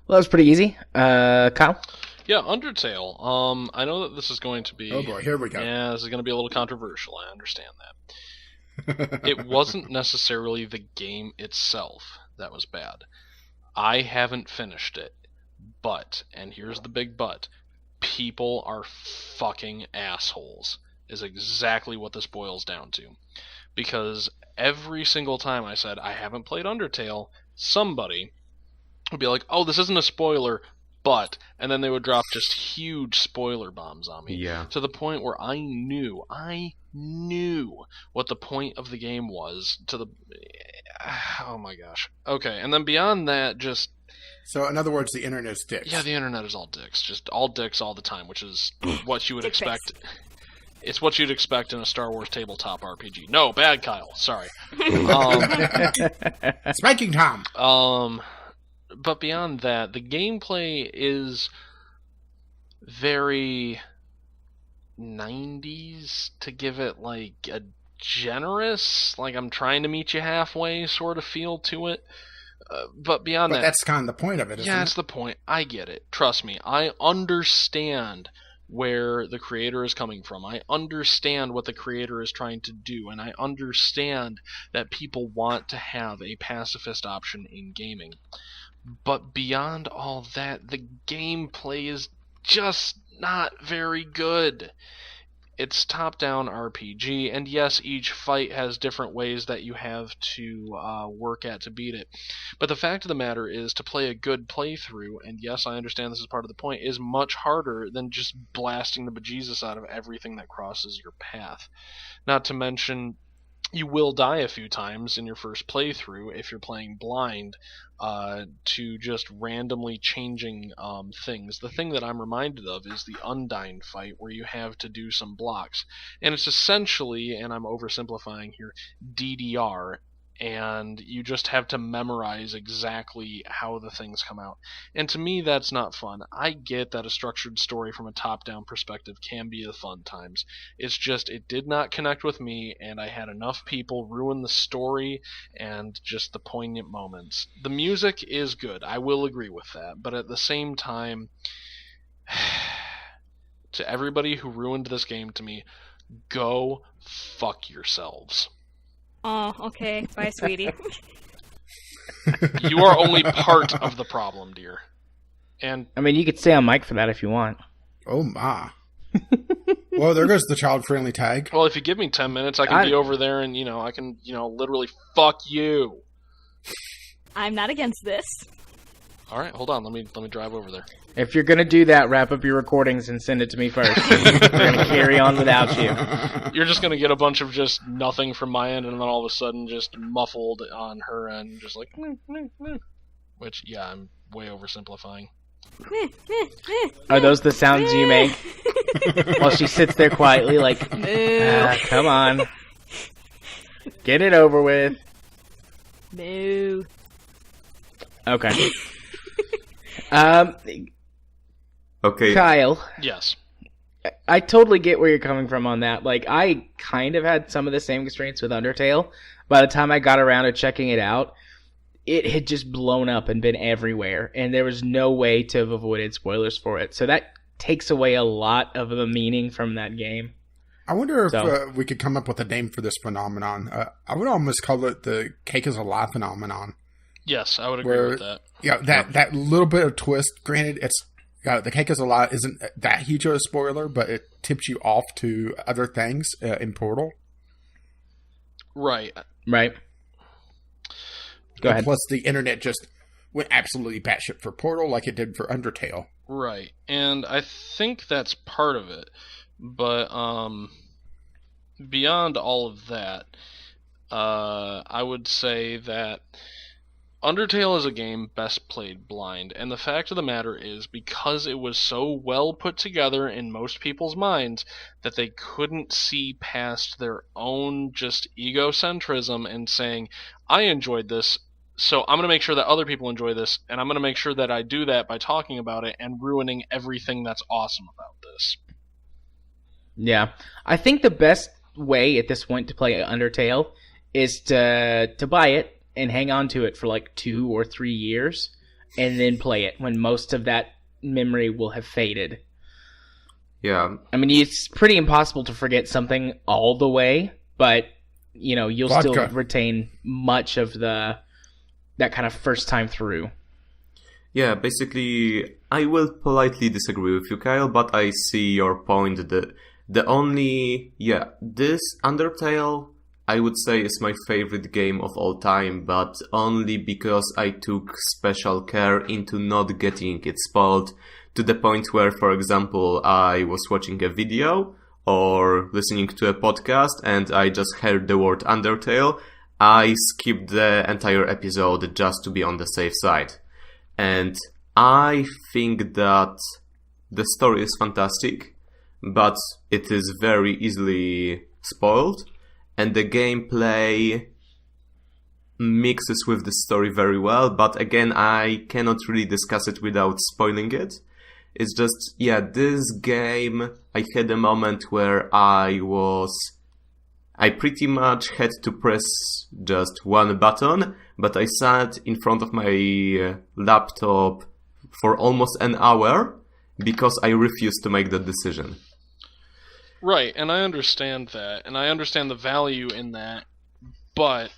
Well, that was pretty easy. Kyle? Yeah, Undertale. I know that this is going to be... Oh boy, here we go. Yeah, this is going to be a little controversial. I understand that. It wasn't necessarily the game itself that was bad. I haven't finished it. But, and here's the big but, people are fucking assholes, is exactly what this boils down to. Because every single time I said, I haven't played Undertale, somebody would be like, oh, this isn't a spoiler, but, and then they would drop just huge spoiler bombs on me. Yeah. To the point where I knew what the point of the game was, to the, oh my gosh. Okay, and then beyond that, just, So, in other words, the internet is dicks. yeah, the internet is all dicks. Just all dicks all the time, which is what you would Dick face. expect. It's what you'd expect in a Star Wars tabletop RPG. No, bad Kyle. Sorry. Spanking time! But beyond that, the gameplay is very 90s, to give it like a generous, like I'm trying to meet you halfway sort of feel to it. But beyond But that, that's kind of the point of it, isn't yeah, it? that's the point. I get it. Trust me. I understand where the creator is coming from. I understand what the creator is trying to do, and I understand that people want to have a pacifist option in gaming. But beyond all that, the gameplay is just not very good. It's top-down RPG, and yes, each fight has different ways that you have to work at to beat it. But the fact of the matter is, to play a good playthrough, and yes, I understand this is part of the point, is much harder than just blasting the bejesus out of everything that crosses your path. Not to mention, you will die a few times in your first playthrough if you're playing blind to just randomly changing things. The thing that I'm reminded of is the Undyne fight, where you have to do some blocks. And it's essentially, and I'm oversimplifying here, DDR. and you just have to memorize exactly how the things come out. And to me, that's not fun. I get that a structured story from a top-down perspective can be the fun times. It's just, it did not connect with me, and I had enough people ruin the story and just the poignant moments. The music is good, I will agree with that, but at the same time, to everybody who ruined this game to me, go fuck yourselves. Oh, okay. Bye, sweetie. You are only part of the problem, dear. And I mean, you could stay on mic for that if you want. Oh, my. Well, there goes the child-friendly tag. well, if you give me 10 minutes, I can be over there and, I can, literally fuck you. I'm not against this. All right, hold on. Let me drive over there. If you're going to do that, wrap up your recordings and send it to me first. We're going to carry on without you. You're just going to get a bunch of just nothing from my end, and then all of a sudden just muffled on her end, just like... Which, yeah, I'm way oversimplifying. Are those the sounds you make? While she sits there quietly like, come on. Get it over with. Moo. Okay. Okay. Kyle, Yes. I totally get where you're coming from on that. Like, I kind of had some of the same experience with Undertale. By the time I got around to checking it out, it had just blown up and been everywhere, and there was no way to have avoided spoilers for it. So that takes away a lot of the meaning from that game. I wonder if we could come up with a name for this phenomenon. I would almost call it the cake is a lie phenomenon. Yes, I would agree with that. Yeah, that little bit of twist. Granted, it's the cake is a lie isn't that huge of a spoiler, but it tips you off to other things in Portal. Right. Right. Go ahead. Plus, the internet just went absolutely batshit for Portal like it did for Undertale. Right. And I think that's part of it. But beyond all of that, I would say that Undertale is a game best played blind, and the fact of the matter is, because it was so well put together in most people's minds that they couldn't see past their own just egocentrism and saying, I enjoyed this, so I'm going to make sure that other people enjoy this, and I'm going to make sure that I do that by talking about it and ruining everything that's awesome about this. Yeah. I think the best way at this point to play Undertale is to buy it and hang on to it for like 2 or 3 years, and then play it when most of that memory will have faded. Yeah. I mean, it's pretty impossible to forget something all the way, but, you'll still retain much of that kind of first time through. Yeah, basically, I will politely disagree with you, Kyle, but I see your point. This Undertale, I would say, is my favorite game of all time, but only because I took special care into not getting it spoiled to the point where, for example, I was watching a video or listening to a podcast and I just heard the word Undertale. I skipped the entire episode just to be on the safe side. And I think that the story is fantastic, but it is very easily spoiled. And the gameplay mixes with the story very well, but again, I cannot really discuss it without spoiling it. It's just, this game, I had a moment where I pretty much had to press just one button, but I sat in front of my laptop for almost an hour because I refused to make that decision. Right, and I understand that, and I understand the value in that, but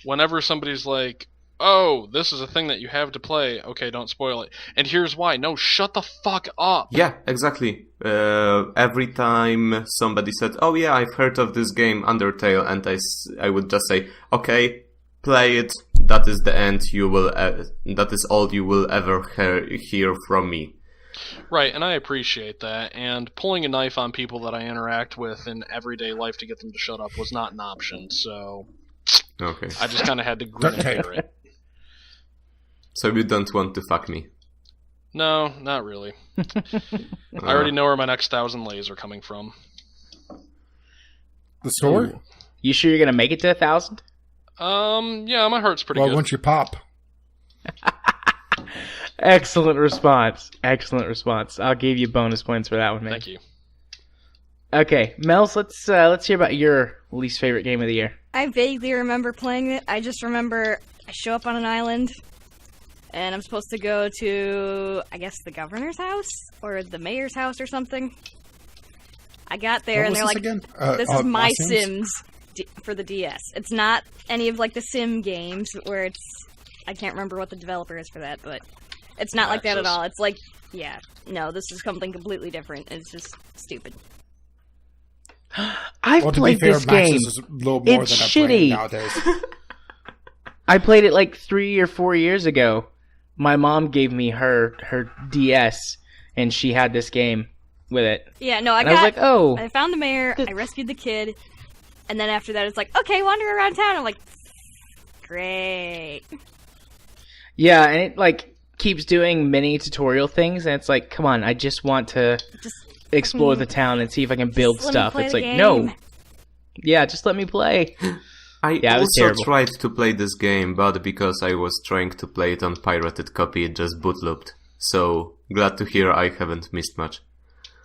whenever somebody's like, oh, this is a thing that you have to play, okay, don't spoil it. And here's why. No, shut the fuck up. Yeah, exactly. Every time somebody said, oh yeah, I've heard of this game, Undertale, and I would just say, okay, play it, that is the end, that is all you will ever hear from me. Right, and I appreciate that, and pulling a knife on people that I interact with in everyday life to get them to shut up was not an option, so okay. I just kind of had to grin and bear it. So you don't want to fuck me? No, not really. I already know where my next 1,000 lays are coming from. The store? You sure you're going to make it to 1,000? Yeah, my heart's pretty Well, good. once you pop. Excellent response. Excellent response. I'll give you bonus points for that one, man. Thank you. Okay, Melz, let's hear about your least favorite game of the year. I vaguely remember playing it. I just remember I show up on an island, and I'm supposed to go to, I guess, the governor's house? Or the mayor's house or something. I got there, What and was they're this like, again? this is My Sims for the DS. It's not any of, like, the Sim games where it's... I can't remember what the developer is for that, but it's not like that at all. It's like, yeah, no, this is something completely different. It's just stupid. I've played this game. Maxis is a little more It's than a brand shitty. nowadays. I played it like 3 or 4 years ago. My mom gave me her DS, and she had this game with it. Yeah, no, I was like, oh. I found the mayor, I rescued the kid, and then after that it's like, okay, wander around town. I'm like, great. Yeah, and it like keeps doing mini tutorial things, and it's like, come on, I just want to explore the town and see if I can build Just let me stuff. play It's the like, game. no. Yeah, just let me play. I Yeah, it was also terrible. tried to play this game, but because I was trying to play it on pirated copy, it just bootlooped. So, glad to hear I haven't missed much.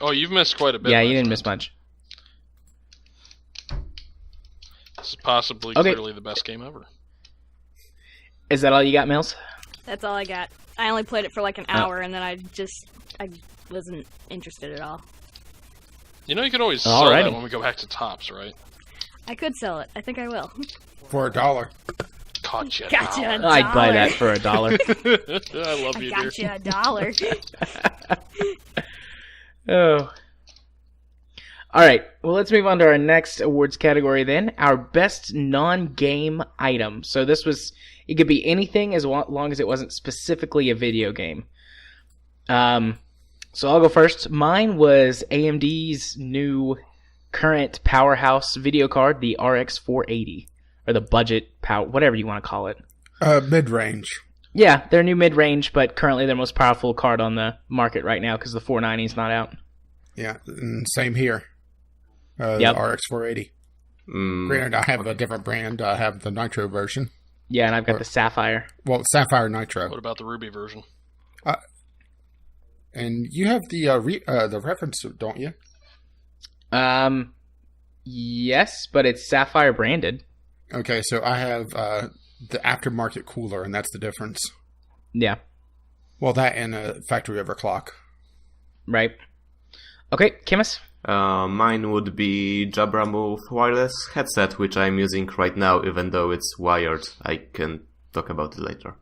Oh, you've missed quite a bit. Yeah, my you didn't friend. miss much. This is possibly Okay. clearly the best game ever. Is that all you got, Mills? That's all I got. I only played it for like an hour, and then I wasn't interested at all. You know, you could always sell that Alrighty. when we go back to Tops, right? I could sell it. I think I will. For $1. Gotcha. Gotcha. dollar. I'd buy that for $1. I love I you, got dude. you $1. Oh. All right. Well, let's move on to our next awards category then. Our best non-game item. So it could be anything as long as it wasn't specifically a video game. So I'll go first. Mine was AMD's new current powerhouse video card, the RX 480, or the budget power, whatever you want to call it. Mid-range. Yeah, they're new mid-range, but currently their most powerful card on the market right now because the 490 is not out. Yeah, and same here. Yep. The RX 480. Granted, I have a different brand. I have the Nitro version. Yeah, and I've got the Sapphire. Well, Sapphire Nitro. What about the Ruby version? And you have the reference, don't you? Yes, but it's Sapphire branded. Okay, so I have the aftermarket cooler, and that's the difference. Yeah, Well, that and a factory overclock. right. Okay, Chmis? Mine would be Jabra Move wireless headset, which I'm using right now, even though it's wired. I can talk about it later.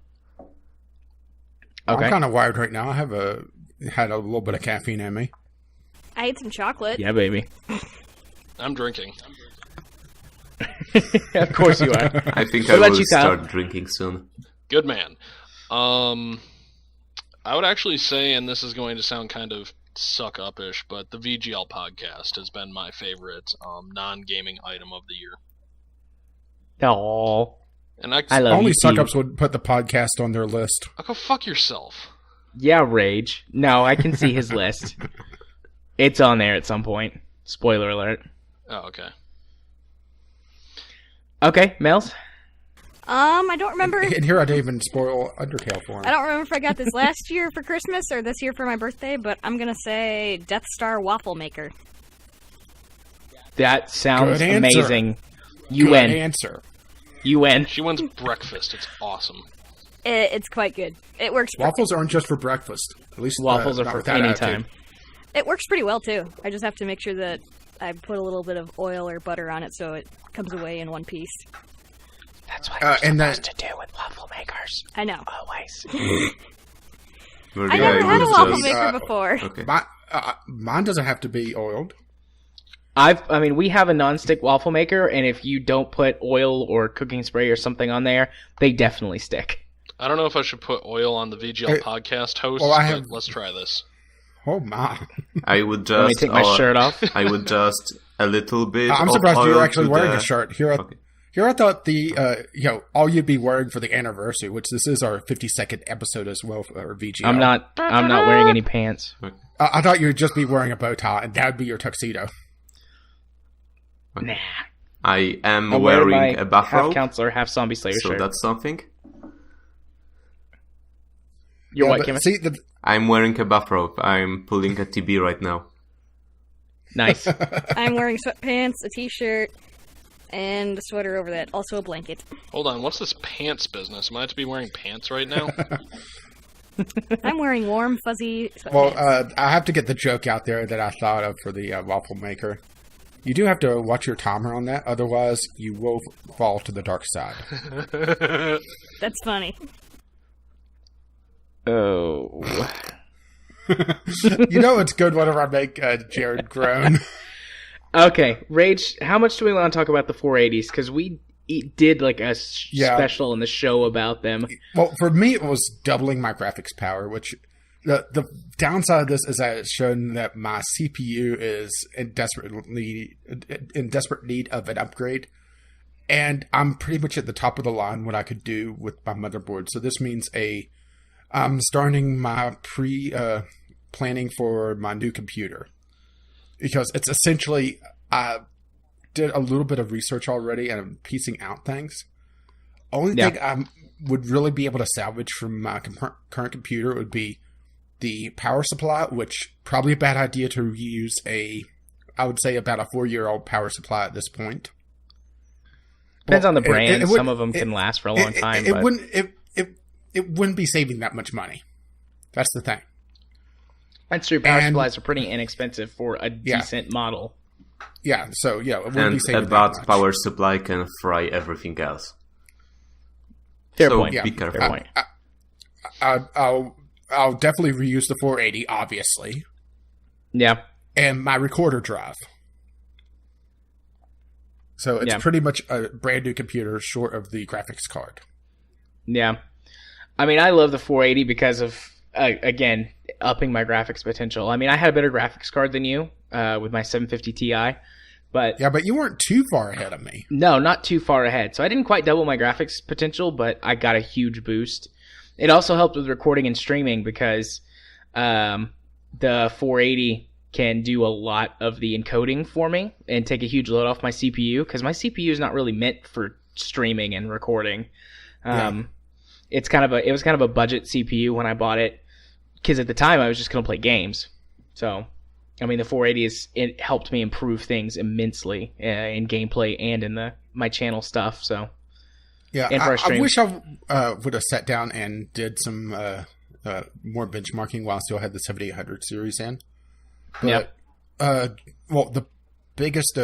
Okay. I'm kind of wired right now. I had a little bit of caffeine in me. I ate some chocolate. Yeah, baby. I'm drinking. Of course you are. I think What I about will you, Kyle? start drinking soon. Good man. I would actually say, and this is going to sound kind of suck-up-ish, but the VGL podcast has been my favorite non-gaming item of the year. Oh, And I love Only you, suck-ups too. would put the podcast on their list. I'll go fuck yourself. Yeah, Rage. No, I can see his list. It's on there at some point. Spoiler alert. Oh, okay. Okay, Melz? I don't remember. And here I didn't even spoil Undertale for him. I don't remember if I got this last year for Christmas or this year for my birthday, but I'm gonna say Death Star Waffle Maker. That sounds Good answer. amazing. You Good win. answer. You win. She wins breakfast. It's awesome. It's quite good. It works. Waffles aren't just for breakfast. At least Waffles are not for with that any attitude. time. It works pretty well too. I just have to make sure that I put a little bit of oil or butter on it so it comes away in one piece. That's what and you're that- supposed to do with waffle makers. I know. Always. I never had a waffle maker before. Okay. Mine doesn't have to be oiled. We have a non-stick waffle maker, and if you don't put oil or cooking spray or something on there, they definitely stick. I don't know if I should put oil on the VGL podcast host, well, but let's try this. Oh my! I would Let me just take my shirt off. I would just a little bit. I'm of surprised oil you're actually to wearing the- a shirt. Okay. Here I thought all you'd be wearing for the anniversary, which this is our 52nd episode as well for VGL. I'm not wearing any pants. I thought you'd just be wearing a bow tie, and that would be your tuxedo. Nah. I am I'm wearing wearing my a bathrobe, half counselor, half zombie slayer so shirt. that's something. You're what, but Chmis? see, I'm wearing a bathrobe. I'm pulling a TB right now. Nice. I'm wearing sweatpants, a t-shirt, and a sweater over that. Also a blanket. Hold on, what's this pants business? Am I to be wearing pants right now? I'm wearing warm, fuzzy sweatpants. well, I have to get the joke out there that I thought of for the waffle maker. You do have to watch your timer on that, otherwise you will fall to the dark side. That's funny. Oh. You know it's good whenever I make Jared groan. Okay, Rage, how much do we want to talk about the 480s? Because we did like a special in the show about them. Well, for me, it was doubling my graphics power, which the downside of this is that it's shown that my CPU is in desperate need of an upgrade. And I'm pretty much at the top of the line what I could do with my motherboard. So this means I'm starting my planning for my new computer. Because it's essentially, I did a little bit of research already and I'm piecing out things. Only thing I would really be able to salvage from my current computer would be the power supply, which probably a bad idea to reuse I would say about a 4-year-old power supply at this point. Depends on the brand. Some of them can last for a long time. It wouldn't be saving that much money. That's the thing. That's true. Power supplies are pretty inexpensive for a decent model. Yeah, so it wouldn't be And saving a that bad much. power supply can fry everything else. Fair So point. be careful. Fair point. I'll definitely reuse the 480, obviously, Yeah. and my recorder drive. So it's pretty much a brand new computer short of the graphics card. Yeah. I mean, I love the 480 because of, again, upping my graphics potential. I mean, I had a better graphics card than you with my 750 Ti. But yeah, but you weren't too far ahead of me. No, not too far ahead. So I didn't quite double my graphics potential, but I got a huge boost. It also helped with recording and streaming because the 480 can do a lot of the encoding for me and take a huge load off my CPU because my CPU is not really meant for streaming and recording. It was kind of a budget CPU when I bought it because at the time I was just going to play games. So, I mean, the 480 it helped me improve things immensely in gameplay and in my channel stuff. So. Yeah, I wish I would have sat down and did some more benchmarking while I still had the 7800 series in. But, well, the biggest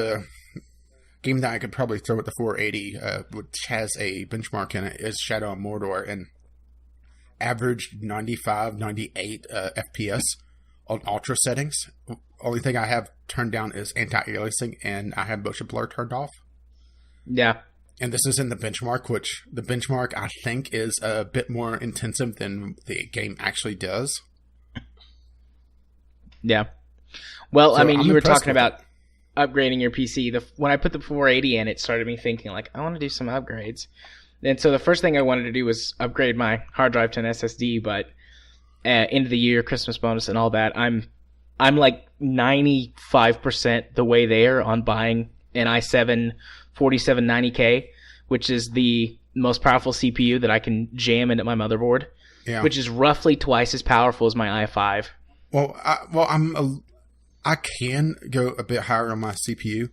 game that I could probably throw at the 480, which has a benchmark in it, is Shadow of Mordor, and averaged 95, 98 FPS on ultra settings. Only thing I have turned down is anti-aliasing, and I have motion blur turned off. Yeah. And this is in the benchmark, which the benchmark, I think, is a bit more intensive than the game actually does. Yeah. Well, So I mean, I'm you were impressed talking with about upgrading your PC. When I put the 480 in, it started me thinking, like, I want to do some upgrades. And so the first thing I wanted to do was upgrade my hard drive to an SSD, but end of the year, Christmas bonus and all that, I'm like 95% the way there on buying an i7 4790K, which is the most powerful CPU that I can jam into my motherboard, which is roughly twice as powerful as my i5. Well, I can go a bit higher on my CPU.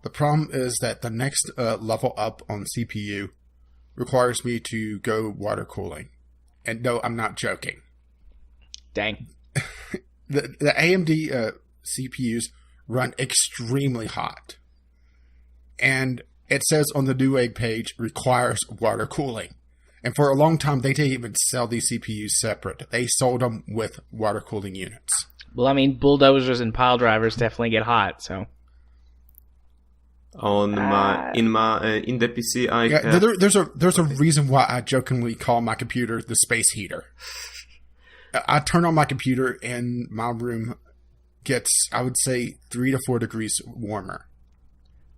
The problem is that the next level up on CPU requires me to go water cooling. And no, I'm not joking. Dang. The AMD CPUs run extremely hot. And it says on the Newegg page, requires water cooling. And for a long time, they didn't even sell these CPUs separate. They sold them with water cooling units. Well, I mean, bulldozers and pile drivers definitely get hot, so. In the PC, there's a reason why I jokingly call my computer the space heater. I turn on my computer and my room gets, I would say, 3 to 4 degrees warmer.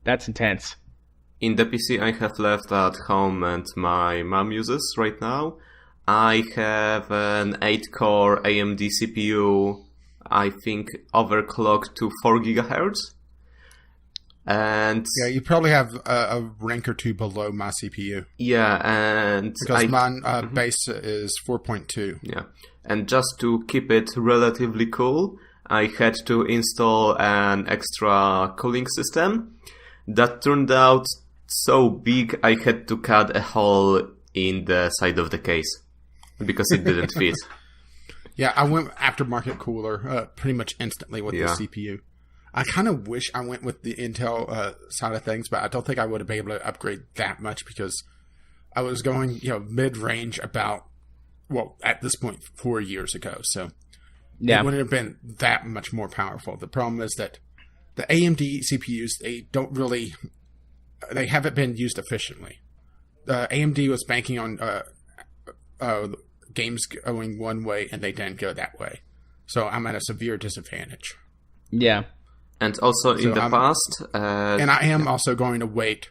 That's intense. In the PC I have left at home and my mom uses right now, I have an 8-core AMD CPU, I think overclocked to 4 GHz. And Yeah, you probably have a rank or two below my CPU. yeah, and Because mine base is 4.2. yeah, and just to keep it relatively cool, I had to install an extra cooling system that turned out so big I had to cut a hole in the side of the case because it didn't fit. Yeah, I went aftermarket cooler pretty much instantly with the CPU. I kind of wish I went with the Intel side of things, but I don't think I would have been able to upgrade that much because I was going, mid-range about, at this point, 4 years ago. So it wouldn't have been that much more powerful. The problem is that the AMD CPUs, they haven't been used efficiently. AMD was banking on games going one way, and they didn't go that way. So I'm at a severe disadvantage. Yeah. And also in the past... and I am also going to wait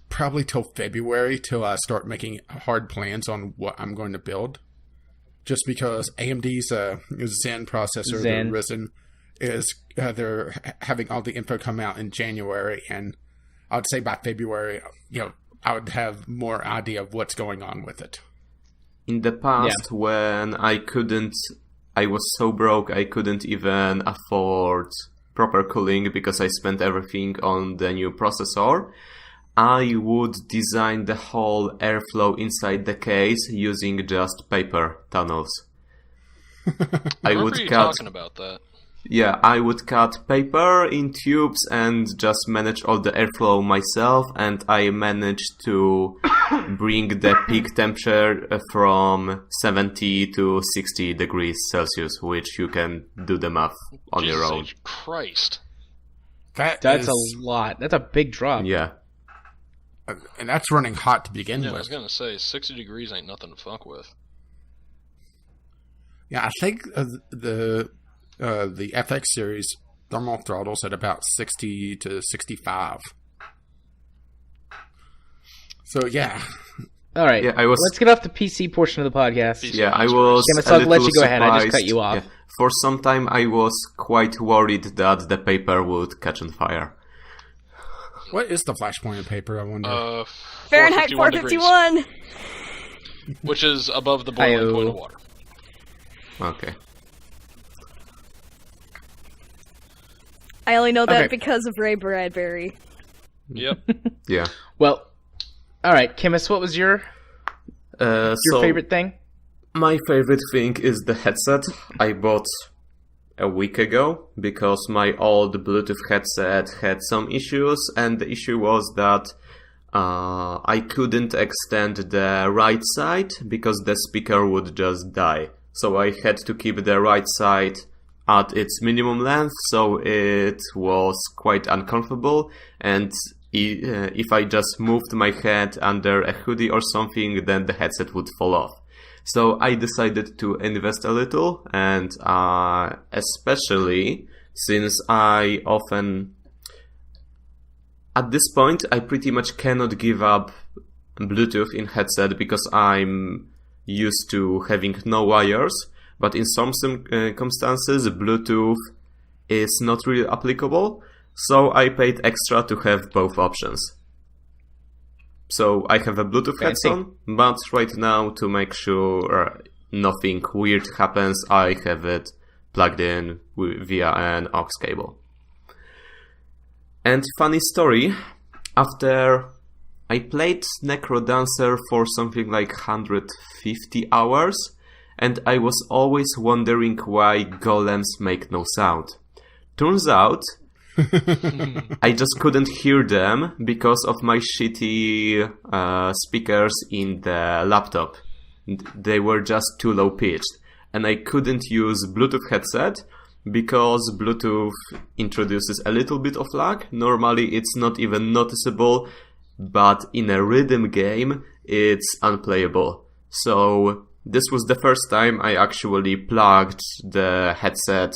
probably till February till I start making hard plans on what I'm going to build. Just because AMD's Zen processor, the Ryzen, is they're having all the info come out in January, and I would say by February, I would have more idea of what's going on with it. In the past, when I was so broke, I couldn't even afford proper cooling because I spent everything on the new processor. I would design the whole airflow inside the case using just paper tunnels. I would talking about that. Yeah, I would cut paper in tubes and just manage all the airflow myself, and I managed to bring the peak temperature from 70 to 60 degrees Celsius, which you can do the math on your own. Jesus Christ. That's a lot. That's a big drop. Yeah. And that's running hot to begin with. I was going to say, 60 degrees ain't nothing to fuck with. Yeah, I think the FX series thermal throttles at about 60 to 65. So yeah. All right. Yeah, let's get off the PC portion of the podcast. Yeah, I was. Chmis, I'll let you go ahead. I just cut you off. Yeah. For some time, I was quite worried that the paper would catch on fire. What is the flashpoint of paper, I wonder? Fahrenheit 451! Which is above the boiling point of water. Okay. I only know that because of Ray Bradbury. Yep. Yeah. Well, all right, Chmis, what was your favorite thing? My favorite thing is the headset I bought a week ago because my old Bluetooth headset had some issues, and the issue was that I couldn't extend the right side because the speaker would just die. So I had to keep the right side at its minimum length, so it was quite uncomfortable, and if I just moved my head under a hoodie or something, then the headset would fall off. So I decided to invest a little, and especially since I often... At this point, I pretty much cannot give up Bluetooth in headset because I'm used to having no wires, but in some circumstances, Bluetooth is not really applicable, so I paid extra to have both options. So I have a Bluetooth headset, but right now, to make sure nothing weird happens, I have it plugged in via an aux cable. And funny story, after I played Necrodancer for something like 150 hours, and I was always wondering why golems make no sound. Turns out, I just couldn't hear them because of my shitty speakers in the laptop. They were just too low pitched, and I couldn't use Bluetooth headset because Bluetooth introduces a little bit of lag. Normally it's not even noticeable, but in a rhythm game it's unplayable. So this was the first time I actually plugged the headset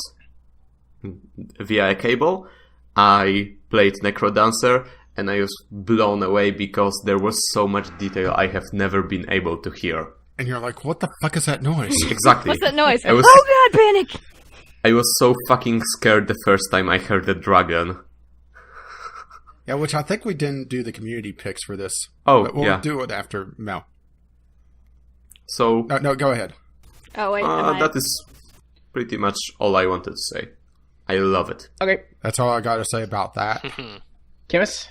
via a cable. I played Necrodancer, and I was blown away because there was so much detail I have never been able to hear. And you're like, what the fuck is that noise? Exactly. What's that noise? Oh god, panic! I was so fucking scared the first time I heard the dragon. Yeah, which I think we didn't do the community picks for this. Oh, But we'll yeah. do it after Mel. So No, go ahead. Oh wait, am I... that is pretty much all I wanted to say. I love it. Okay, That's all I got to say about that. Chmis,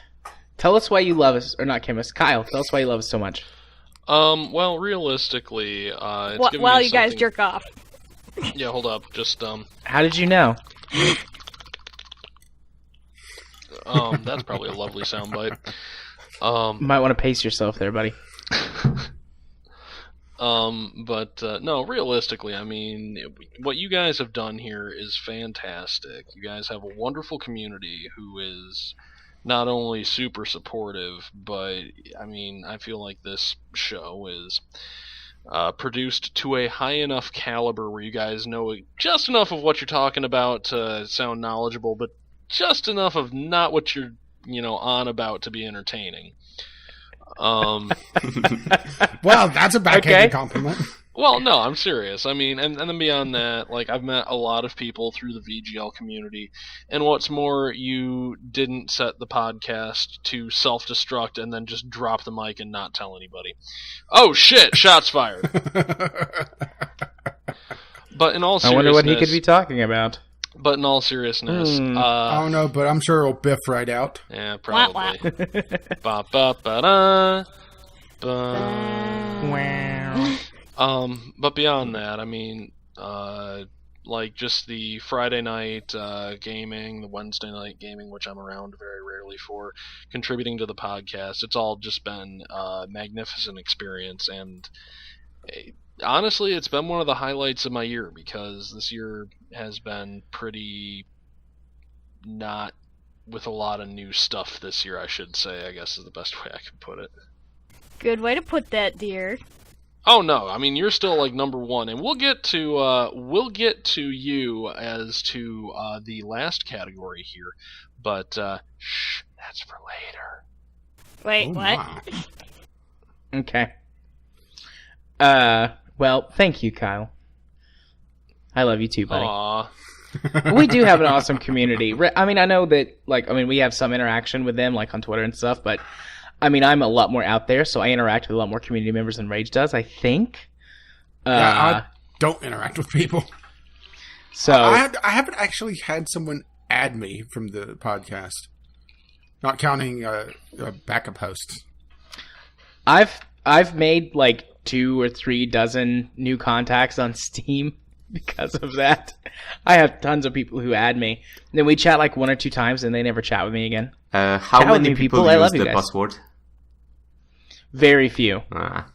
tell us why you love us, or not Chmis, Kyle, tell us why you love us so much. Well, realistically, it's giving While me you guys something- jerk off. Yeah, hold up. Just, How did you know? that's probably a lovely soundbite. You might want to pace yourself there, buddy. No, realistically, I mean, what you guys have done here is fantastic. You guys have a wonderful community who is not only super supportive, but, I mean, I feel like this show is produced to a high enough caliber where you guys know just enough of what you're talking about to sound knowledgeable, but just enough of not what you're, on about to be entertaining. Well, that's a backhanded compliment. Well, no, I'm serious. I mean, and then beyond that, like, I've met a lot of people through the VGL community, and what's more, you didn't set the podcast to self-destruct and then just drop the mic and not tell anybody. Oh, shit! Shots fired! But in all seriousness... I wonder what he could be talking about. But in all seriousness... I don't know, but I'm sure it'll biff right out. Yeah, Wah, probably. Ba-ba-ba-da. But beyond that, I mean, like just the Friday night gaming, the Wednesday night gaming, which I'm around very rarely for, contributing to the podcast, it's all just been a magnificent experience, and honestly, it's been one of the highlights of my year, because this year has been pretty not with a lot of new stuff this year, I should say, I guess is the best way I can put it. Good way to put that, dear. Oh no, I mean you're still like number one, and we'll get to you as to the last category here, but shh, that's for later. Wait, Oh, what? my. Okay. Well, thank you, Kyle. I love you too, buddy. Aw. We do have an awesome community. I mean, I know that, we have some interaction with them, like on Twitter and stuff, but, I mean, I'm a lot more out there, so I interact with a lot more community members than Rage does, I think. Yeah, I don't interact with people. So I haven't actually had someone add me from the podcast, not counting backup hosts. I've made, 2 or 3 dozen new contacts on Steam because of that. I have tons of people who add me. And then we chat 1 or 2 times, and they never chat with me again. How with many me, people I use love you the guys. password? Very few. But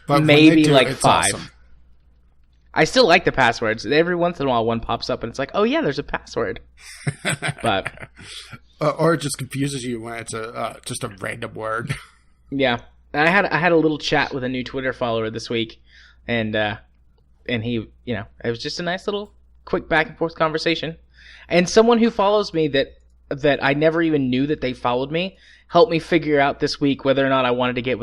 when Maybe, they do, it's 5. awesome. I still like the passwords. Every once in a while, one pops up, and it's like, oh yeah, there's a password. But Or it just confuses you when it's just a random word. yeah, I had a little chat with a new Twitter follower this week, and he, it was just a nice little quick back and forth conversation. And someone who follows me that I never even knew that they followed me helped me figure out this week whether or not I wanted to get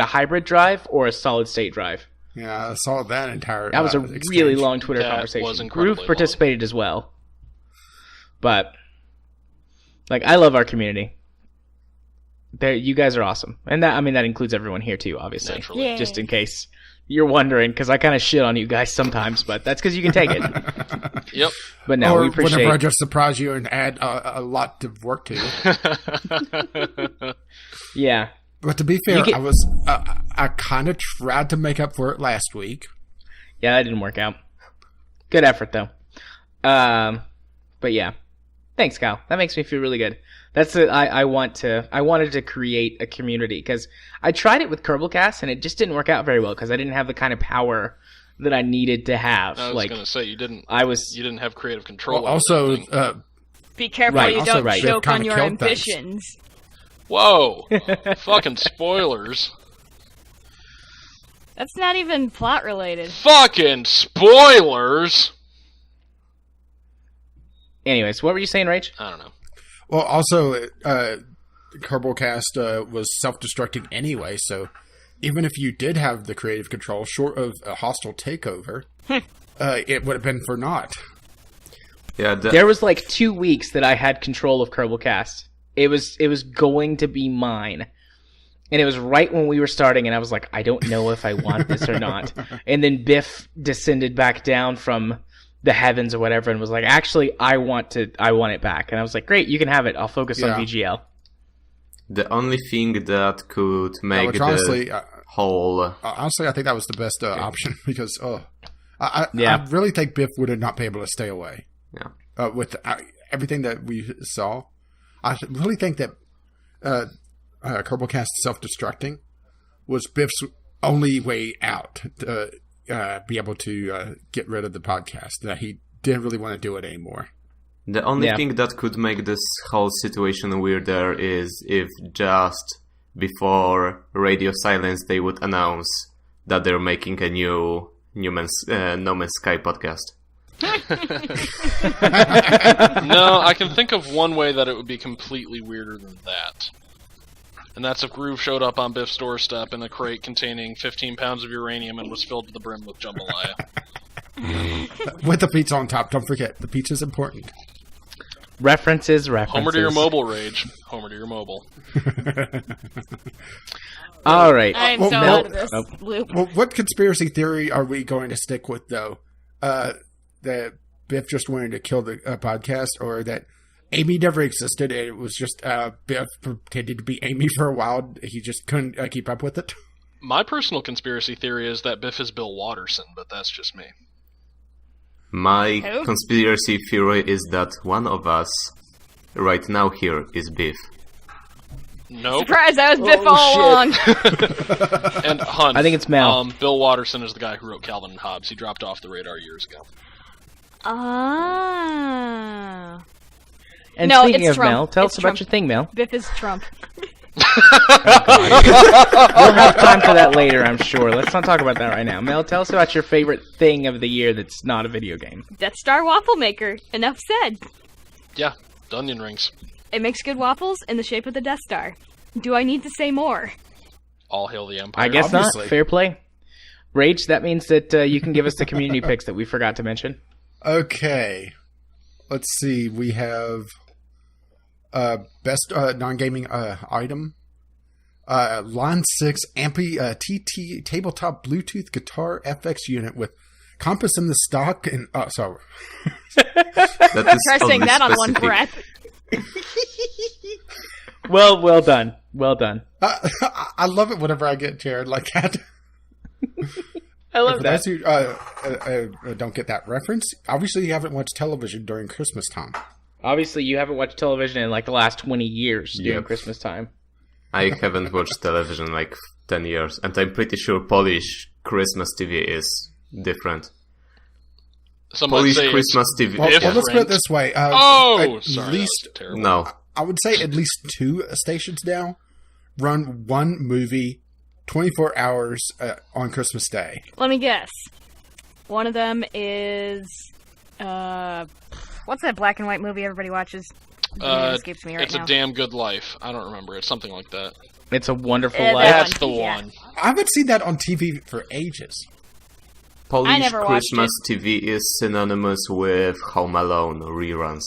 a hybrid drive or a solid state drive. Yeah, I saw that entire. That was a exchange. really long Twitter That was conversation. incredibly Groove participated as well, but I love our community. You guys are awesome, and that includes everyone here too, obviously. Naturally. Yeah. Just in case you're wondering, because I kind of shit on you guys sometimes, but that's because you can take it. Yep. But no, Or we appreciate. whenever I just surprise you and add a lot to work to. Yeah, But to be fair, You get- I kind of tried to make up for it last week. yeah, that didn't work out. Good effort though. But yeah, thanks, Kyle. That makes me feel really good. That's it. I wanted to create a community because I tried it with Kerbalcast and it just didn't work out very well because I didn't have the kind of power that I needed to have. I was gonna say you didn't have creative control. Well, over also, everything. Be careful Right, you also don't right. choke on Kinda your killed things. ambitions. Whoa, fucking spoilers! That's not even plot related. Fucking spoilers! Anyways, what were you saying, Rach? I don't know. well, also, Kerbalcast was self-destructing anyway, so even if you did have the creative control, short of a hostile takeover, it would have been for naught. Yeah, There was 2 weeks that I had control of Kerbalcast. It was going to be mine. And it was right when we were starting, and I was like, I don't know if I want this or not. And then Biff descended back down from the heavens or whatever and was like, actually, I want it back. And I was like, great, you can have it. I'll focus on VGL. The only thing that could make honestly, whole... Honestly, I think that was the best option because I really think Biff would have not been able to stay away. Yeah. With everything that we saw. I really think that Kerbal-Cast self-destructing was Biff's only way out to be able to get rid of the podcast. That he didn't really want to do it anymore. The only thing that could make this whole situation weirder is if just before Radio Silence they would announce that they're making a new No Man's Sky podcast. No, I can think of one way that it would be completely weirder than that. And that's if Groove showed up on Biff's doorstep in a crate containing 15 pounds of uranium and was filled to the brim with jambalaya. With the pizza on top. Don't forget, the pizza's important. References. Homer to your mobile, Rage. Homer to your mobile. All right. I'm so out of this loop. Well, what conspiracy theory are we going to stick with, though? That Biff just wanted to kill the podcast, or that Amy never existed and it was just Biff pretended to be Amy for a while. He just couldn't keep up with it? My personal conspiracy theory is that Biff is Bill Watterson, but that's just me. My conspiracy theory is that one of us right now here is Biff. Nope. Surprise, I was Biff all along. And Hunt. I think it's Mel. Bill Watterson is the guy who wrote Calvin and Hobbes. He dropped off the radar years ago. Ah. And No, speaking it's of Trump. Mel, tell It's us about Trump. your thing, Mel. Biff is Trump. We'll have time for that later, I'm sure. Let's not talk about that right now. Mel, tell us about your favorite thing of the year that's not a video game. Death Star waffle maker. Enough said. Yeah, onion rings. It makes good waffles in the shape of the Death Star. Do I need to say more? All hail the Empire. I guess Obviously. not. Fair play. Rage, that means that you can give us the community picks that we forgot to mention. Okay. Let's see. We have best non-gaming item. Line 6 Ampy TT tabletop Bluetooth guitar FX unit with compass in the stock and sorry. That is Try saying oddly that on one specific. breath. Well done. Well done. I love it whenever I get Jared like that. I love For that. those who don't get that reference, obviously you haven't watched television during Christmas time. Obviously, you haven't watched television in like the last 20 years during Yep. Christmas time. I haven't watched television like 10 years, and I'm pretty sure Polish Christmas TV is different. Some might Polish say Christmas TV. Well, If- let's put it this way. Oh, at sorry. least that was terrible. No. I would say at least 2 stations now run one movie 24 hours on Christmas Day. Let me guess. One of them is what's that black and white movie everybody watches? The name escapes me right It's now. A Damn Good Life. I don't remember. It's something like that. It's a Wonderful That Life. That's the Yeah. one. I haven't seen that on TV for ages. Polish never watched Christmas TV is synonymous with Home Alone reruns.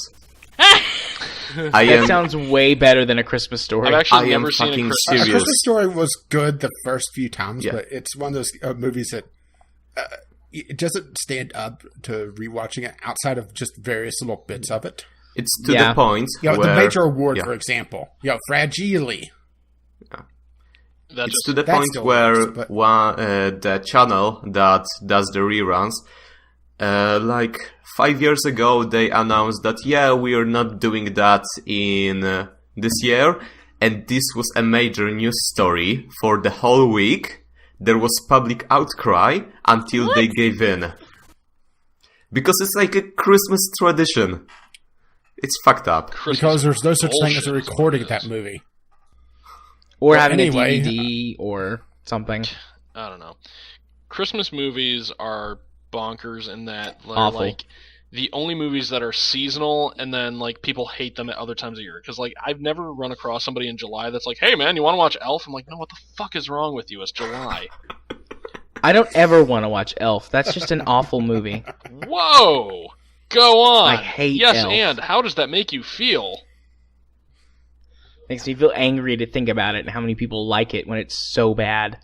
I That am sounds way better than A Christmas Story. I've actually I am never seen a fucking Christmas. A serious. Christmas Story was good the first few times, Yeah. but it's one of those movies that it doesn't stand up to rewatching it outside of just various little bits of it. It's to Yeah. the point You know, where the major award, yeah. for example. You know, Fragile. That's It's to the That point still where works, but- the channel that does the reruns, like 5 years ago, they announced that we are not doing that in this year, and this was a major news story for the whole week. There was public outcry until they gave in, because it's like a Christmas tradition. It's fucked up. Christmas Because there's no such thing as a bullshit is recording what of it that is. movie. Or Well, having anyway, a DVD or something. I don't know. Christmas movies are bonkers in that they're Awful. like the only movies that are seasonal, and then like people hate them at other times of year. Because like I've never run across somebody in July that's like, "Hey man, you want to watch Elf?" I'm like, "No, what the fuck is wrong with you? It's July." I don't ever want to watch Elf. That's just an awful movie. Whoa, go on. I hate Yes, Elf. and how does that make you feel? Makes me feel angry to think about it and how many people like it when it's so bad.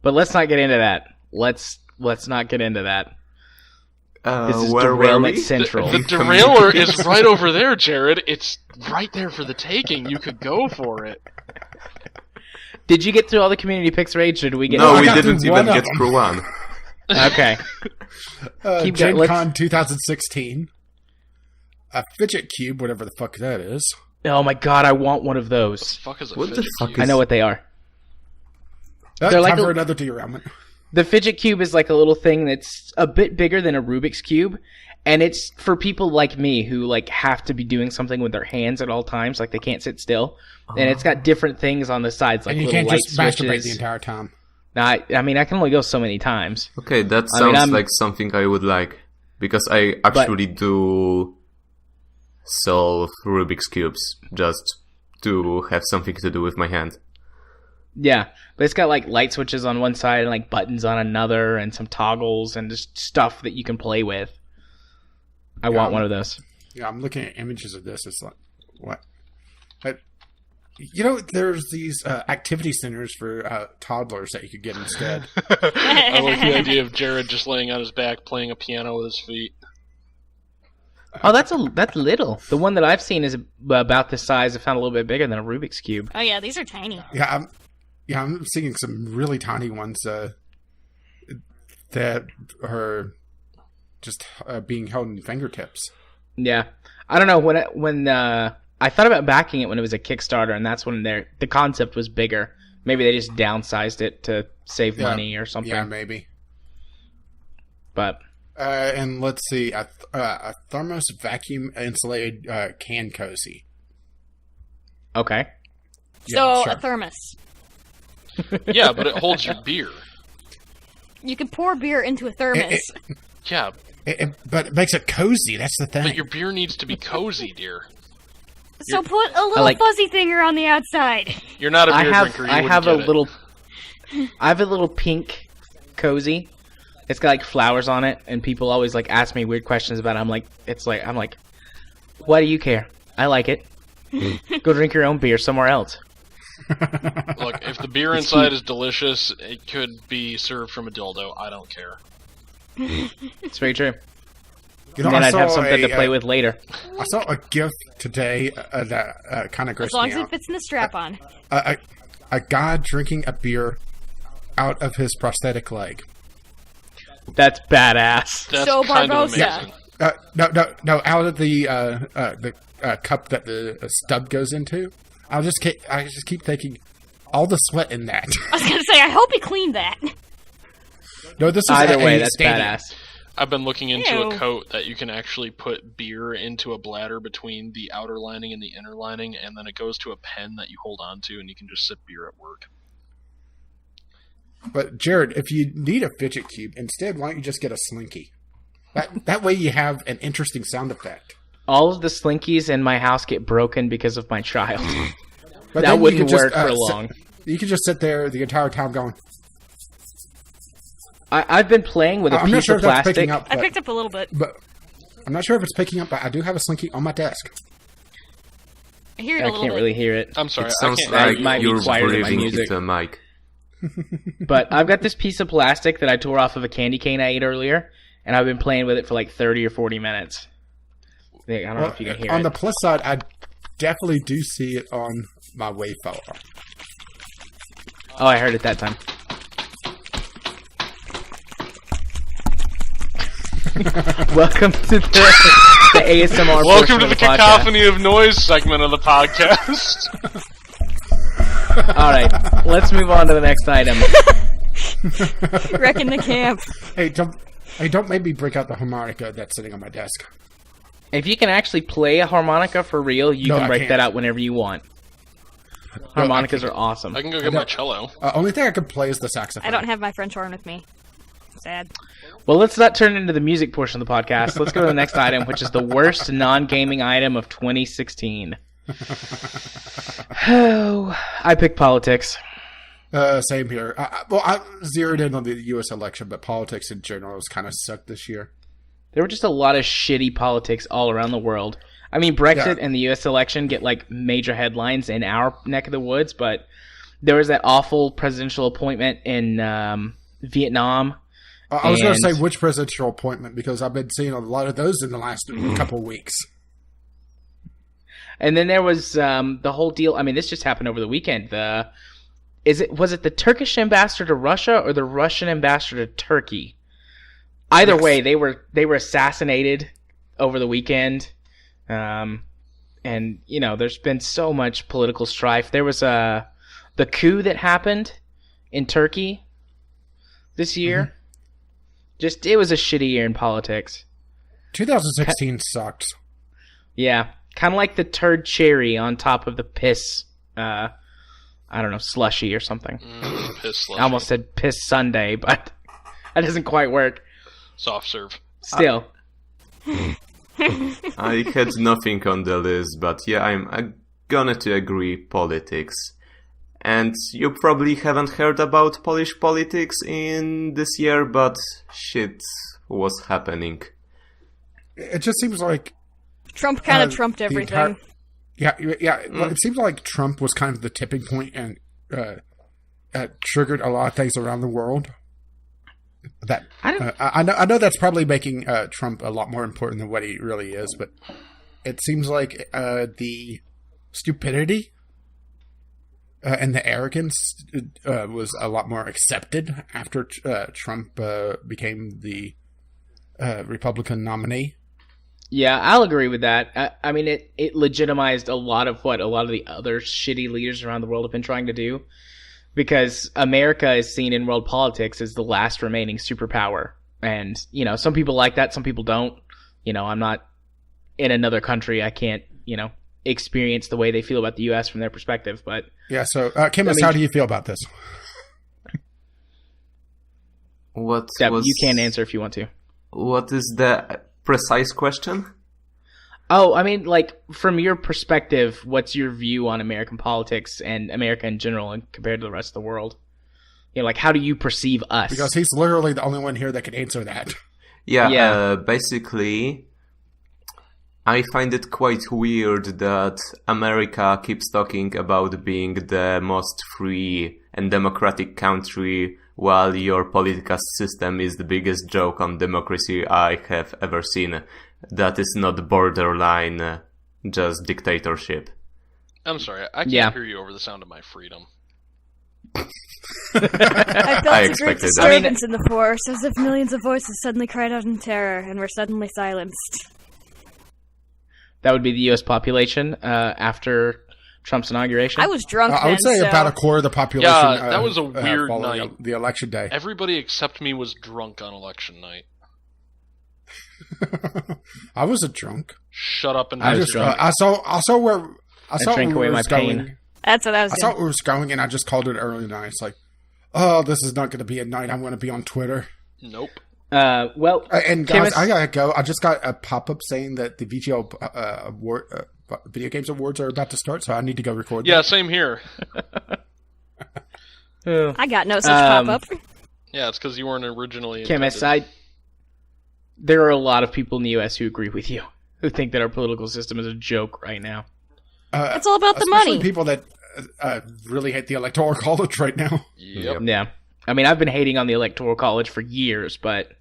But let's not get into that. Let's not get into that. This is where were Derailment we? Central. The derailer is right over there, Jared. It's right there for the taking. You could go for it. Did you get through all the community picks, Rage, or did we get... No, I we got didn't through even one of get them. through one. Okay. Keep going. Gen Con 2016. A fidget cube, whatever the fuck that is. Oh my god, I want one of those. What the fuck is a What the fidget fuck cube? I know what they are. They're like time for a- another derailment. The fidget cube is like a little thing that's a bit bigger than a Rubik's Cube, and it's for people like me who like have to be doing something with their hands at all times, like they can't sit still. And it's got different things on the sides, like And you little can't light just masturbate switches. the entire time. Now, I mean, I can only go so many times. Okay, that I mean, sounds I'm- like something I would like. Because I actually do solve Rubik's Cubes just to have something to do with my hand. Yeah, but it's got like light switches on one side and like buttons on another, and some toggles and just stuff that you can play with. I want one of those. Yeah, I'm looking at images of this. It's like, what? You know, there's these activity centers for toddlers that you could get instead. I like the idea of Jared just laying on his back playing a piano with his feet. Oh, that's little. The one that I've seen is about this size, if not a little bit bigger than a Rubik's Cube. Oh yeah, these are tiny. I'm seeing some really tiny ones that are just being held in fingertips. Yeah, I don't know when I thought about backing it when it was a Kickstarter, and that's when the concept was bigger. Maybe they just downsized it to save money or something. Yeah, maybe. But and let's see, a thermos vacuum insulated can cozy. okay, So sure. a thermos. Yeah, but it holds your beer. You can pour beer into a thermos. Yeah, But it makes it cozy. That's the thing. but your beer needs to be cozy, dear. So put a little fuzzy thing around the outside. You're not a beer drinker. You I wouldn't have a get it. little, I have a little pink cozy. It's got like flowers on it, and people always like ask me weird questions about it. I'm like, why do you care? I like it. Go drink your own beer somewhere else. Look, if the beer inside is delicious, it could be served from a dildo. I don't care. It's very true. You know, And then I I'd have saw something to play with later. I saw a GIF today that kind of grossed As long me as it out. fits in the strap-on. A guy drinking a beer out of his prosthetic leg. That's badass. That's So kind of Barbosa. amazing. No, out of the cup that the stub goes into. I just keep thinking, all the sweat in that. I was gonna say, I hope he cleaned that. No, this is Either a way, that's stadium. badass. I've been looking into Ew. a coat that you can actually put beer into a bladder between the outer lining and the inner lining, and then it goes to a pen that you hold on to, and you can just sip beer at work. But Jared, if you need a fidget cube, instead, why don't you just get a slinky? That way you have an interesting sound effect. All of the slinkies in my house get broken because of my child. But That then you wouldn't could work just, for sit- long. You can just sit there the entire time going. I've been playing with a I'm not piece sure of if that's plastic. picking up, I picked up a little bit. but I'm not sure if it's picking up. But I do have a slinky on my desk. I hear it I a little can't bit. really hear it. I'm sorry, It I sounds can't that like might be you're quieter than my breathing music. into a mic. But I've got this piece of plastic that I tore off of a candy cane I ate earlier, and I've been playing with it for like 30 or 40 minutes. I don't know if you can hear On it. the plus side, I definitely do see it on my Wayfarer. Oh, I heard it that time. Welcome to the ASMR. Welcome portion to of the podcast. cacophony of noise segment of the podcast. All right, let's move on to the next item. Wrecking the camp. Hey, don't make me break out the harmonica that's sitting on my desk. If you can actually play a harmonica for real, you No, can I break can't. that out whenever you want. Harmonicas can't. are awesome. I can go get my cello. Only thing I can play is the saxophone. I don't have my French horn with me. Sad. Well, let's not turn into the music portion of the podcast. Let's go to the next item, which is the worst non-gaming item of 2016. Oh, I picked politics. Same here. I zeroed in on the U.S. election, but politics in general has kind of sucked this year. There were just a lot of shitty politics all around the world. I mean, Brexit and the U.S. election get like major headlines in our neck of the woods, but there was that awful presidential appointment in Vietnam. I was going to say which presidential appointment, because I've been seeing a lot of those in the last couple of weeks. And then there was the whole deal. I mean, this just happened over the weekend. Was it the Turkish ambassador to Russia or the Russian ambassador to Turkey? Either way, they were assassinated over the weekend. And there's been so much political strife. There was the coup that happened in Turkey this year. Mm-hmm. It was a shitty year in politics. 2016 sucked. Yeah, kind of like the turd cherry on top of the piss. I don't know, slushy or something. Piss slushy. I almost said piss sundae, but that doesn't quite work. Soft serve. Still. I had nothing on the list, but yeah, I'm gonna to agree politics. And you probably haven't heard about Polish politics in this year, but shit was happening. It just seems like Trump kind of trumped everything. It seems like Trump was kind of the tipping point and triggered a lot of things around the world. That I know that's probably making Trump a lot more important than what he really is, but it seems like the stupidity and the arrogance was a lot more accepted after Trump became the Republican nominee. Yeah, I'll agree with that. I mean, it legitimized a lot of what a lot of the other shitty leaders around the world have been trying to do, because America is seen in world politics as the last remaining superpower. And, some people like that, some people don't. I'm not in another country. I can't, experience the way they feel about the U.S. from their perspective. But yeah, so, Chmis, how do you feel about this? You can answer if you want to. What is the precise question? Oh, I mean, like, from your perspective, what's your view on American politics and America in general and compared to the rest of the world? Like, how do you perceive us? Because he's literally the only one here that can answer that. Yeah. Basically, I find it quite weird that America keeps talking about being the most free and democratic country, while your political system is the biggest joke on democracy I have ever seen. That is not borderline, just dictatorship. I'm sorry, I can't hear you over the sound of my freedom. I felt a great disturbance in the force, as if millions of voices suddenly cried out in terror and were suddenly silenced. That would be the U.S. population after Trump's inauguration. I was drunk then, I would say about a quarter of the population. Yeah, that was a weird night. The election day. Everybody except me was drunk on election night. I wasn't drunk. Shut up and I was drunk. I saw where drank away my pain. Going. That's what I was doing. I saw where it was going, and I just called it early night. It's like, oh, this is not going to be a night I'm going to be on Twitter. Nope. And guys, I gotta go. I just got a pop-up saying that the VGL award, Video Games Awards are about to start, so I need to go record. Yeah, same here. I got no such pop-up. Yeah, it's because you weren't originally Chmis, there are a lot of people in the U.S. who agree with you, who think that our political system is a joke right now. It's all about the money. People that really hate the Electoral College right now. Yep. Yeah. I mean, I've been hating on the Electoral College for years, but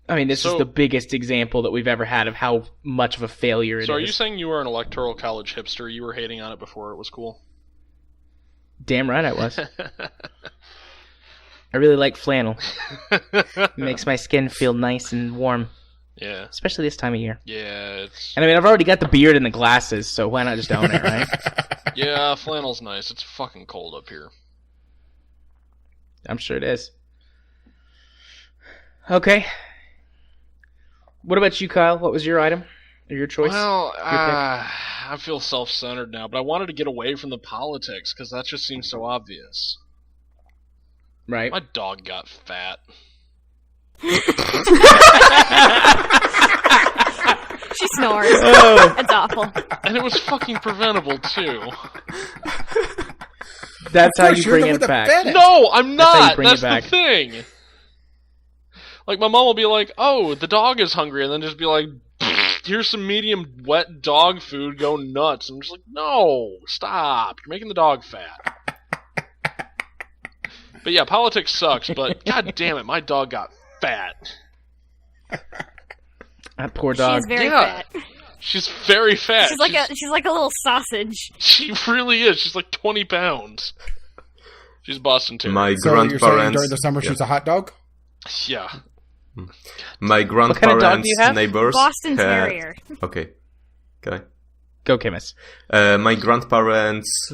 I mean, this is the biggest example that we've ever had of how much of a failure it is. So are you saying you were an Electoral College hipster? You were hating on it before it was cool? Damn right I was. I really like flannel. It makes my skin feel nice and warm. Yeah. Especially this time of year. Yeah, And I mean, I've already got the beard and the glasses, so why not just own it, right? Yeah, flannel's nice. It's fucking cold up here. I'm sure it is. Okay. What about you, Kyle? What was your item? Or your choice? Well, I feel self-centered now, but I wanted to get away from the politics, because that just seems so obvious. Right. My dog got fat. She snores. It's awful. And it was fucking preventable, too. That's how you bring it back. No, I'm not. That's the thing. Like, my mom will be like, oh, the dog is hungry, and then just be like, here's some medium wet dog food, go nuts. I'm just like, no, stop. You're making the dog fat. But yeah, politics sucks, but god damn it, my dog got fat. That poor dog. She's very fat. She's very fat. She's like a little sausage. She really is. She's like 20 pounds. She's Boston Terrier. My So you're saying grandparents. during the summer she's a hot dog? Yeah. My grandparents' kind of dog do you have? neighbors. Boston had- Terrier. Okay. Okay. Go, Chmis. My grandparents'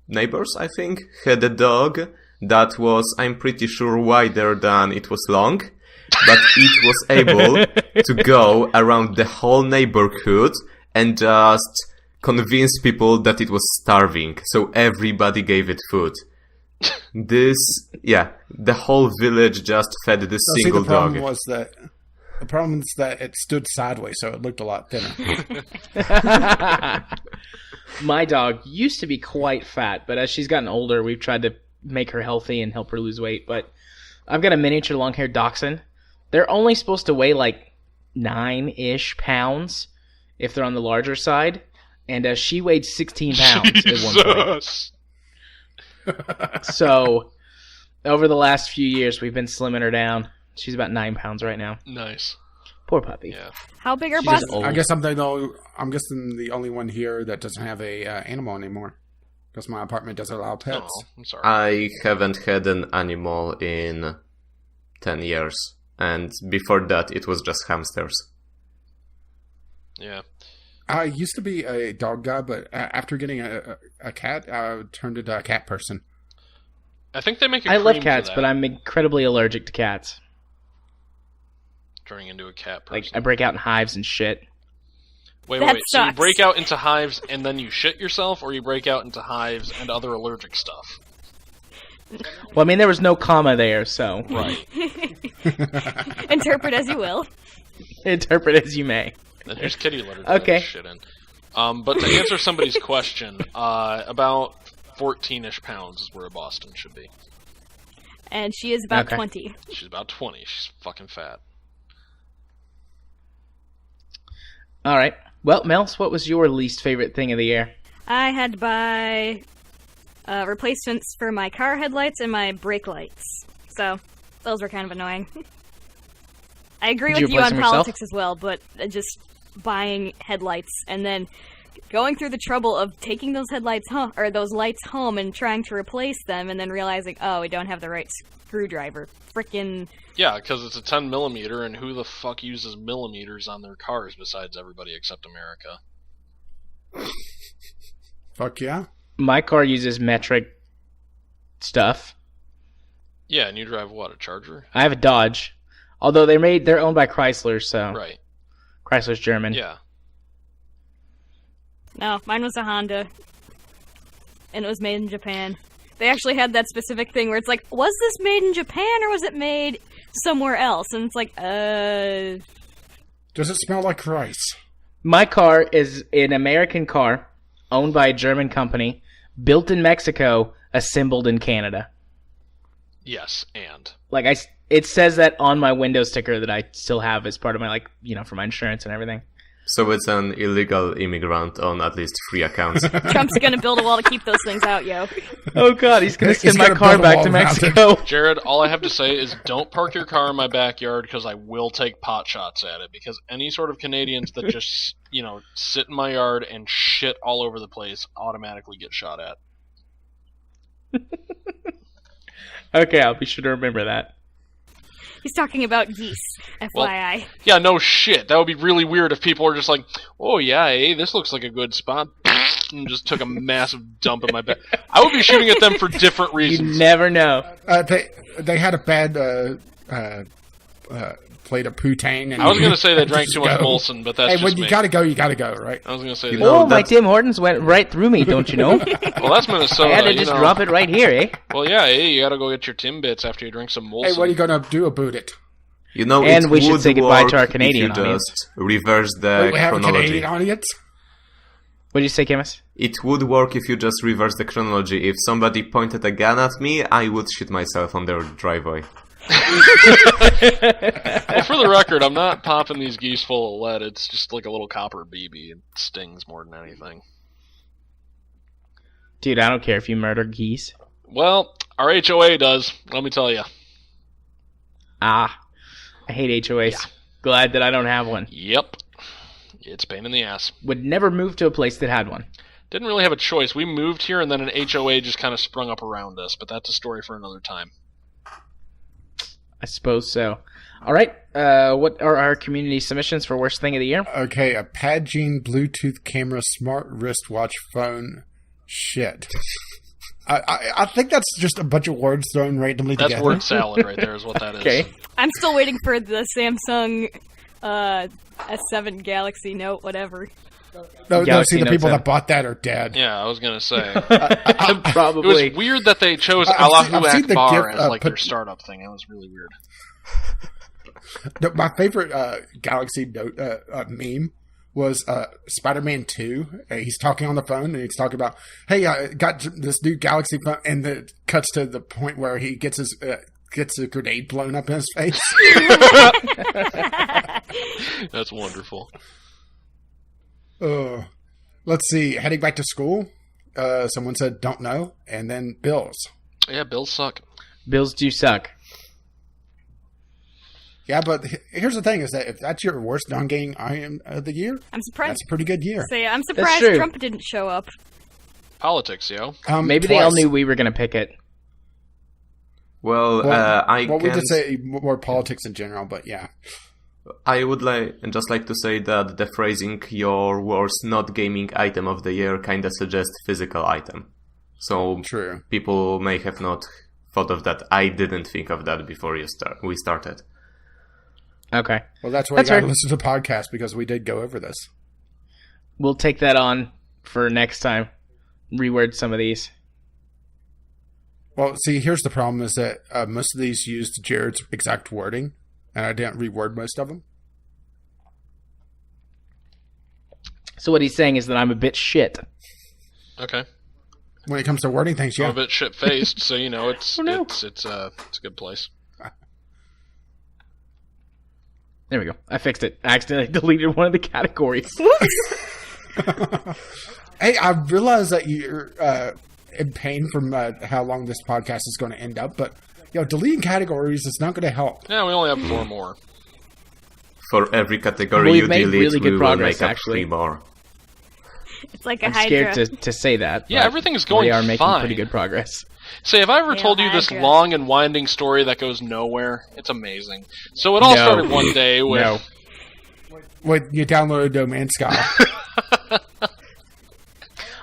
neighbors, I think, had a dog that was, I'm pretty sure, wider than it was long, but it was able to go around the whole neighborhood and just convince people that it was starving, so everybody gave it food. The whole village just fed this So, see, single the problem dog. was that the problem is that it stood sideways, so it looked a lot thinner. My dog used to be quite fat, but as she's gotten older, we've tried to make her healthy and help her lose weight. But I've got a miniature long-haired dachshund. They're only supposed to weigh like 9-ish pounds if they're on the larger side. And she weighed 16 pounds at one point. Jesus. So over the last few years, we've been slimming her down. She's about 9 pounds right now. Nice. Poor puppy. Yeah. How big are She's just Boston? old. I'm guessing the only one here that doesn't have a animal anymore, because my apartment doesn't allow pets. Oh, I'm sorry. I haven't had an animal in 10 years, and before that it was just hamsters. Yeah. I used to be a dog guy, but after getting a cat, I turned into a cat person. I think they make a I love cream cats, for but that, I'm incredibly allergic to cats. turning into a cat Like, person. I break out in hives and shit. Wait. That So you sucks. break out into hives and then you shit yourself, or you break out into hives and other allergic stuff? Well, I mean, there was no comma there, so Right. Interpret as you will. interpret as you may. Then here's kitty litter to Okay. let shit in. But to answer somebody's question, about 14-ish pounds is where a Boston should be. And she is about Okay. 20. She's about 20. She's fucking fat. All right. Well, Melz, what was your least favorite thing of the year? I had to buy replacements for my car headlights and my brake lights. So, those were kind of annoying. I agree Did you with you replace on them yourself? politics as well, but just buying headlights and then going through the trouble of taking those headlights home, or those lights home, and trying to replace them, and then realizing, oh, we don't have the right screwdriver. Frickin' Yeah, because it's a 10 millimeter, and who the fuck uses millimeters on their cars besides everybody except America? Fuck yeah. My car uses metric stuff. Yeah, and you drive what, a Charger? I have a Dodge. Although they're owned by Chrysler, so Right. Chrysler's German. Yeah. No, mine was a Honda. And it was made in Japan. They actually had that specific thing where it's like, was this made in Japan or was it made somewhere else? And it's like, Does it smell like rice? My car is an American car owned by a German company, built in Mexico, assembled in Canada. Yes, and. Like it says that on my window sticker that I still have as part of my for my insurance and everything. So it's an illegal immigrant on at least 3 accounts. Trump's gonna build a wall to keep those things out, yo. Oh god, he's gonna He's send my gonna car build a back wall to around Mexico. Jared, all I have to say is don't park your car in my backyard because I will take pot shots at it. Because any sort of Canadians that just, sit in my yard and shit all over the place automatically get shot at. Okay, I'll be sure to remember that. He's talking about geese, FYI. Yeah, no shit. That would be really weird if people are just like, oh yeah, this looks like a good spot, and just took a massive dump in my back. I would be shooting at them for different You reasons. never know. They had a bad plate of poutine. And I was going to say they drank just too much go. Molson, but that's Hey, just when me. you gotta go, right? I was going to say You that. know, Oh, my that's- Tim Hortons went right through me, don't you know? Well, that's Minnesota. I had to you just know. drop it right here, eh? Well, yeah, you got to go get your Timbits after you drink some Molson. Hey, what are you gonna do about it? And it we should would say goodbye to work our if Canadian you audience. just reverse the Wait, we have a chronology. Canadian audience? What did you say, Chmis? It would work if you just reverse the chronology. If somebody pointed a gun at me, I would shoot myself on their driveway. Well, for the record, I'm not popping these geese full of lead. It's just like a little copper BB. It stings more than anything. Dude, I don't care if you murder geese. Well, our HOA does, let me tell you. I hate HOAs. Yeah. Glad that I don't have one. Yep. It's a pain in the ass. Would never move to a place that had one. Didn't really have a choice. We moved here, and then an HOA just kind of sprung up around us, but that's a story for another time. I suppose so. All right. What are our community submissions for worst thing of the year? Okay, a Padgene Bluetooth camera smart wristwatch phone. Shit. I think that's just a bunch of words thrown randomly That's together. word salad right there is what that is. Okay. I'm still waiting for the Samsung S7 Galaxy Note, whatever. No, Galaxy see, the Note people 7. that bought that are dead. Yeah, I was going to say. Probably. It was weird that they chose I've Allahu seen the Akbar GIF, as like their startup thing. That was really weird. No, my favorite Galaxy Note meme was Spider-Man 2. He's talking on the phone, and he's talking about, hey, I got this new Galaxy phone, and it cuts to the point where he gets a grenade blown up in his face. That's wonderful. Let's see. Heading back to school, someone said, don't know, and then bills. Yeah, bills suck. Bills do suck. Yeah, but here's the thing: is that if that's your worst non-gaming item of the year, I'm surprised. that's a pretty good year. I'm That's surprised true. Trump didn't show up. Politics, yo. Maybe they all knew we were going to pick it. Well, I we can. just say more politics in general, but yeah. I would just like to say that the phrasing "your worst not gaming item of the year" kind of suggests physical item. So True. people may have not thought of that. I didn't think of that before we started. Okay. Well, that's why That's you got to fair. listen to the podcast, because we did go over this. We'll take that on for next time. Reword some of these. Well, see, here's the problem: is that most of these used Jared's exact wording, and I didn't reword most of them. So what he's saying is that I'm a bit shit. Okay. When it comes to wording things, I'm yeah. a bit shit-faced, so you know it's Oh, no. it's a good place. There we go. I fixed it. I accidentally deleted one of the categories. Hey, I realize that you're in pain from how long this podcast is going to end up, but deleting categories is not going to help. Yeah, we only have 4 more. For every category Well, we've you made delete, really good we will progress, make up actually. 3 more. It's like a I'm Hydra. scared to say that. Yeah, but everything's going We are making fine. pretty good progress. Say, have I ever Yeah, told you this Hydra. long and winding story that goes nowhere? It's amazing. So it all No. started one day with... No. When you downloaded No Man's Sky.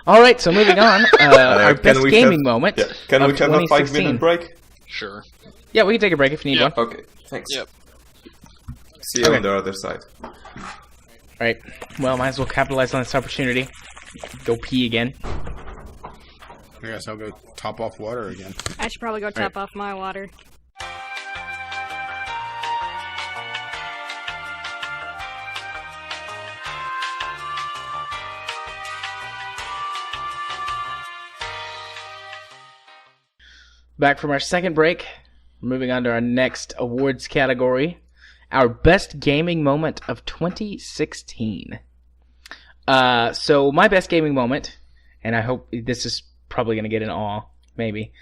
All right, so moving on. Our Can best we gaming have- moment Yeah. Can of we have a 2016. 5-minute break? Sure. Yeah, we can take a break if you need Yeah. one. Okay, thanks. Yep. See you Okay. on the other side. All right. Well, might as well capitalize on this opportunity. Go pee again. I guess I'll go top off water again. I should probably go top off my water. Back from our second break. Moving on to our next awards category. Our best gaming moment of 2016. So my best gaming moment, and I hope this is probably going to get an awe, maybe,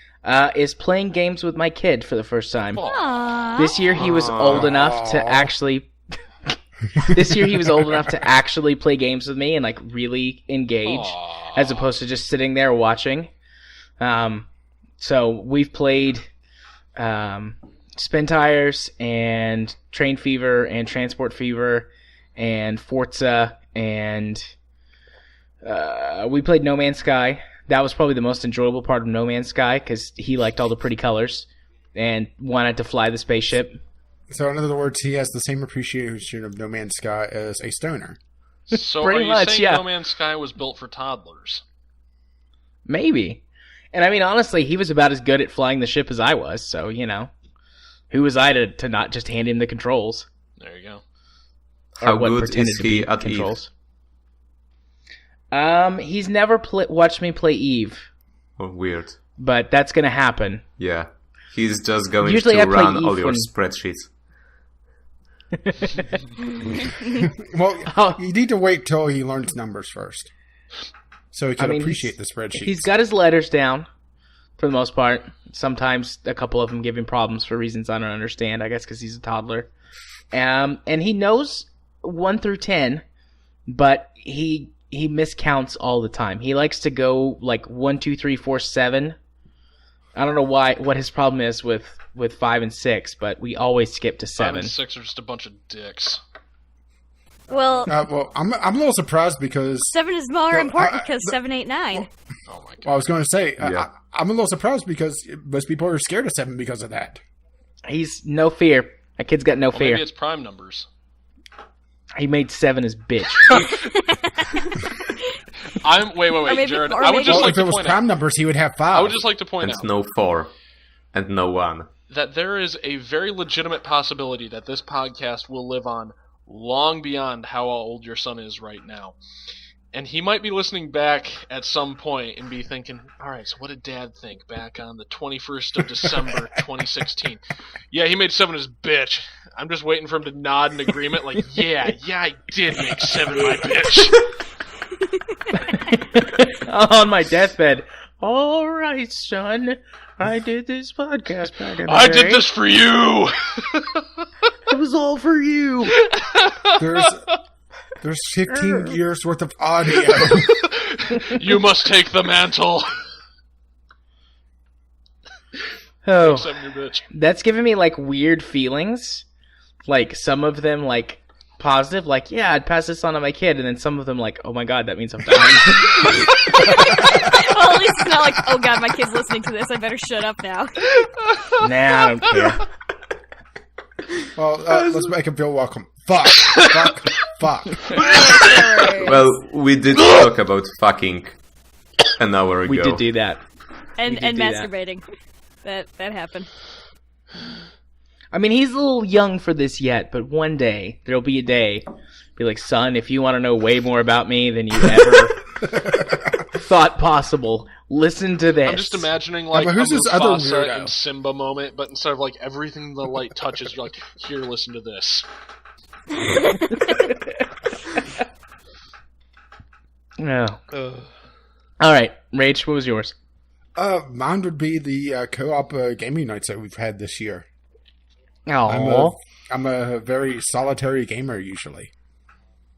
is playing games with my kid for the first time. Aww. This year he was old enough to actually... This year he was old enough to actually play games with me and like really engage, Aw. as opposed to just sitting there watching. So we've played Spin Tires and Train Fever and Transport Fever and Forza, and we played No Man's Sky. That was probably the most enjoyable part of No Man's Sky because he liked all the pretty colors and wanted to fly the spaceship. So, in other words, he has the same appreciation of No Man's Sky as a stoner. So Pretty are you much, saying yeah. No Man's Sky was built for toddlers? Maybe. And I mean, honestly, he was about as good at flying the ship as I was, so, who was I to not just hand him the controls? There you go. How Or what good pretended is to he be at controls. He's never watched me play Eve, Eve? Oh, weird. but that's going to happen. Yeah. He's just going Usually to I play run all Eve your when- spreadsheets. Well, you need to wait till he learns numbers first, so he can appreciate the spreadsheets. He's got his letters down for the most part. Sometimes a couple of them give him problems for reasons I don't understand. I guess because he's a toddler, and he knows 1 through 10, but he miscounts all the time. He likes to go like 1, 2, 3, 4, 7. I don't know what his problem is with 5 and 6, but we always skip to 7. 5 and 6 are just a bunch of dicks. Well, I'm a little surprised because 7 is more important because 7, 8, 9. Oh my god. I was going to say Yeah. I'm a little surprised because most people are scared of 7 because of that. He's no fear. That kid's got no Well, fear. maybe it's prime numbers. He made 7 his bitch. Wait, Jared. I would just Well, like if to it was point prime out. numbers, he would have 5. I would just like to point And out no 4. And no 1. that there is a very legitimate possibility that this podcast will live on long beyond how old your son is right now. And he might be listening back at some point and be thinking, alright, so what did Dad think back on the 21st of December, 2016? Yeah, he made 7 his bitch. I'm just waiting for him to nod in agreement like, yeah, I did make 7 my bitch. On my deathbed. All right, son. I did this podcast back in the I day. did this for you! It was all for you. There's 15 years worth of audio. You must take the mantle. Oh, 7 your bitch. that's giving me like weird feelings. Like some of them like positive, like yeah, I'd pass this on to my kid, and then some of them like, oh my god, that means I'm dying. Well, at least it's not like, oh god, my kid's listening to this. I better shut up now. Nah, I don't care. Well, let's make him feel welcome. Fuck. Well, we did talk about fucking an hour ago. We did do that. And We did do that. masturbating. That happened. I mean, he's a little young for this yet, but one day there'll be a day. Be like, son, if you want to know way more about me than you ever thought possible, listen to this. I'm just imagining like but a who's this other Mufasa weirdo? and Simba moment, but instead of like everything the light touches, you're like, here, listen to this. No. All right, Rach, what was yours? Mine would be the co-op gaming nights that we've had this year. Oh, I'm a very solitary gamer usually.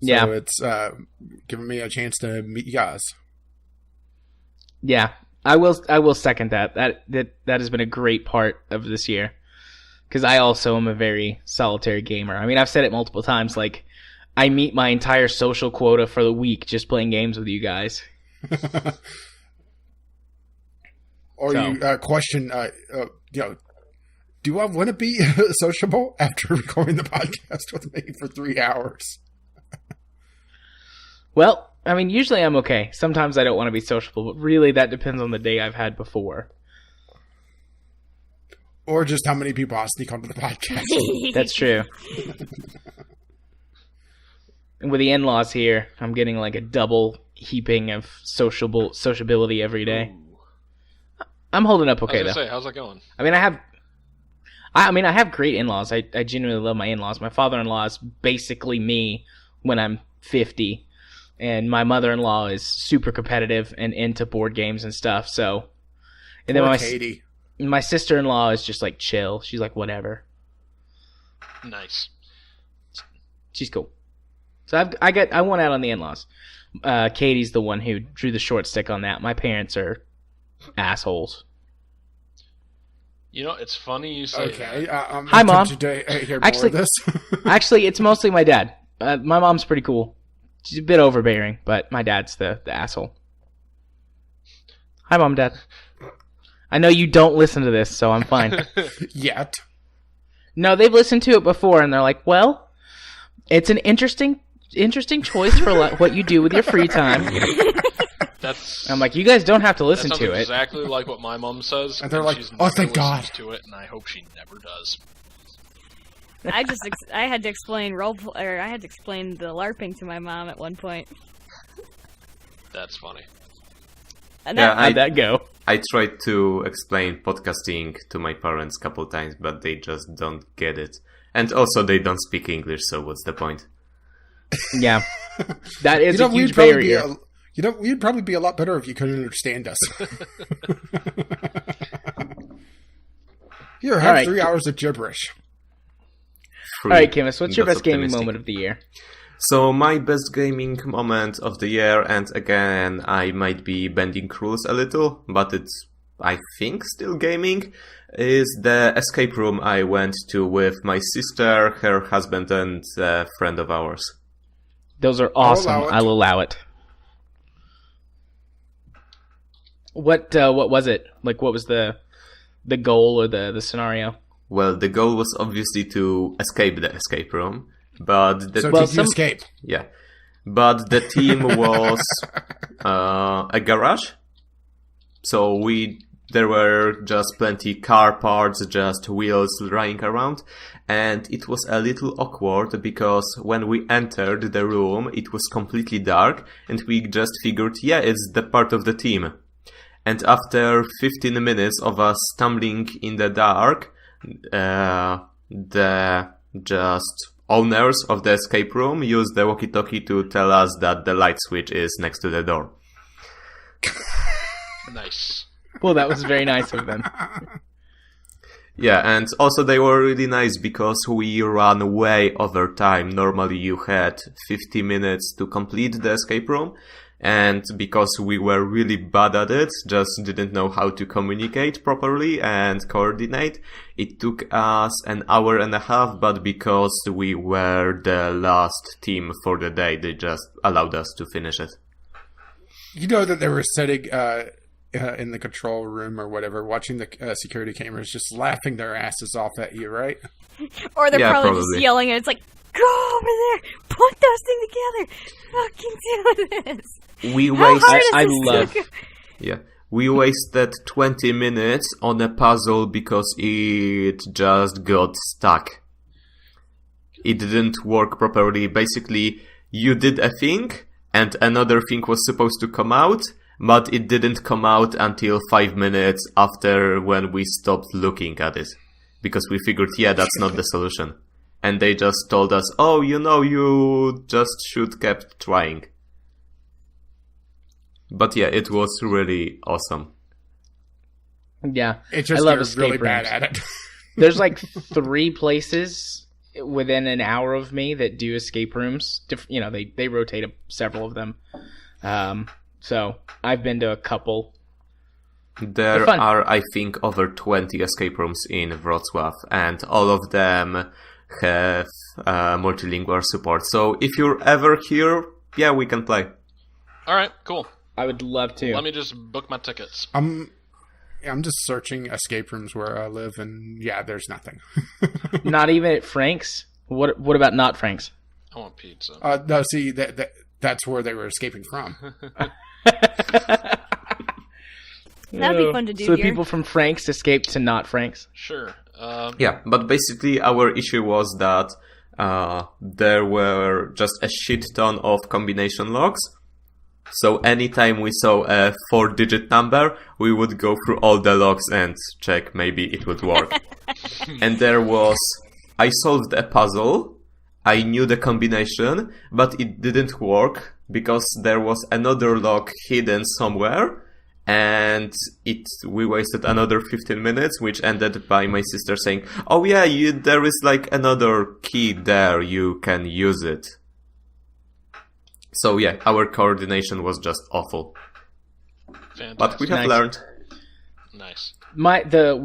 So yeah, it's giving me a chance to meet you guys. yeah. I will second that. That has been a great part of this year. Because I also am a very solitary gamer. I mean, I've said it multiple times. Like, I meet my entire social quota for the week just playing games with you guys. Or So. you question, do I want to be sociable after recording the podcast with me for 3 hours? Well, I mean, usually I'm okay. Sometimes I don't want to be sociable, but really that depends on the day I've had before. Or just how many people I sneak onto the podcast. That's true. And with the in-laws here, I'm getting like a double heaping of sociability every day. I'm holding up okay, I was though. gonna say, how's that going? I mean, I have great in-laws. I genuinely love my in-laws. My father-in-law is basically me when I'm 50, and my mother-in-law is super competitive and into board games and stuff. So, and then Poor Katie. my sister-in-law is just like chill. She's like whatever. Nice. She's cool. So I won out on the in-laws. Katie's the one who drew the short stick on that. My parents are assholes. You know, it's funny you say Okay, I'm Hi, Mom. tempted to hear more Actually- of this. Actually, it's mostly my dad. My mom's pretty cool. She's a bit overbearing, but my dad's the asshole. Hi, Mom, Dad. I know you don't listen to this, so I'm fine. Yet. No, they've listened to it before, and they're like, well, it's an interesting choice for what you do with your free time. That's. I'm like, you guys don't have to That listen sounds to it. exactly like what my mom says. And they're like, she's "Oh, never thank God." listens to it, and I hope she never does. I had to explain I had to explain the LARPing to my mom at one point. That's funny. And Yeah, How'd that go? I tried to explain podcasting to my parents a couple times, but they just don't get it. And also, they don't speak English, so what's the point? Yeah. That is a huge we'd probably barrier. we'd probably be a lot better if you could understand us. Here, have All right. 3 hours of gibberish. All right, Chmis, what's your That's best gaming optimistic. moment of the year? So my best gaming moment of the year, and again, I might be bending rules a little, but it's, I think, still gaming, is the escape room I went to with my sister, her husband, and a friend of ours. Those are awesome. allow it. I'll allow it. What was it? Like, what was the goal or the scenario? Well, the goal was obviously to escape the escape room, but the So Well, did you some- escape? yeah, but the team was a garage, so there were just plenty car parts, just wheels lying around, and it was a little awkward because when we entered the room, it was completely dark, and we just figured, yeah, it's the part of the team. And after 15 minutes of us stumbling in the dark, the just owners of the escape room used the walkie-talkie to tell us that the light switch is next to the door. Nice. Well, that was very nice of them. Yeah, and also they were really nice because we ran way over time. Normally you had 50 minutes to complete the escape room, and because we were really bad at it, just didn't know how to communicate properly and coordinate, it took us an hour and a half, but because we were the last team for the day, they just allowed us to finish it. You know that they were sitting in the control room or whatever, watching the security cameras, just laughing their asses off at you, right? Or they're Yeah, probably probably. just yelling, and it's like, go over there, put those things together, fucking do this. We How hard wasted is I this love- to go? Yeah. We wasted 20 minutes on a puzzle because it just got stuck. It didn't work properly. Basically, you did a thing, and another thing was supposed to come out, but it didn't come out until 5 minutes after when we stopped looking at it. Because we figured, yeah, that's not the solution. And they just told us, oh, you just should kept trying. But yeah, it was really awesome. Yeah. It's just I love you're escape really rooms. bad at it. There's like 3 places within an hour of me that do escape rooms. They rotate several of them. So I've been to a couple. There They're fun. are, I think, over 20 escape rooms in Wrocław, and all of them have multilingual support. So if you're ever here, yeah, we can play. All right, cool. I would love to. Let me just book my tickets. I'm just searching escape rooms where I live, and yeah, there's nothing. Not even at Frank's? What about not Frank's? I want pizza. No, see, that's where they were escaping from. That'd be fun to do So the here. people from Frank's escaped to not Frank's? Sure. Yeah, but basically our issue was that there were just a shit ton of combination logs. So anytime we saw a 4-digit number, we would go through all the logs and check maybe it would work. And I solved a puzzle, I knew the combination, but it didn't work because there was another log hidden somewhere, and we wasted another 15 minutes, which ended by my sister saying, oh yeah, there is like another key there, you can use it. So yeah, our coordination was just awful. Fantastic. But we have Nice. learned. Nice. My blah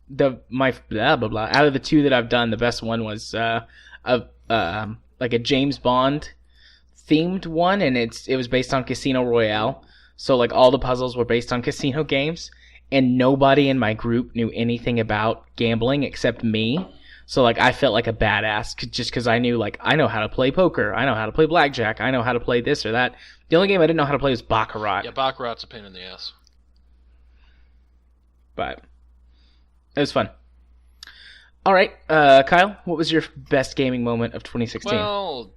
blah blah. Out of the 2 that I've done, the best one was like a James Bond themed one, and it was based on Casino Royale. So like all the puzzles were based on casino games, and nobody in my group knew anything about gambling except me. So like I felt like a badass just because I knew, like, I know how to play poker, I know how to play blackjack, I know how to play this or that. The only game I didn't know how to play was Baccarat. Yeah, Baccarat's a pain in the ass. But it was fun. All right, Kyle, what was your best gaming moment of 2016? Well,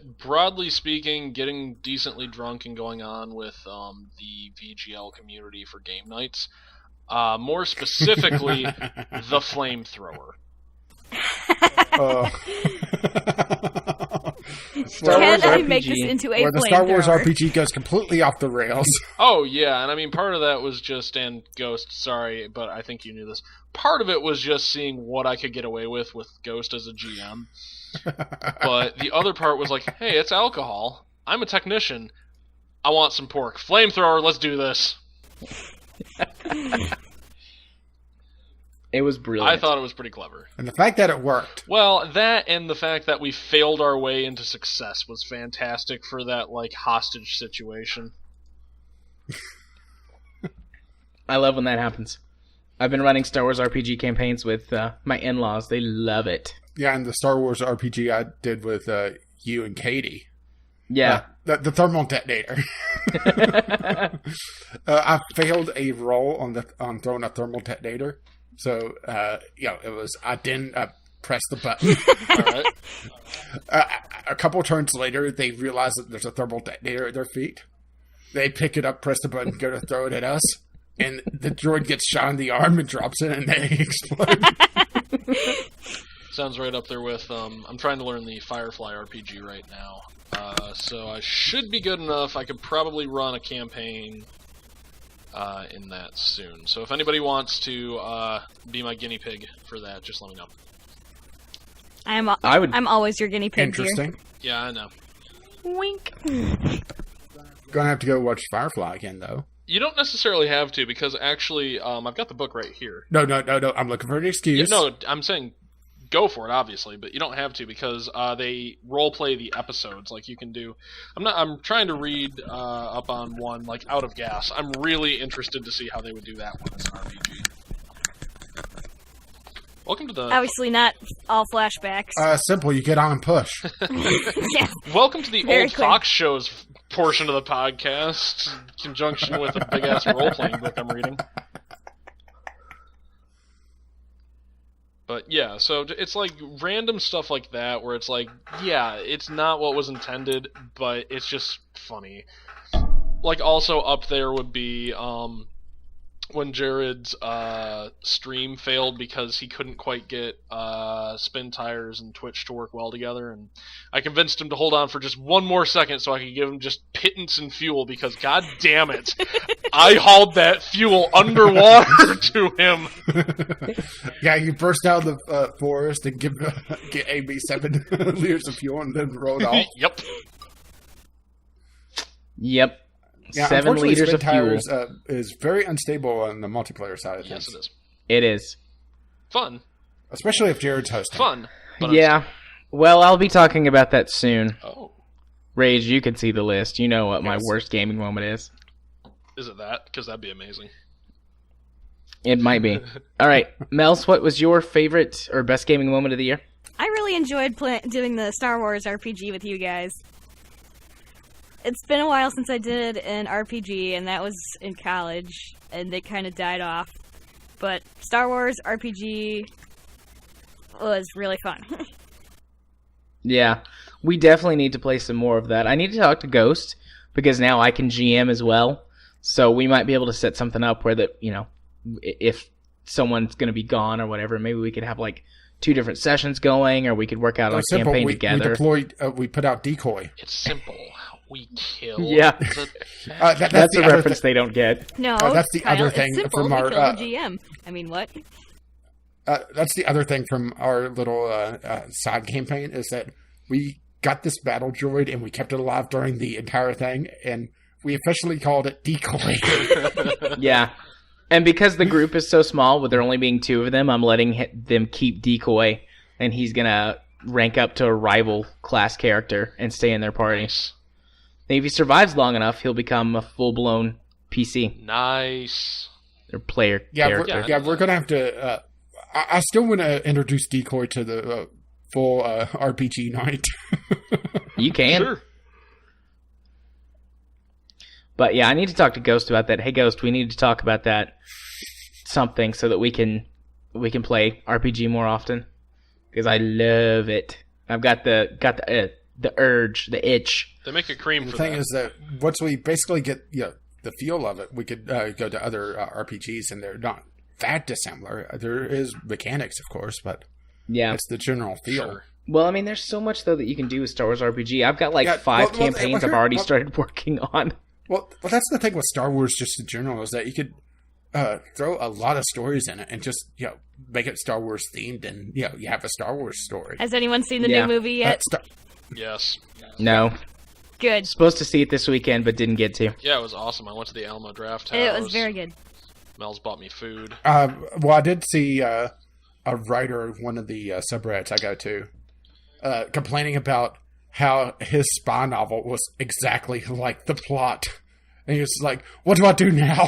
broadly speaking, getting decently drunk and going on with the VGL community for game nights. More specifically, the flamethrower. Star Wars Can I RPG. make this into a Where the Star Wars flamethrower? RPG goes completely off the rails. Oh, yeah, and I mean, part of that was just, and Ghost, sorry, but I think you knew this, part of it was just seeing what I could get away with Ghost as a GM. But the other part was like, hey, it's alcohol. I'm a technician. I want some pork. Flamethrower, let's do this. It was brilliant. I thought it was pretty clever. And the fact that it worked. Well, that and the fact that we failed our way into success was fantastic for that, like, hostage situation. I love when that happens. I've been running Star Wars RPG campaigns with my in-laws. They love it. Yeah, and the Star Wars RPG I did with you and Katie. Yeah. The thermal detonator. I failed a roll on throwing a thermal detonator. So, it was, I didn't press the button. Alright. A couple turns later, they realize that there's a thermal detonator at their feet. They pick it up, press the button, go to throw it at us. And the droid gets shot in the arm and drops it, and they explode. Sounds right up there with, I'm trying to learn the Firefly RPG right now. So I should be good enough. I could probably run a campaign in that soon. So if anybody wants to be my guinea pig for that, just let me know. I'm always your guinea pig. Interesting. Dear. Yeah, I know. Wink. Gonna have to go watch Firefly again, though. You don't necessarily have to, because actually, I've got the book right here. No. I'm looking for an excuse. No, I'm saying go for it, obviously, but you don't have to, because they role play the episodes like you can do. I'm trying to read up on one, like, Out of Gas. I'm really interested to see how they would do that one as an RPG. Welcome to the Obviously not all flashbacks. Simple. You get on and push. Yeah. welcome to the Very Old quick. Fox Shows portion of the podcast, in conjunction with a big ass role playing book I'm reading. But yeah, so it's like random stuff like that where it's like, yeah, it's not what was intended, but it's just funny. Like, also up there would be when Jared's stream failed because he couldn't quite get Spin Tires and Twitch to work well together, and I convinced him to hold on for just one more second so I could give him just pittance and fuel, because god damn it, I hauled that fuel underwater to him. Yeah, you burst out of the forest and get AB 7 liters of fuel and then rolled off. Yep. Yep. Yeah, 7 unfortunately, liters Spin of fuel. Tires is very unstable on the multiplayer side of things. Yes, it is. It is. Fun. Especially if Jared's hosting. Fun. But Yeah. Well, I'll be talking about that soon. Oh. Rage, you can see the list. You know what my Yes. worst gaming moment is. Is it that? Because that'd be amazing. It might be. All right. Melz, what was your favorite or best gaming moment of the year? I really enjoyed doing the Star Wars RPG with you guys. It's been a while since I did an RPG, and that was in college, and they kind of died off. But Star Wars RPG was really fun. Yeah. We definitely need to play some more of that. I need to talk to Ghost, because now I can GM as well. So we might be able to set something up where that, if someone's going to be gone or whatever, maybe we could have like 2 different sessions going, or we could work out a Simple. campaign We together. deployed. We put out decoy. It's simple. We kill. Yeah. the- That's the a other reference they don't get. No, that's the Kyle, other it's thing simple. from We our, kill the GM. I mean, what? That's the other thing from our little side campaign is that we got this battle droid and we kept it alive during the entire thing, and we officially called it decoy. Yeah. And because the group is so small, with there only being 2 of them, I'm letting them keep decoy, and he's going to rank up to a rival class character and stay in their party. Nice. And if he survives long enough, he'll become a full-blown PC, Nice. or player Yeah, character. we're gonna have to. I still want to introduce decoy to the full RPG night. You can. Sure. But yeah, I need to talk to Ghost about that. Hey, Ghost, we need to talk about that something so that we can play RPG more often, because I love it. I've got the the urge, the itch. They make a cream The for thing that. is that once we basically get the feel of it, we could go to other RPGs, and they're not that dissimilar. There is mechanics, of course, but Yeah. it's the general feel. Sure. Well, I mean, there's so much though that you can do with Star Wars RPG. I've got like Yeah, 5 well, campaigns I've already started working on. Well, that's the thing with Star Wars, just in general, is that you could throw a lot of stories in it and just make it Star Wars themed, and you have a Star Wars story. Has anyone seen the Yeah. new movie yet? Yes. No, Good. supposed to see it this weekend, but didn't get to. Yeah, it was awesome. I went to the Alamo Draft House. It was very good. Melz bought me food. Well, I did see a writer of one of the subreddits I go to complaining about how his spy novel was exactly like the plot. And he was like, what do I do now?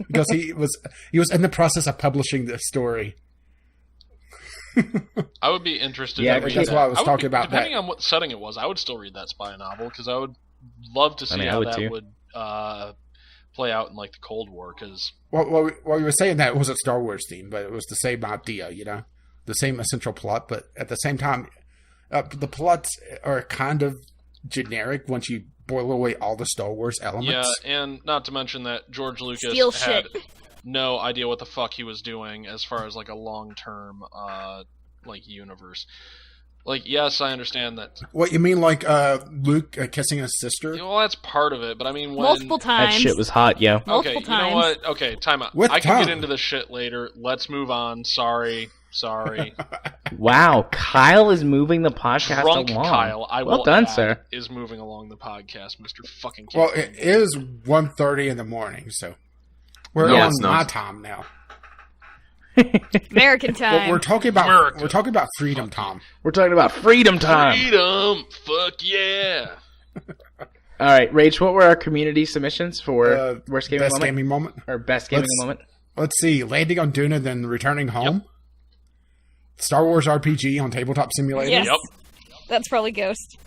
Because he was in the process of publishing this story. I would be interested Yeah, in reading that's that. why I was would talking be- about depending that. on what setting it was, I would still read that spy novel, because I would love to see I how would that too. would play out in like the Cold War, because Well, we were saying that it wasn't Star Wars themed, but it was the same idea, the same essential plot, but at the same time, the plots are kind of generic once you boil away all the Star Wars elements. yeah, and not to mention that George Lucas Steal had shit. no idea what the fuck he was doing as far as like a long-term universe. Like, yes, I understand that. What you mean, like Luke kissing his sister? Well, that's part of it, but I mean, when Multiple That times. shit was hot, yo. okay, Multiple you know times. what? Okay, time out. With I can tongue. get into this shit later. Let's move on. Sorry. Wow, Kyle is moving the podcast Drunk along. Kyle, I well will done, add, sir. is moving along the podcast, Mr. Fucking Well, Caffeine. it is 1:30 in the morning, so we're Yeah, on it's my not. time now. American Well, time. we're talking about America. freedom, Tom. We're talking about freedom time. Freedom! Fuck yeah! All right, Rach, what were our community submissions for worst gaming Best moment gaming moment. or best gaming moment? Let's see. Landing on Duna, then returning home. Star Wars RPG on Tabletop Simulator. Yes. Yep. That's probably Ghost.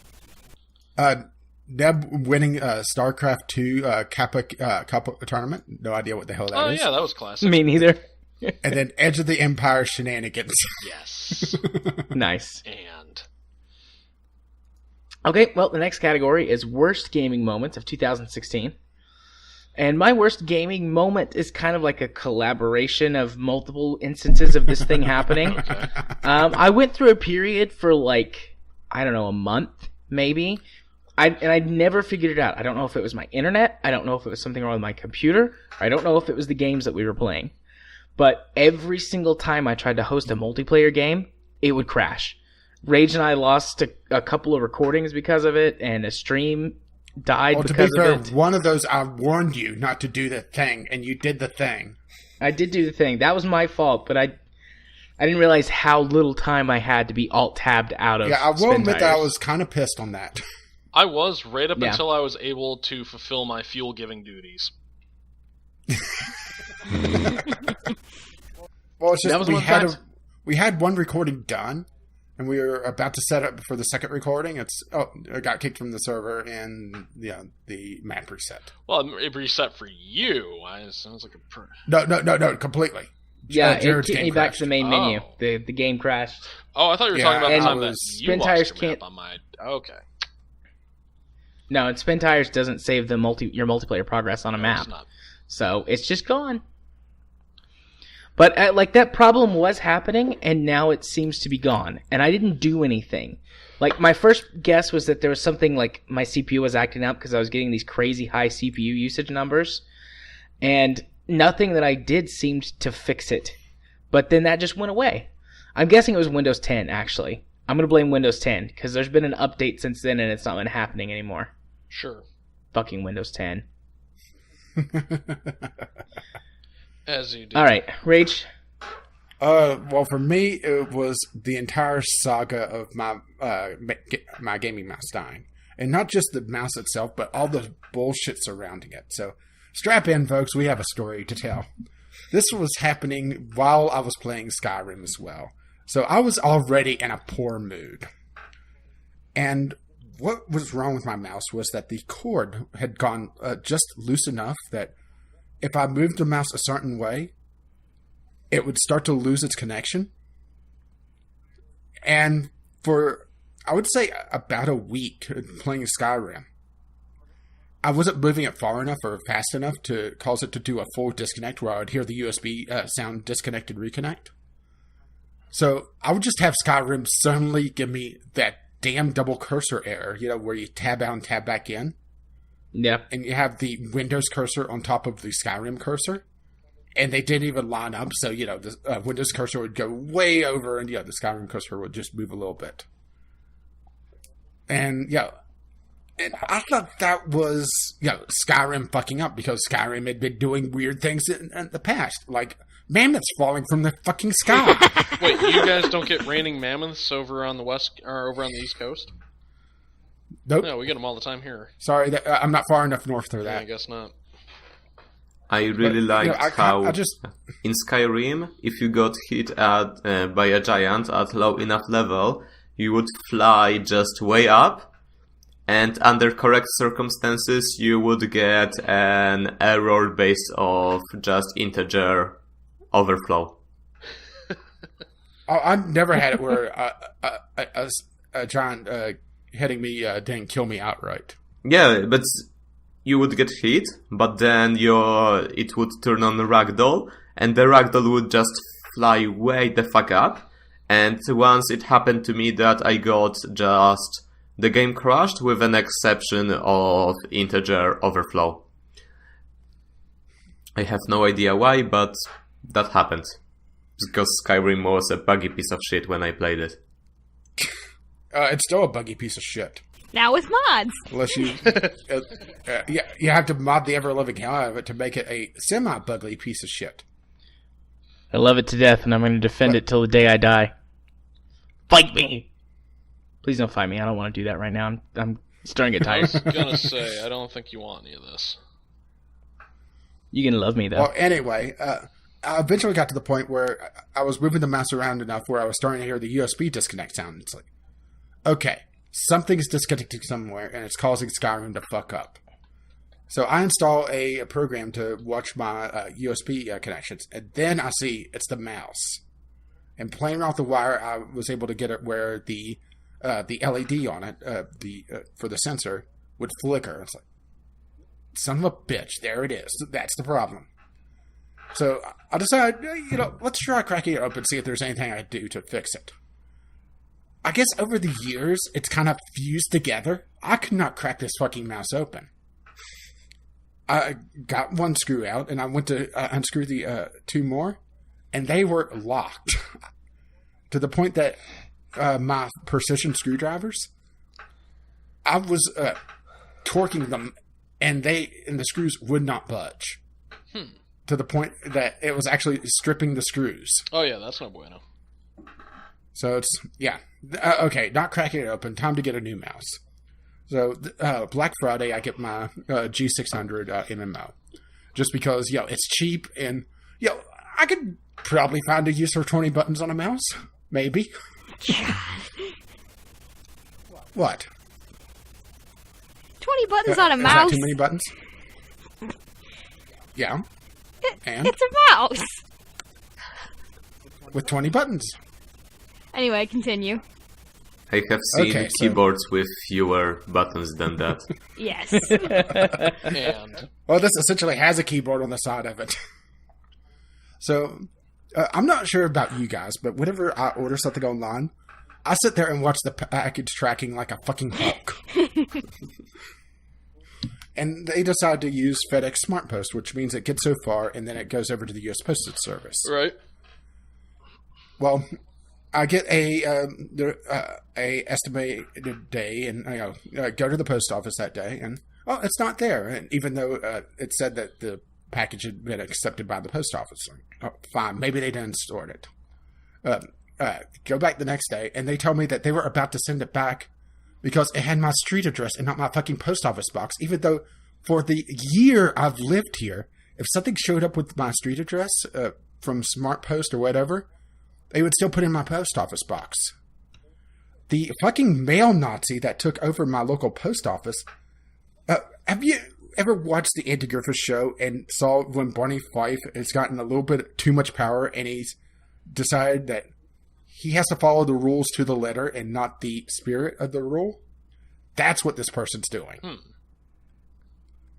Neb winning StarCraft 2 Kappa tournament. No idea what the hell that Oh is. yeah, that was classic. Me neither. And then Edge of the Empire shenanigans. Yes. Nice. And Okay, well, the next category is worst gaming moments of 2016. And my worst gaming moment is kind of like a collaboration of multiple instances of this thing happening. I went through a period for like, I don't know, a month, maybe. I never figured it out. I don't know if it was my internet. I don't know if it was something wrong with my computer. I don't know if it was the games that we were playing. But every single time I tried to host a multiplayer game, it would crash. Rage and I lost a couple of recordings because of it, and a stream died Well, to because be fair, of it. one of those I warned you not to do the thing, and you did the thing. I did do the thing. That was my fault, but I didn't realize how little time I had to be alt-tabbed out of Yeah, I will Spin admit that I Tires. was kind of pissed on that. I was right up Yeah. until I was able to fulfill my fuel-giving duties. Well, it's just That was one of the times. we had one recording done, and we were about to set up for the second recording. It got kicked from the server, and the map reset. Well, it reset for you. It sounds like a... No, completely. Yeah, it Jared's kicked game me back crashed. to the main menu. Oh. The game crashed. Oh, I thought you were Yeah, talking about the and time that was- you Spin lost Tires your map can't- on my... Okay. No, and Spin Tires doesn't save the your multiplayer progress on a No, map. it's not. So it's just gone. But like that problem was happening, and now it seems to be gone. And I didn't do anything. Like my first guess was that there was something like my CPU was acting up because I was getting these crazy high CPU usage numbers, and nothing that I did seemed to fix it. But then that just went away. I'm guessing it was Windows 10. Actually, I'm gonna blame Windows 10 because there's been an update since then, and it's not been happening anymore. Sure. Fucking Windows 10. As you do. All right, Rage. Well, for me, it was the entire saga of my gaming mouse dying, and not just the mouse itself, but all the bullshit surrounding it. So, strap in, folks. We have a story to tell. This was happening while I was playing Skyrim as well, so I was already in a poor mood. And what was wrong with my mouse was that the cord had gone just loose enough that if I moved the mouse a certain way, it would start to lose its connection. And for I would say about a week playing Skyrim. I wasn't moving it far enough or fast enough to cause it to do a full disconnect where I would hear the USB sound disconnect and reconnect. So I would just have Skyrim suddenly give me that damn double cursor error, where you tab out and tab back in. Yeah. And you have the Windows cursor on top of the Skyrim cursor. And they didn't even line up, so, the Windows cursor would go way over, and, the Skyrim cursor would just move a little bit. And, and I thought that was, Skyrim fucking up, because Skyrim had been doing weird things in the past, like mammoths falling from the fucking sky. Wait, you guys don't get raining mammoths over on the west, or over on the East Coast? Nope. No, we get them all the time here. Sorry, I'm not far enough north for that. Yeah, I guess not. I really liked how in Skyrim, if you got hit by a giant at low enough level, you would fly just way up, and under correct circumstances, you would get an error based off just integer overflow. I've never had it where a giant hitting me didn't kill me outright. Yeah, but you would get hit, but then it would turn on ragdoll, and the ragdoll would just fly way the fuck up. And once it happened to me that I got just the game crashed with an exception of integer overflow. I have no idea why, but that happened. Because Skyrim was a buggy piece of shit when I played it. It's still a buggy piece of shit. Now with mods. Unless you, you have to mod the ever-living hell out of it to make it a semi-buggy piece of shit. I love it to death, and I'm going to defend it till the day I die. Fight me! Please don't fight me. I don't want to do that right now. I'm starting to get I tired. was gonna say, I don't think you want any of this. You can love me, though. Well, anyway, I eventually got to the point where I was moving the mouse around enough where I was starting to hear the USB disconnect sound. It's like, okay, something's disconnecting somewhere, and it's causing Skyrim to fuck up. So I install a program to watch my USB connections, and then I see it's the mouse. And playing around the wire, I was able to get it where the LED on it, for the sensor, would flicker. It's like, son of a bitch, there it is. That's the problem. So I decided, let's try cracking it open and see if there's anything I can do to fix it. I guess over the years, it's kind of fused together. I could not crack this fucking mouse open. I got one screw out, and I went to unscrew the two more, and they were locked. To the point that my precision screwdrivers, I was torquing them, and the screws would not budge. To the point that it was actually stripping the screws. Oh yeah, that's no bueno. So it's, okay, not cracking it open, time to get a new mouse. So Black Friday, I get my G600 MMO. Just because, it's cheap, and, I could probably find a use for 20 buttons on a mouse. Maybe. What? 20 buttons on a mouse? Is that too many buttons? Yeah. And? It's a mouse! With 20 buttons. Anyway, continue. I have seen keyboards with fewer buttons than that. Yes. And Well, this essentially has a keyboard on the side of it. So, I'm not sure about you guys, but whenever I order something online, I sit there and watch the package tracking like a fucking hawk. And they decide to use FedEx SmartPost, which means it gets so far and then it goes over to the U.S. Postal Service. right. Well, I get a estimated day, and go to the post office that day, and it's not there. And even though it said that the package had been accepted by the post office, fine, maybe they didn't store it. Go back the next day, and they tell me that they were about to send it back because it had my street address and not my fucking post office box. Even though for the year I've lived here, if something showed up with my street address from SmartPost or whatever, they would still put in my post office box. The fucking mail Nazi that took over my local post office. Have you ever watched the Andy Griffith Show and saw when Barney Fife has gotten a little bit too much power and he's decided that he has to follow the rules to the letter and not the spirit of the rule. That's what this person's doing.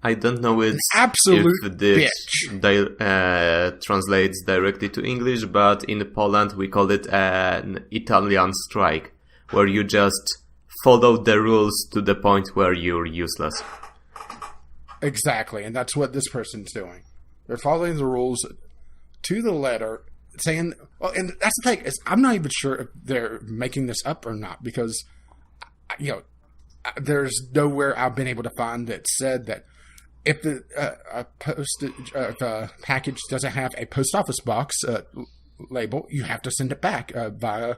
I don't know An absolute if this bitch. Translates directly to English, but in Poland we call it an Italian strike, where you just follow the rules to the point where you're useless. Exactly, and that's what this person's doing. They're following the rules to the letter, saying, well, and that's the thing, is I'm not even sure if they're making this up or not, because, there's nowhere I've been able to find that said that if the package doesn't have a post office box label, you have to send it back via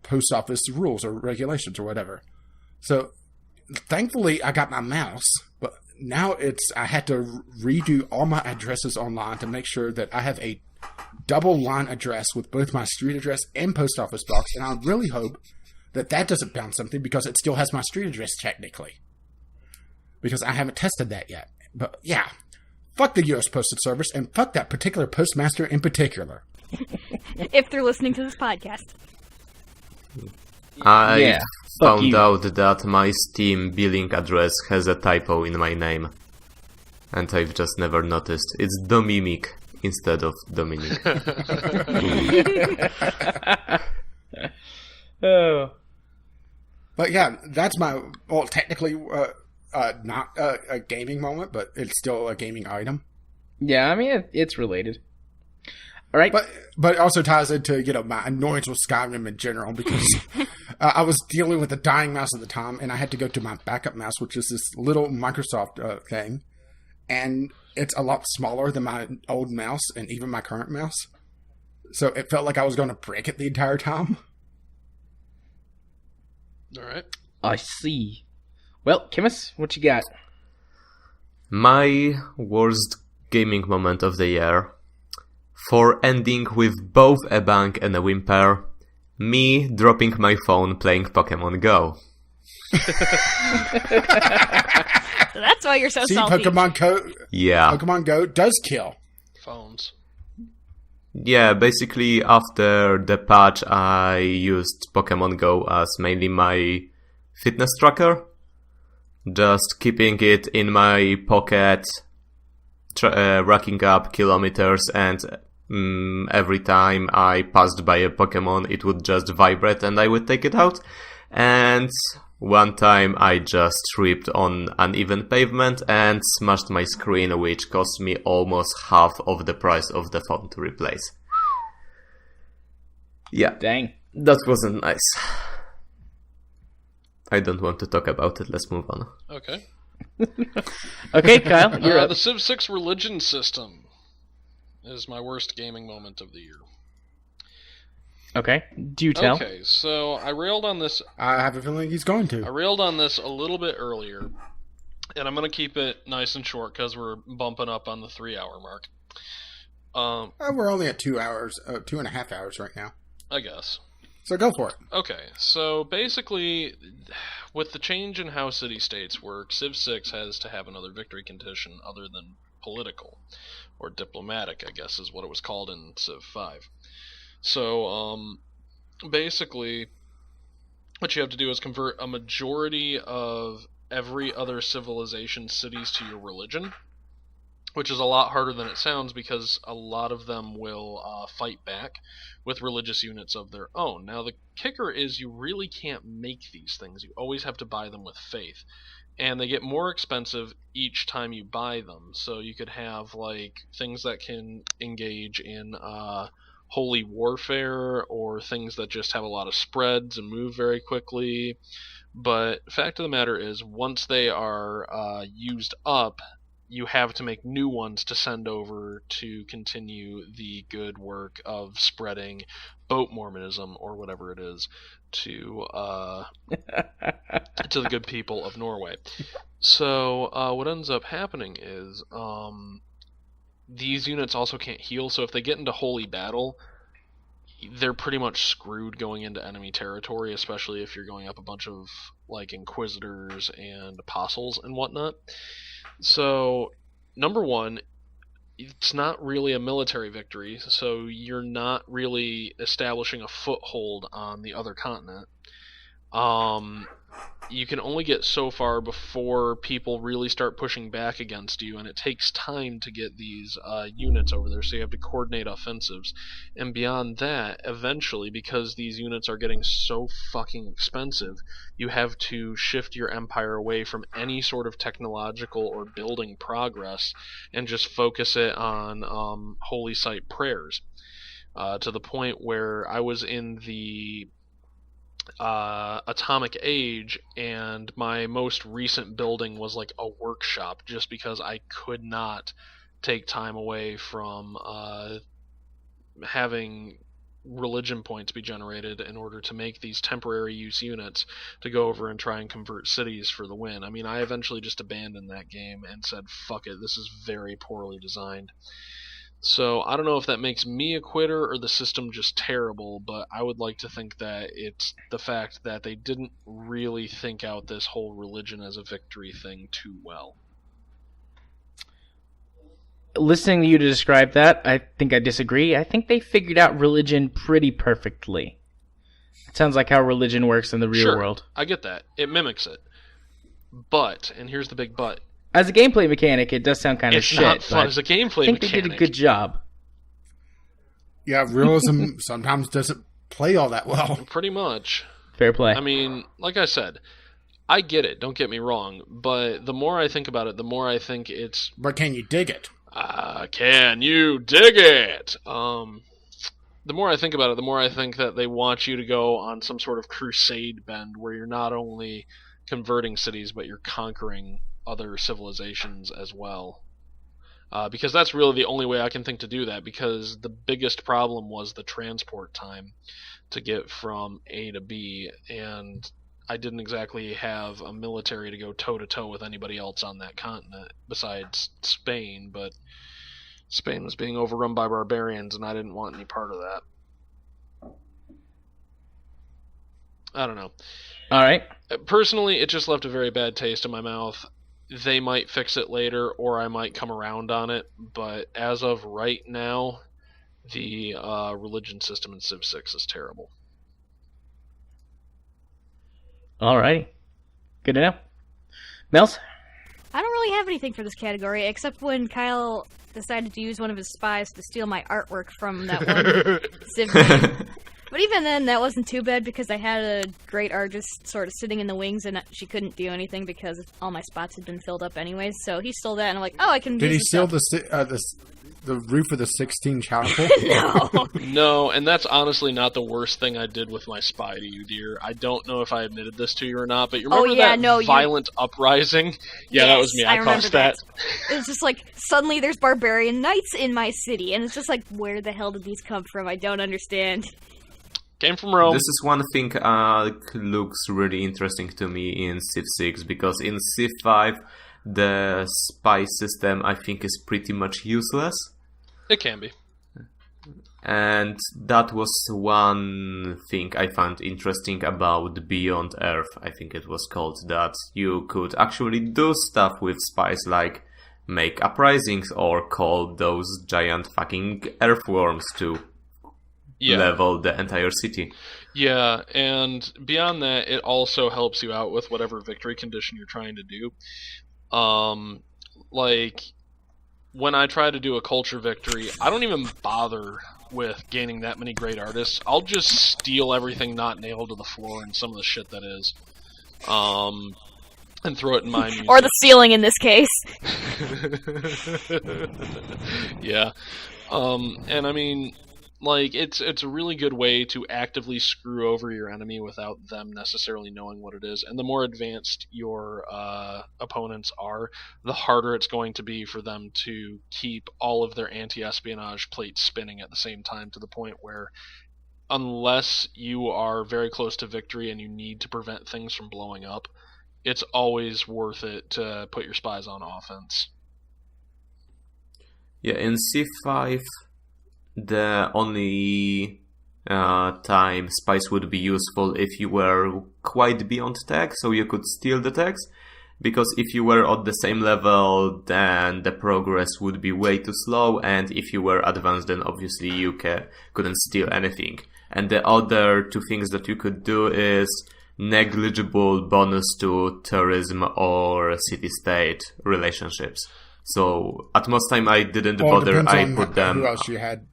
post office rules or regulations or whatever. So, thankfully, I got my mouse, but now I had to redo all my addresses online to make sure that I have a double line address with both my street address and post office box, and I really hope that doesn't bounce something because it still has my street address technically. Because I haven't tested that yet. But yeah, fuck the U.S. Postal Service and fuck that particular postmaster in particular. If they're listening to this podcast. I found out that my Steam billing address has a typo in my name. And I've just never noticed. It's Dominic instead of Dominic. Oh. But yeah, that's my, well, technically not a gaming moment, but it's still a gaming item. Yeah, I mean, it's related. All right. But it also ties into, my annoyance with Skyrim in general, because I was dealing with a dying mouse at the time, and I had to go to my backup mouse, which is this little Microsoft thing, and it's a lot smaller than my old mouse and even my current mouse. So it felt like I was going to break it the entire time. All right. I see. Well, Chmis, what you got? My worst gaming moment of the year, for ending with both a bang and a whimper, me dropping my phone playing Pokemon Go. So that's why you're so See, salty. Pokemon Go does kill. Phones. Yeah, basically after the patch I used Pokemon Go as mainly my fitness tracker. Just keeping it in my pocket, racking up kilometers, and every time I passed by a Pokemon it would just vibrate and I would take it out. And one time I just tripped on uneven pavement and smashed my screen, which cost me almost half of the price of the phone to replace. Yeah. Dang. That wasn't nice. I don't want to talk about it, let's move on. Okay. Okay, Kyle, you're up. The Civ 6 religion system is my worst gaming moment of the year. Okay, do tell. Okay, so I railed on this. I have a feeling he's going to. I railed on this a little bit earlier, and I'm going to keep it nice and short because we're bumping up on the 3-hour mark. We're only at 2 hours, 2.5 hours right now. I guess. So go for it. Okay, so basically, with the change in how city-states work, Civ 6 has to have another victory condition other than political, or diplomatic, I guess is what it was called in Civ 5. So, basically, what you have to do is convert a majority of every other civilization cities to your religion, which is a lot harder than it sounds because a lot of them will fight back with religious units of their own. Now, the kicker is you really can't make these things. You always have to buy them with faith. And they get more expensive each time you buy them. So you could have, like, things that can engage in holy warfare, or things that just have a lot of spreads and move very quickly. But fact of the matter is, once they are used up, you have to make new ones to send over to continue the good work of spreading boat Mormonism, or whatever it is, to to the good people of Norway. So what ends up happening is these units also can't heal, so if they get into holy battle, they're pretty much screwed going into enemy territory, especially if you're going up a bunch of like inquisitors and apostles and whatnot. So, number one, it's not really a military victory, so you're not really establishing a foothold on the other continent. You can only get so far before people really start pushing back against you, and it takes time to get these units over there, so you have to coordinate offensives. And beyond that, eventually, because these units are getting so fucking expensive, you have to shift your empire away from any sort of technological or building progress and just focus it on holy site prayers, to the point where I was in the atomic age, and my most recent building was like a workshop, just because I could not take time away from having religion points be generated in order to make these temporary use units to go over and try and convert cities for the win. I mean, I eventually just abandoned that game and said, fuck it, this is very poorly designed. So I don't know if that makes me a quitter or the system just terrible, but I would like to think that it's the fact that they didn't really think out this whole religion as a victory thing too well. Listening to you to describe that, I think I disagree. I think they figured out religion pretty perfectly. It sounds like how religion works in the real world. I get that. It mimics it. But, and here's the big but, as a gameplay mechanic, it does sound kind of shit. It's not fun as a gameplay mechanic. I think they did a good job. Yeah, realism sometimes doesn't play all that well. Pretty much. Fair play. I mean, like I said, I get it, don't get me wrong, but the more I think about it, the more I think it's... But can you dig it? Can you dig it? The more I think about it, the more I think that they want you to go on some sort of crusade bend where you're not only converting cities, but you're conquering other civilizations as well. Because that's really the only way I can think to do that, because the biggest problem was the transport time to get from A to B, and I didn't exactly have a military to go toe-to-toe with anybody else on that continent besides Spain, but Spain was being overrun by barbarians, and I didn't want any part of that. I don't know. All right. Personally, it just left a very bad taste in my mouth. They might fix it later, or I might come around on it, but as of right now, the religion system in Civ 6 is terrible. All right. Good to know. Melz? I don't really have anything for this category, except when Kyle decided to use one of his spies to steal my artwork from that one Civ game. But even then, that wasn't too bad, because I had a great artist sort of sitting in the wings, and she couldn't do anything because all my spots had been filled up anyways. So he stole that, and I'm like, oh, I can. Did he steal the roof of the 16 Chapel? No. No, and that's honestly not the worst thing I did with my spy to you, dear. I don't know if I admitted this to you or not, but you remember violent uprising? Yeah, yes, that was me. I caused that. It's just like, suddenly there's barbarian knights in my city, and it's just like, where the hell did these come from? I don't understand. Came from Rome. This is one thing looks really interesting to me in Civ 6, because in Civ 5 the spy system I think is pretty much useless. It can be. And that was one thing I found interesting about Beyond Earth, I think it was called, that you could actually do stuff with spies, like make uprisings or call those giant fucking earthworms to level the entire city. Yeah, and beyond that, it also helps you out with whatever victory condition you're trying to do. Like, when I try to do a culture victory, I don't even bother with gaining that many great artists. I'll just steal everything not nailed to the floor and some of the shit that is. And throw it in my museum. Or the ceiling in this case. Yeah. And I mean, like, it's a really good way to actively screw over your enemy without them necessarily knowing what it is. And the more advanced your opponents are, the harder it's going to be for them to keep all of their anti-espionage plates spinning at the same time, to the point where, unless you are very close to victory and you need to prevent things from blowing up, it's always worth it to put your spies on offense. Yeah, in Civ 5, the only time spies would be useful if you were quite beyond tech, so you could steal the techs. Because if you were at the same level, then the progress would be way too slow, and if you were advanced, then obviously you couldn't steal anything. And the other two things that you could do is negligible bonus to tourism or city-state relationships. So at most time I didn't bother, I put them... Who else you had?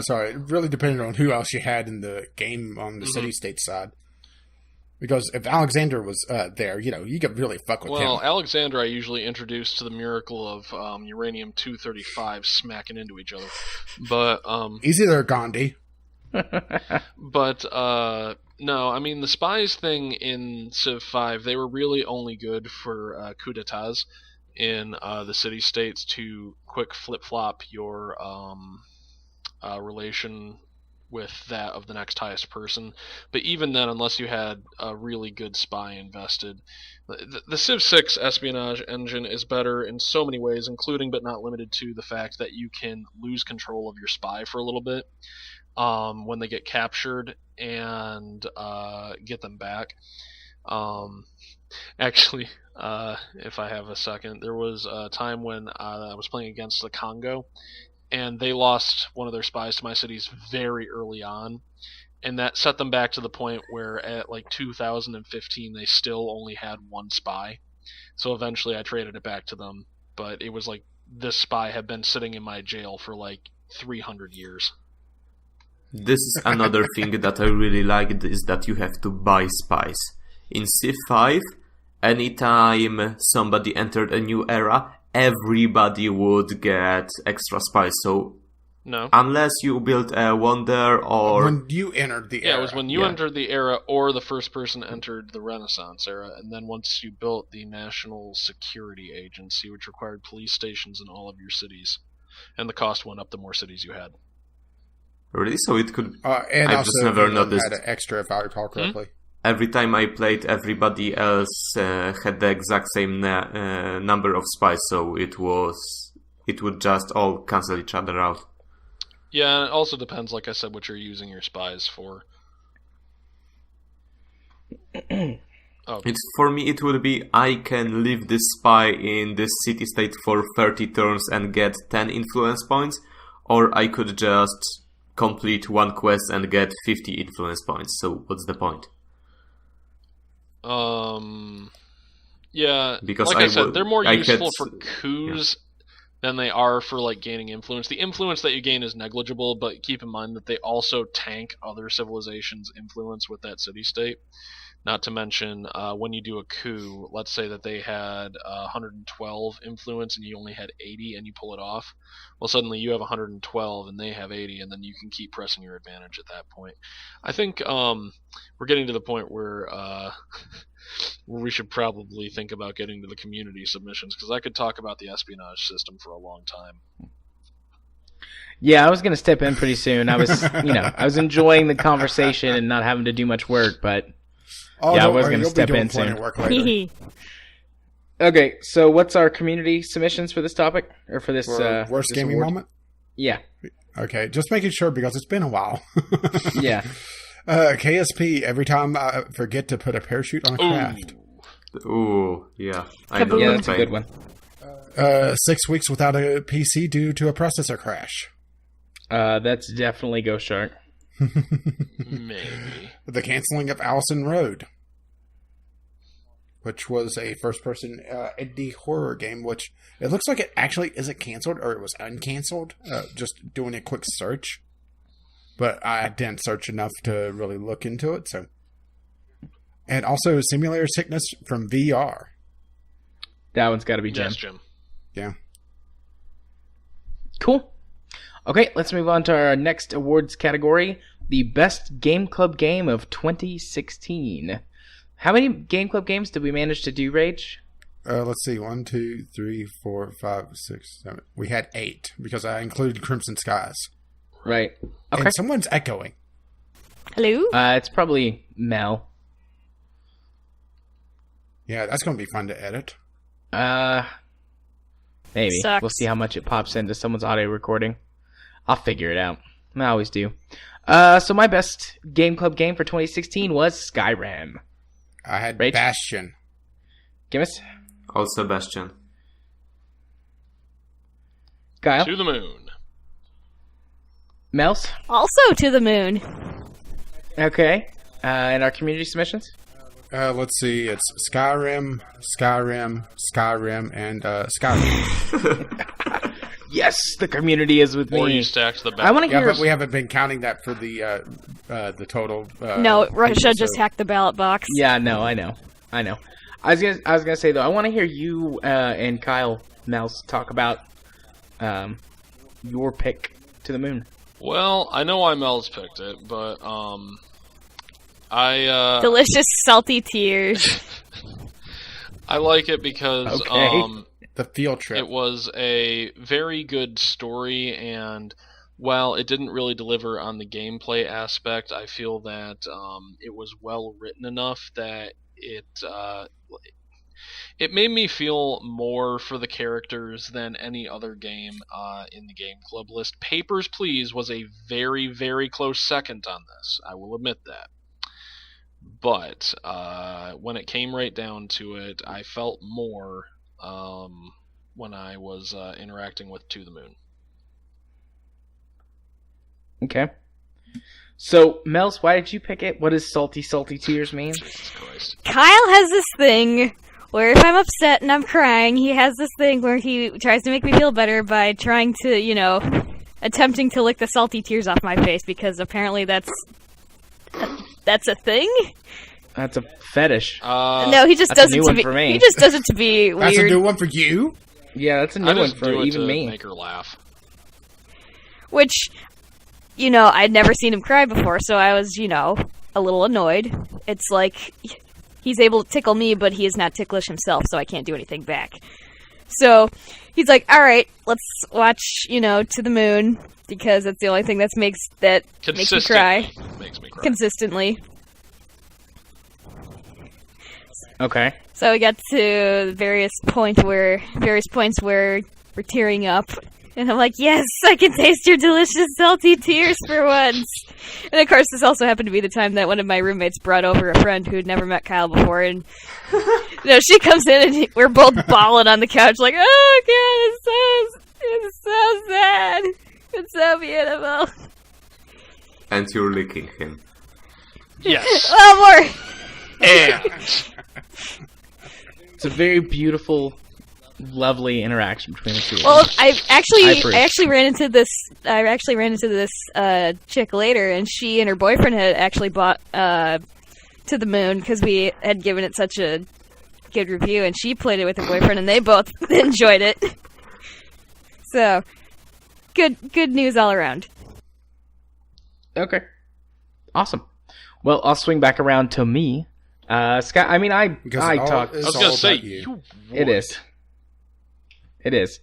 Sorry, it really depended on who else you had in the game on the city-state side. Because if Alexander was there, you could really fuck with him. Well, Alexander I usually introduced to the miracle of uranium-235 smacking into each other. But easy there, Gandhi. But no, I mean the spies thing in Civ 5, they were really only good for coup d'etats in the city-states to quick flip-flop your relation with that of the next highest person. But even then, unless you had a really good spy invested, the Civ 6 espionage engine is better in so many ways, including but not limited to the fact that you can lose control of your spy for a little bit when they get captured and get them back. Actually, if I have a second, there was a time when I was playing against the Congo, and they lost one of their spies to my cities very early on, and that set them back to the point where at like 2015 they still only had one spy. So eventually I traded it back to them, but it was like this spy had been sitting in my jail for like 300 years. This is another thing that I really liked, is that you have to buy spies. In Civ 5, anytime somebody entered a new era, everybody would get extra spies. So, no, unless you built a wonder or... When you entered the era. Yeah, it was when you entered the era or the first person entered the Renaissance era. And then once you built the National Security Agency, which required police stations in all of your cities. And the cost went up the more cities you had. Really? So it could... and I've also just never noticed. Had an extra, if I recall correctly. Every time I played, everybody else had the exact same number of spies, so it would just all cancel each other out. Yeah, and it also depends, like I said, what you're using your spies for. For me, it would be, I can leave this spy in this city-state for 30 turns and get 10 influence points, or I could just complete one quest and get 50 influence points. So what's the point? Yeah, because like I said, they're more useful for coups than they are for like gaining influence. The influence that you gain is negligible, but keep in mind that they also tank other civilizations' influence with that city-state. Not to mention, when you do a coup, let's say that they had 112 influence and you only had 80 and you pull it off. Well, suddenly you have 112 and they have 80, and then you can keep pressing your advantage at that point. I think we're getting to the point where we should probably think about getting to the community submissions, because I could talk about the espionage system for a long time. Yeah, I was going to step in pretty soon. I was, I was enjoying the conversation and not having to do much work, but... I was going to step in soon. Okay, so what's our community submissions for this topic? Or for this worst this gaming award? moment? Yeah. Okay, just making sure because it's been a while. Yeah. KSP, every time I forget to put a parachute on a craft. Ooh, yeah. I know Yeah, that that's a good one. 6 weeks without a PC due to a processor crash. That's definitely Ghost Shark. Maybe. The canceling of Allison Road, which was a first-person indie horror game, which it looks like it actually isn't canceled, or it was uncanceled, just doing a quick search. But I didn't search enough to really look into it, so... And also Simulator Sickness from VR. That one's got to be Jim. Yes, Jim. Yeah. Cool. Okay, let's move on to our next awards category, the Best Game Club Game of 2016. How many Game Club games did we manage to do, Rage? Let's see. 1, 2, 3, 4, 5, 6, 7. We had 8 because I included Crimson Skies. Right. Okay. And someone's echoing. Hello? It's probably Mel. Yeah, that's going to be fun to edit. Maybe. Sucks. We'll see how much it pops into someone's audio recording. I'll figure it out. I always do. So my best Game Club game for 2016 was Skyrim. I had Rach? Bastion. Chmis? Oh, Sebastian. Kyle? To the moon. Melz? Also to the moon. Okay. And our community submissions? Let's see. It's Skyrim, and Skyrim. Yes, the community is with Or me. you stacked the I want to Yeah, hear. but we haven't been counting that for the total. No, Russia people, just so- hacked the ballot box. Yeah, no, I know. I was gonna say though, I want to hear you and Kyle Melz talk about your pick to the moon. Well, I know why Melz picked it, but I Delicious salty tears. I like it because Okay. The field trip. it was a very good story, and while it didn't really deliver on the gameplay aspect, I feel that it was well written enough that it made me feel more for the characters than any other game in the Gameclub list. Papers, Please was a very, very close second on this. I will admit that. But when it came right down to it, I felt more when I was interacting with To the Moon. Okay. So, Melz, why did you pick it? What does salty, salty tears mean? Jesus Christ. Kyle has this thing where if I'm upset and I'm crying, he has this thing where he tries to make me feel better by trying to, attempting to lick the salty tears off my face, because apparently that's a thing? That's a fetish. No, he just that's a does new it to one be. for me. He just does it to be weird. That's a new one for you. Yeah, that's a new I one just for do it even to me. make her laugh. Which, I'd never seen him cry before, so I was, a little annoyed. It's like he's able to tickle me, but he is not ticklish himself, so I can't do anything back. So he's like, "All right, let's watch, To the Moon, because that's the only thing that makes me cry Makes me cry. consistently." Okay. So we got to various points where we're tearing up, and I'm like, "Yes, I can taste your delicious salty tears for once." And of course, this also happened to be the time that one of my roommates brought over a friend who'd never met Kyle before, and she comes in and we're both bawling on the couch, like, "Oh God, it's so sad, it's so beautiful." And you're licking him. Yes. Oh, more. It's a very beautiful, lovely interaction between the two. Well, I approve. actually ran into this chick later, and she and her boyfriend had actually bought To the Moon because we had given it such a good review, and she played it with her boyfriend, and they both enjoyed it. So, good news all around. Okay. Awesome. Well, I'll swing back around to me. Scott, I mean, I talk. I was going to say, you It is. It is.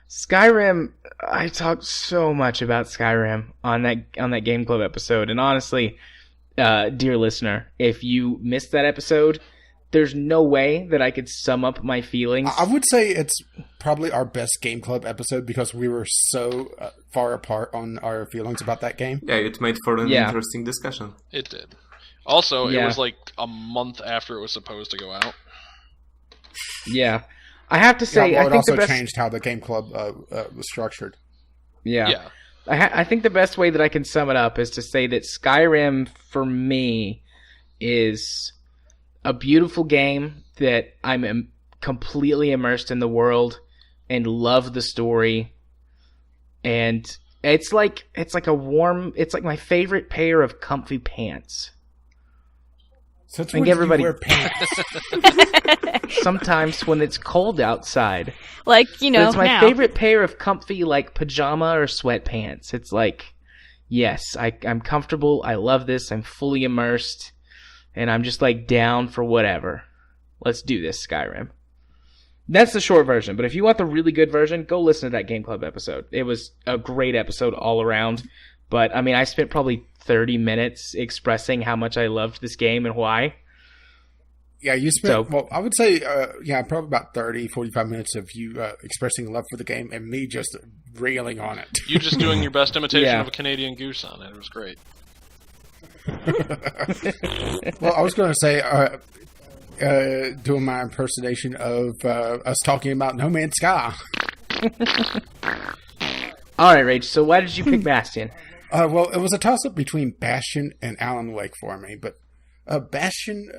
Skyrim, I talked so much about Skyrim on that Game Club episode, and honestly, dear listener, if you missed that episode, there's no way that I could sum up my feelings. I would say it's probably our best Game Club episode because we were so far apart on our feelings about that game. Yeah, it made for an interesting discussion. It did. Also, Yeah. it was like a month after it was supposed to go out. Yeah. I have to say, Yeah, well, I it think also the best... changed how the Game Club was structured. Yeah. Yeah. I think the best way that I can sum it up is to say that Skyrim, for me, is a beautiful game that I'm completely immersed in the world and love the story. And it's like my favorite pair of comfy pants. So it's I think when everybody- you wear pants. Sometimes when it's cold outside. Like, But it's my now. favorite pair of comfy, like, pajama or sweatpants. It's like, yes, I'm comfortable. I love this. I'm fully immersed. And I'm just, like, down for whatever. Let's do this, Skyrim. That's the short version. But if you want the really good version, go listen to that Game Club episode. It was a great episode all around. But, I mean, I spent probably 30 minutes expressing how much I loved this game and why. Yeah, you spent, I would say, probably about 30, 45 minutes of you expressing love for the game and me just railing on it. You just doing your best imitation Yeah. of a Canadian goose on it. It was great. Well, I was going to say, doing my impersonation of us talking about No Man's Sky. All right, Rach. So why did you pick Bastion? Well, it was a toss-up between Bastion and Alan Wake for me, but Bastion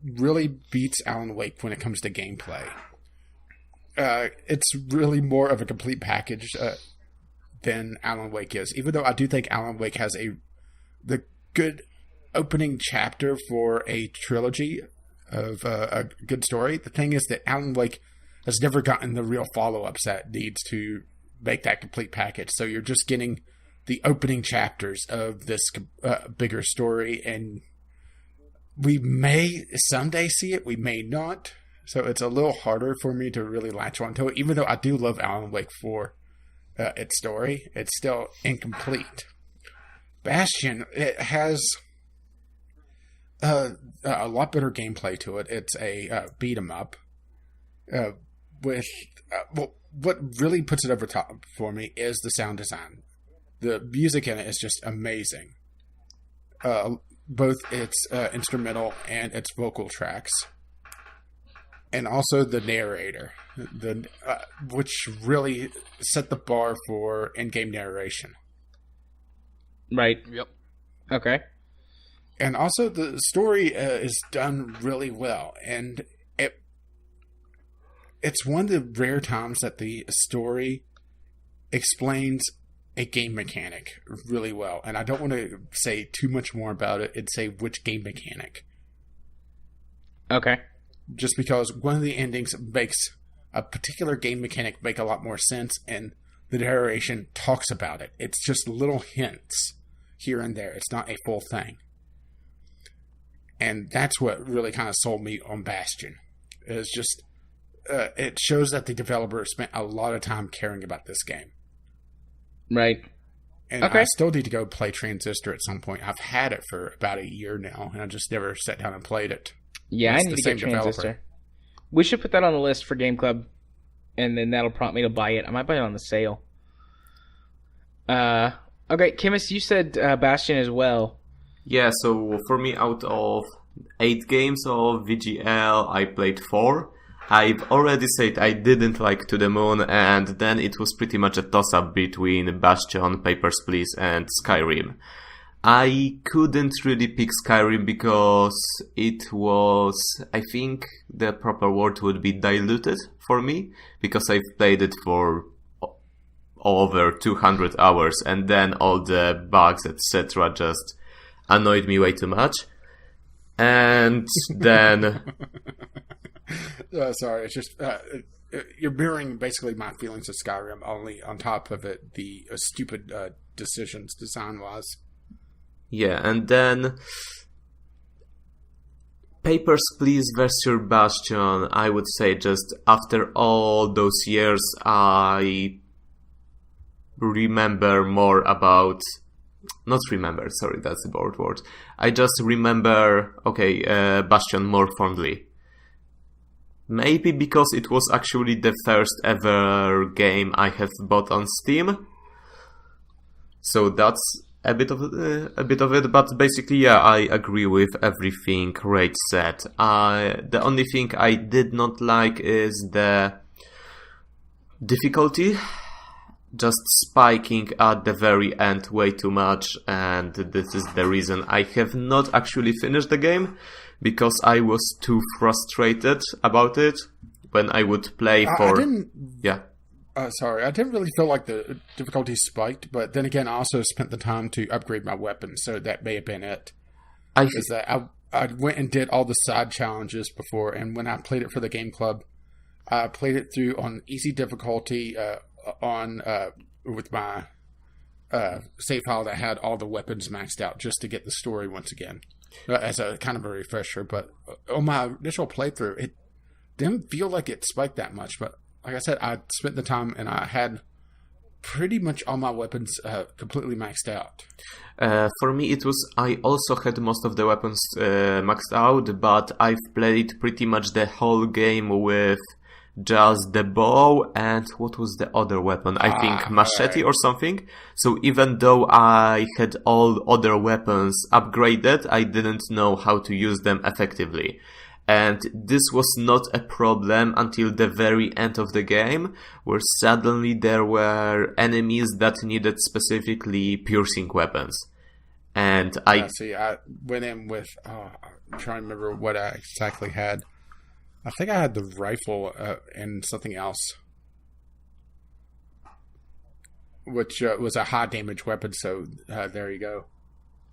really beats Alan Wake when it comes to gameplay. It's really more of a complete package than Alan Wake is, even though I do think Alan Wake has the good opening chapter for a trilogy of a good story. The thing is that Alan Wake has never gotten the real follow-ups that needs to make that complete package. So you're just getting the opening chapters of this bigger story, and we may someday see it, we may not. So it's a little harder for me to really latch onto it, even though I do love Alan Wake for its story. It's still incomplete. Bastion, it has a lot better gameplay to it. It's a beat 'em up with what really puts it over top for me is the sound design. The music in it is just amazing. Both its instrumental and its vocal tracks. And also the narrator, which really set the bar for in-game narration. Right. Yep. Okay. And also the story is done really well, and it's one of the rare times that the story explains a game mechanic really well. And I don't want to say too much more about it and say which game mechanic. Okay. Just because one of the endings makes a particular game mechanic make a lot more sense, and the narration talks about it. It's just little hints here and there. It's not a full thing. And that's what really kind of sold me on Bastion. It's just, it shows that the developer spent a lot of time caring about this game. Right. And okay. I still need to go play Transistor at some point. I've had it for about a year now, and I just never sat down and played it. Yeah, It's I need the to same get Transistor. developer. We should put that on the list for Gameclub, and then that'll prompt me to buy it. I might buy it on the sale. Okay, Chmis, you said Bastion as well. Yeah, so for me, out of 8 games of VGL, I played 4. I've already said I didn't like To the Moon, and then it was pretty much a toss-up between Bastion, Papers, Please, and Skyrim. I couldn't really pick Skyrim because it was, I think the proper word would be diluted for me, because I've played it for over 200 hours, and then all the bugs, etc. just annoyed me way too much. And then... Sorry, it's just... you're mirroring basically my feelings of Skyrim, only on top of it, the stupid decisions design-wise. Yeah, and then Papers, Please versus Bastion, I would say just after all those years, I remember more about... Not remember, sorry, that's the bored word. I just remember, Bastion more fondly. Maybe because it was actually the first ever game I have bought on Steam. So that's a bit of it, but basically, yeah, I agree with everything Rach said. The only thing I did not like is the difficulty, just spiking at the very end way too much, and this is the reason I have not actually finished the game, because I was too frustrated about it when I would play for... I didn't really feel like the difficulty spiked, but then again, I also spent the time to upgrade my weapon, so that may have been it. I went and did all the side challenges before, and when I played it for the Game Club, I played it through on easy difficulty with my save file that had all the weapons maxed out, just to get the story once again, as a kind of a refresher. But on my initial playthrough, it didn't feel like it spiked that much, but like I said, I spent the time and I had pretty much all my weapons completely maxed out. For me, I also had most of the weapons maxed out, but I've played pretty much the whole game with just the bow and what was the other weapon? I think machete or something. So even though I had all other weapons upgraded, I didn't know how to use them effectively. And this was not a problem until the very end of the game, where suddenly there were enemies that needed specifically piercing weapons. And I went in with, I'm trying to remember what I exactly had. I think I had the rifle and something else, which was a high damage weapon, so there you go.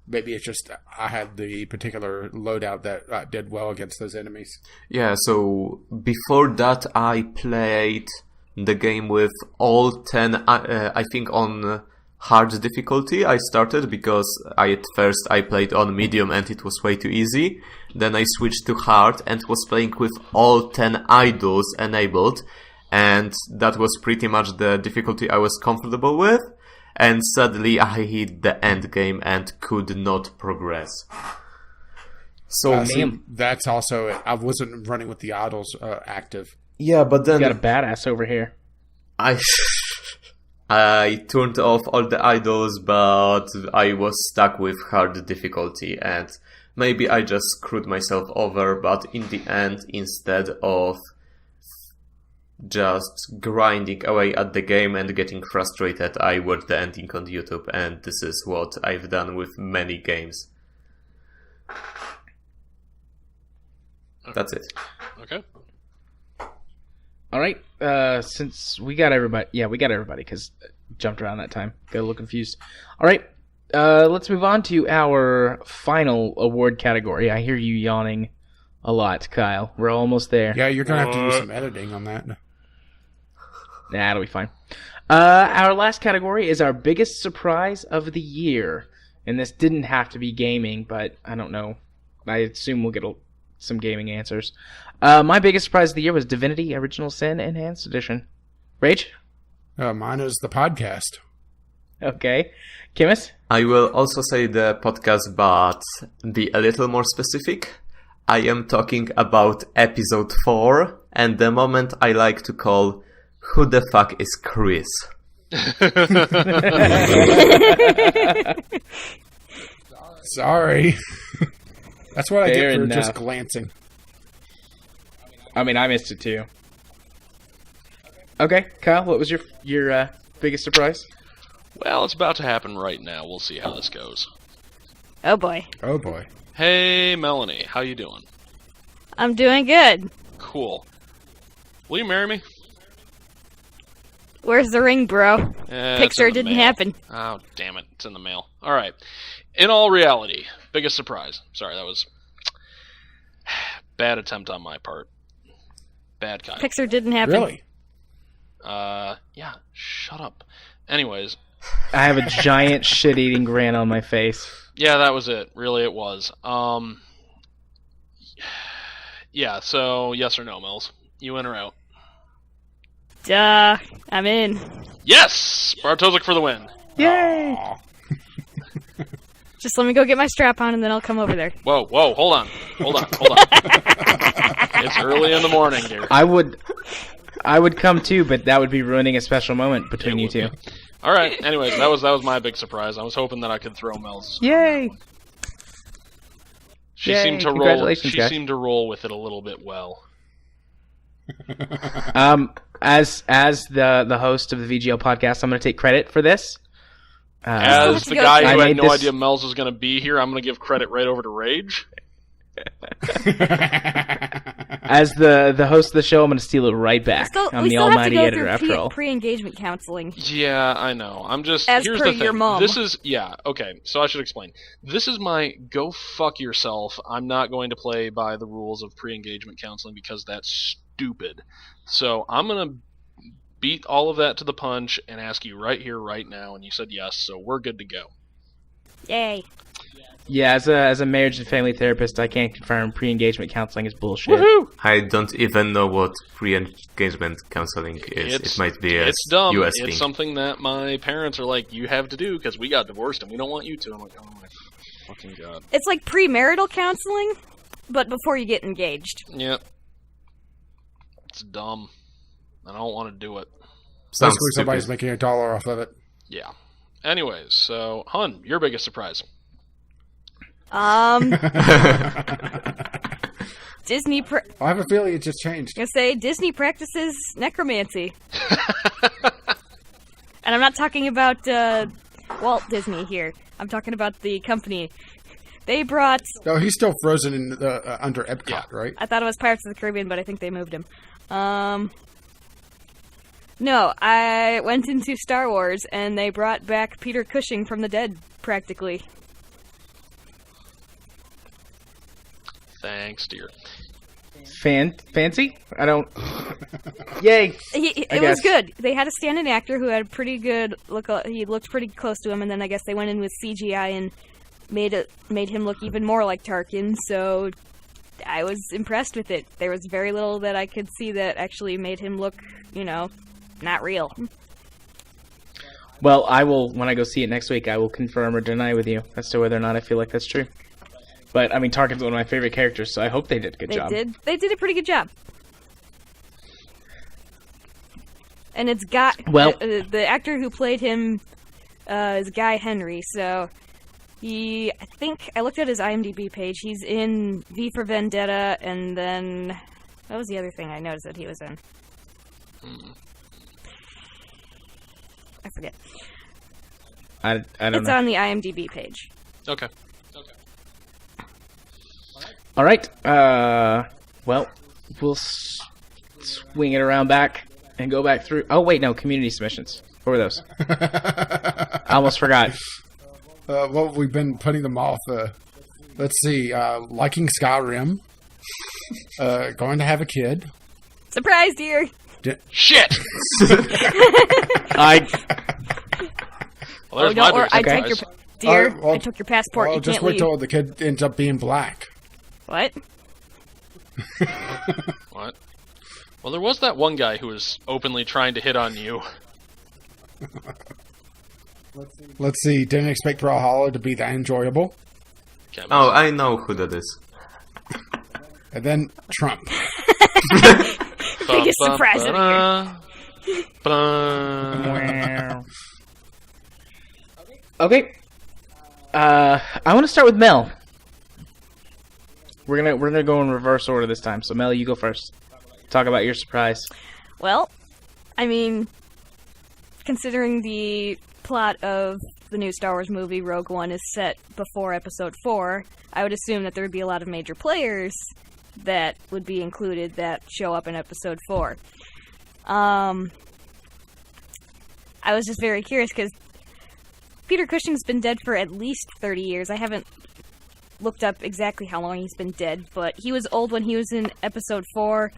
Maybe it's just I had the particular loadout that did well against those enemies. Yeah, so before that I played the game with all 10, I think on hard difficulty I started, because at first I played on medium and it was way too easy. Then I switched to hard and was playing with all 10 idols enabled, and that was pretty much the difficulty I was comfortable with. And suddenly I hit the end game and could not progress. So that's also it. I wasn't running with the idols active. Yeah, but then You got a badass over here. I turned off all the idols, but I was stuck with hard difficulty, and maybe I just screwed myself over. But in the end, instead of just grinding away at the game and getting frustrated, I watched the ending on YouTube, and this is what I've done with many games. That's it. Okay. All right. Since we got everybody, because jumped around that time. Got a little confused. All right. Let's move on to our final award category. I hear you yawning a lot, Kyle. We're almost there. Yeah, you're gonna have to do some editing on that. Nah, it'll be fine. Our last category is our biggest surprise of the year. And this didn't have to be gaming, but I don't know. I assume we'll get some gaming answers. My biggest surprise of the year was Divinity Original Sin Enhanced Edition. Rage? Mine is the podcast. Okay. Chmis? I will also say the podcast, but be a little more specific. I am talking about episode 4, and the moment I like to call Who the fuck is Chris? Sorry. That's what I Fair get for enough. just glancing. I mean, I missed it too. Okay, Kyle, what was your biggest surprise? Well, it's about to happen right now. We'll see how this goes. Oh boy. Oh boy. Hey, Melanie, how you doing? I'm doing good. Cool. Will you marry me? Where's the ring, bro? It's Picture in the didn't mail. happen. Oh, damn it. It's in the mail. All right. In all reality, biggest surprise. Sorry, that was bad attempt on my part. Bad Kyle. Picture didn't happen. Really? Yeah, shut up. Anyways, I have a giant shit-eating grin on my face. yeah, that was it. Really, it was. Yeah, so yes or no, Melz? You in or out? Duh. I'm in. Yes! Bartoszek for the win. Yay! Aw. Just let me go get my strap on and then I'll come over there. Whoa, hold on. It's early in the morning here. I would come too, but that would be ruining a special moment between you two. All right. Anyways, that was my big surprise. I was hoping that I could throw Melz. Yay! She Yay, seemed to roll. congratulations, She guys. seemed to roll with it a little bit well. As the host of the VGL podcast, I'm going to take credit for this. As the go guy I who had made no this- idea Melz was going to be here, I'm going to give credit right over to Rage. As the host of the show, I'm going to steal it right back. I'm we the still have to almighty go editor, through after all. pre-engagement counseling. Yeah, I know. I'm just As here's per the thing. your mom. This is okay. So I should explain. This is my go fuck yourself. I'm not going to play by the rules of pre-engagement counseling because that's stupid. So I'm gonna beat all of that to the punch and ask you right here, right now, and you said yes, so we're good to go. Yay. Yeah, as a marriage and family therapist, I can't confirm pre-engagement counseling is bullshit. Woohoo! I don't even know what pre-engagement counseling is. It might be a It's dumb. US It's thing. something that my parents are like, you have to do because we got divorced and we don't want you to. I'm like, oh my fucking god. It's like premarital counseling, but before you get engaged. Yep. It's dumb. I don't want to do it. Sounds Basically, somebody's stupid. making $1 off of it. Yeah. Anyways, so Hun, your biggest surprise. Disney. I have a feeling it just changed. I say Disney practices necromancy, and I'm not talking about Walt Disney here. I'm talking about the company. They brought. No, he's still frozen in the under Epcot, right? I thought it was Pirates of the Caribbean, but I think they moved him. No, I went into Star Wars, and they brought back Peter Cushing from the dead, practically. Thanks, dear. Fancy? I don't... Yay! It was good. They had a stand-in actor who had a pretty good look. He looked pretty close to him, and then I guess they went in with CGI and made him look even more like Tarkin, so I was impressed with it. There was very little that I could see that actually made him look, not real. Well, I will, when I go see it next week, I will confirm or deny with you as to whether or not I feel like that's true. But, I mean, Tarkin's one of my favorite characters, so I hope they did a good job. They did a pretty good job. And it's the actor who played him is Guy Henry, so I think I looked at his IMDb page. He's in V for Vendetta, and then what was the other thing I noticed that he was in? I forget. I don't know. It's on the IMDb page. Okay. All right. Well, we'll swing it around back and go back through. Oh, wait, no. Community submissions. What were those? I almost forgot. Well, we've been putting them off. Let's see. Liking Skyrim. Going to have a kid. Surprise, dear. Shit! I don't worry. I took your dear. I took your passport. Well, You just can't wait leave. till the kid ends up being black. What? What? Well, there was that one guy who was openly trying to hit on you. Let's see. Didn't expect Brawlhalla to be that enjoyable. Chmis. Oh, I know who that is. And then Trump. Biggest surprise of the year. Okay. I want to start with Mel. We're gonna go in reverse order this time. So Mel, you go first. Talk about your surprise. Well, I mean, considering the plot of the new Star Wars movie Rogue One is set before Episode 4, I would assume that there would be a lot of major players that would be included that show up in Episode 4. I was just very curious because Peter Cushing's been dead for at least 30 years. I haven't looked up exactly how long he's been dead, but he was old when he was in Episode 4,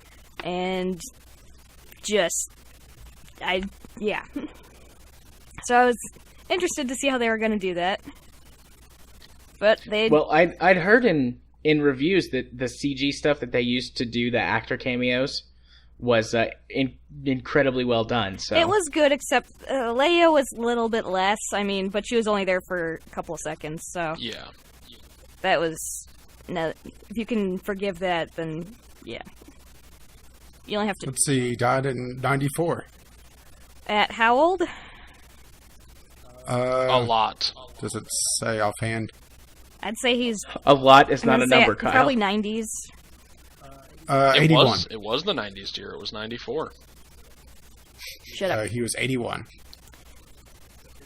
and yeah. So I was interested to see how they were going to do that. But Well, I'd heard in reviews that the CG stuff that they used to do the actor cameos was incredibly well done. So it was good, except Leia was a little bit less. I mean, but she was only there for a couple of seconds, so Yeah. that was no. If you can forgive that, then yeah, you only have to. Let's see. He died in 94. At how old? A lot. Does it say offhand? I'd say he's a lot is I'm not gonna a say number, Kyle. probably 90s. 81. It was the 90s, dear. It was 94. Shut up. He was 81.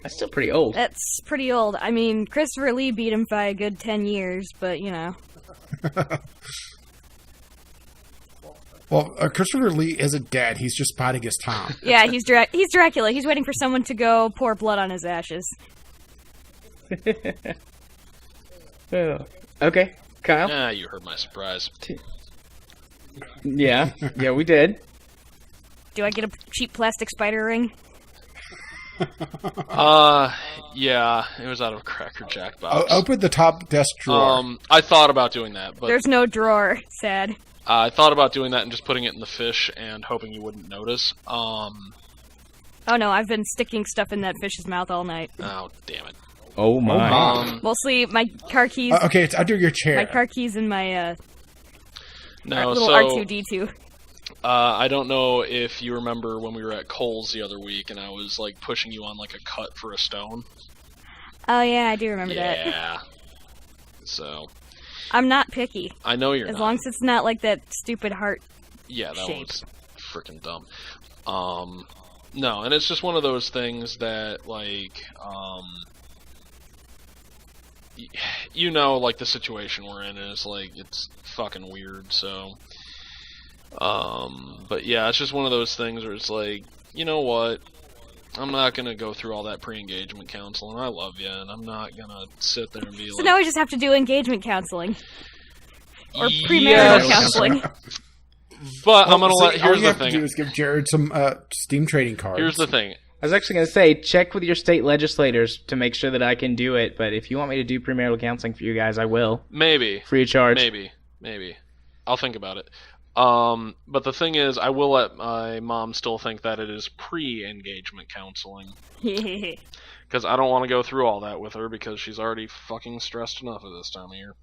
That's still pretty old. That's pretty old. I mean, Christopher Lee beat him by a good 10 years, but you know. Well, Christopher Lee isn't dead. He's just biding his time. Yeah, he's Dracula. He's waiting for someone to go pour blood on his ashes. Oh. Okay, Kyle. Ah, you heard my surprise. Yeah, we did. Do I get a cheap plastic spider ring? Yeah, it was out of a Cracker Jack box. Open the top desk drawer. I thought about doing that, but There's no drawer. Sad. I thought about doing that and just putting it in the fish and hoping you wouldn't notice. Oh no, I've been sticking stuff in that fish's mouth all night. Oh, damn it. Oh my. Mostly my car keys. Okay, it's under your chair. My car keys and my No, little so R2-D2. I don't know if you remember when we were at Kohl's the other week and I was like pushing you on like a cut for a stone. Oh yeah, I do remember that. Yeah. So, I'm not picky. I know you're As not. long as it's not like that stupid heart. Yeah, that shape. was freaking dumb. No, and it's just one of those things that, like, you know, like, the situation we're in is, like, it's fucking weird, so... but yeah, it's just one of those things where it's like, you know what? I'm not gonna go through all that pre-engagement counseling. I love you, and I'm not gonna sit there and be So now we just have to do engagement counseling. Or premarital Yes. counseling. But I'm gonna All here's you the have to do thing. is give Jared some Steam trading cards. Here's the thing. I was actually going to say, check with your state legislators to make sure that I can do it, but if you want me to do premarital counseling for you guys, I will. Maybe. Free of charge. Maybe. I'll think about it. But the thing is, I will let my mom still think that it is pre-engagement counseling. Because I don't want to go through all that with her because she's already fucking stressed enough at this time of year.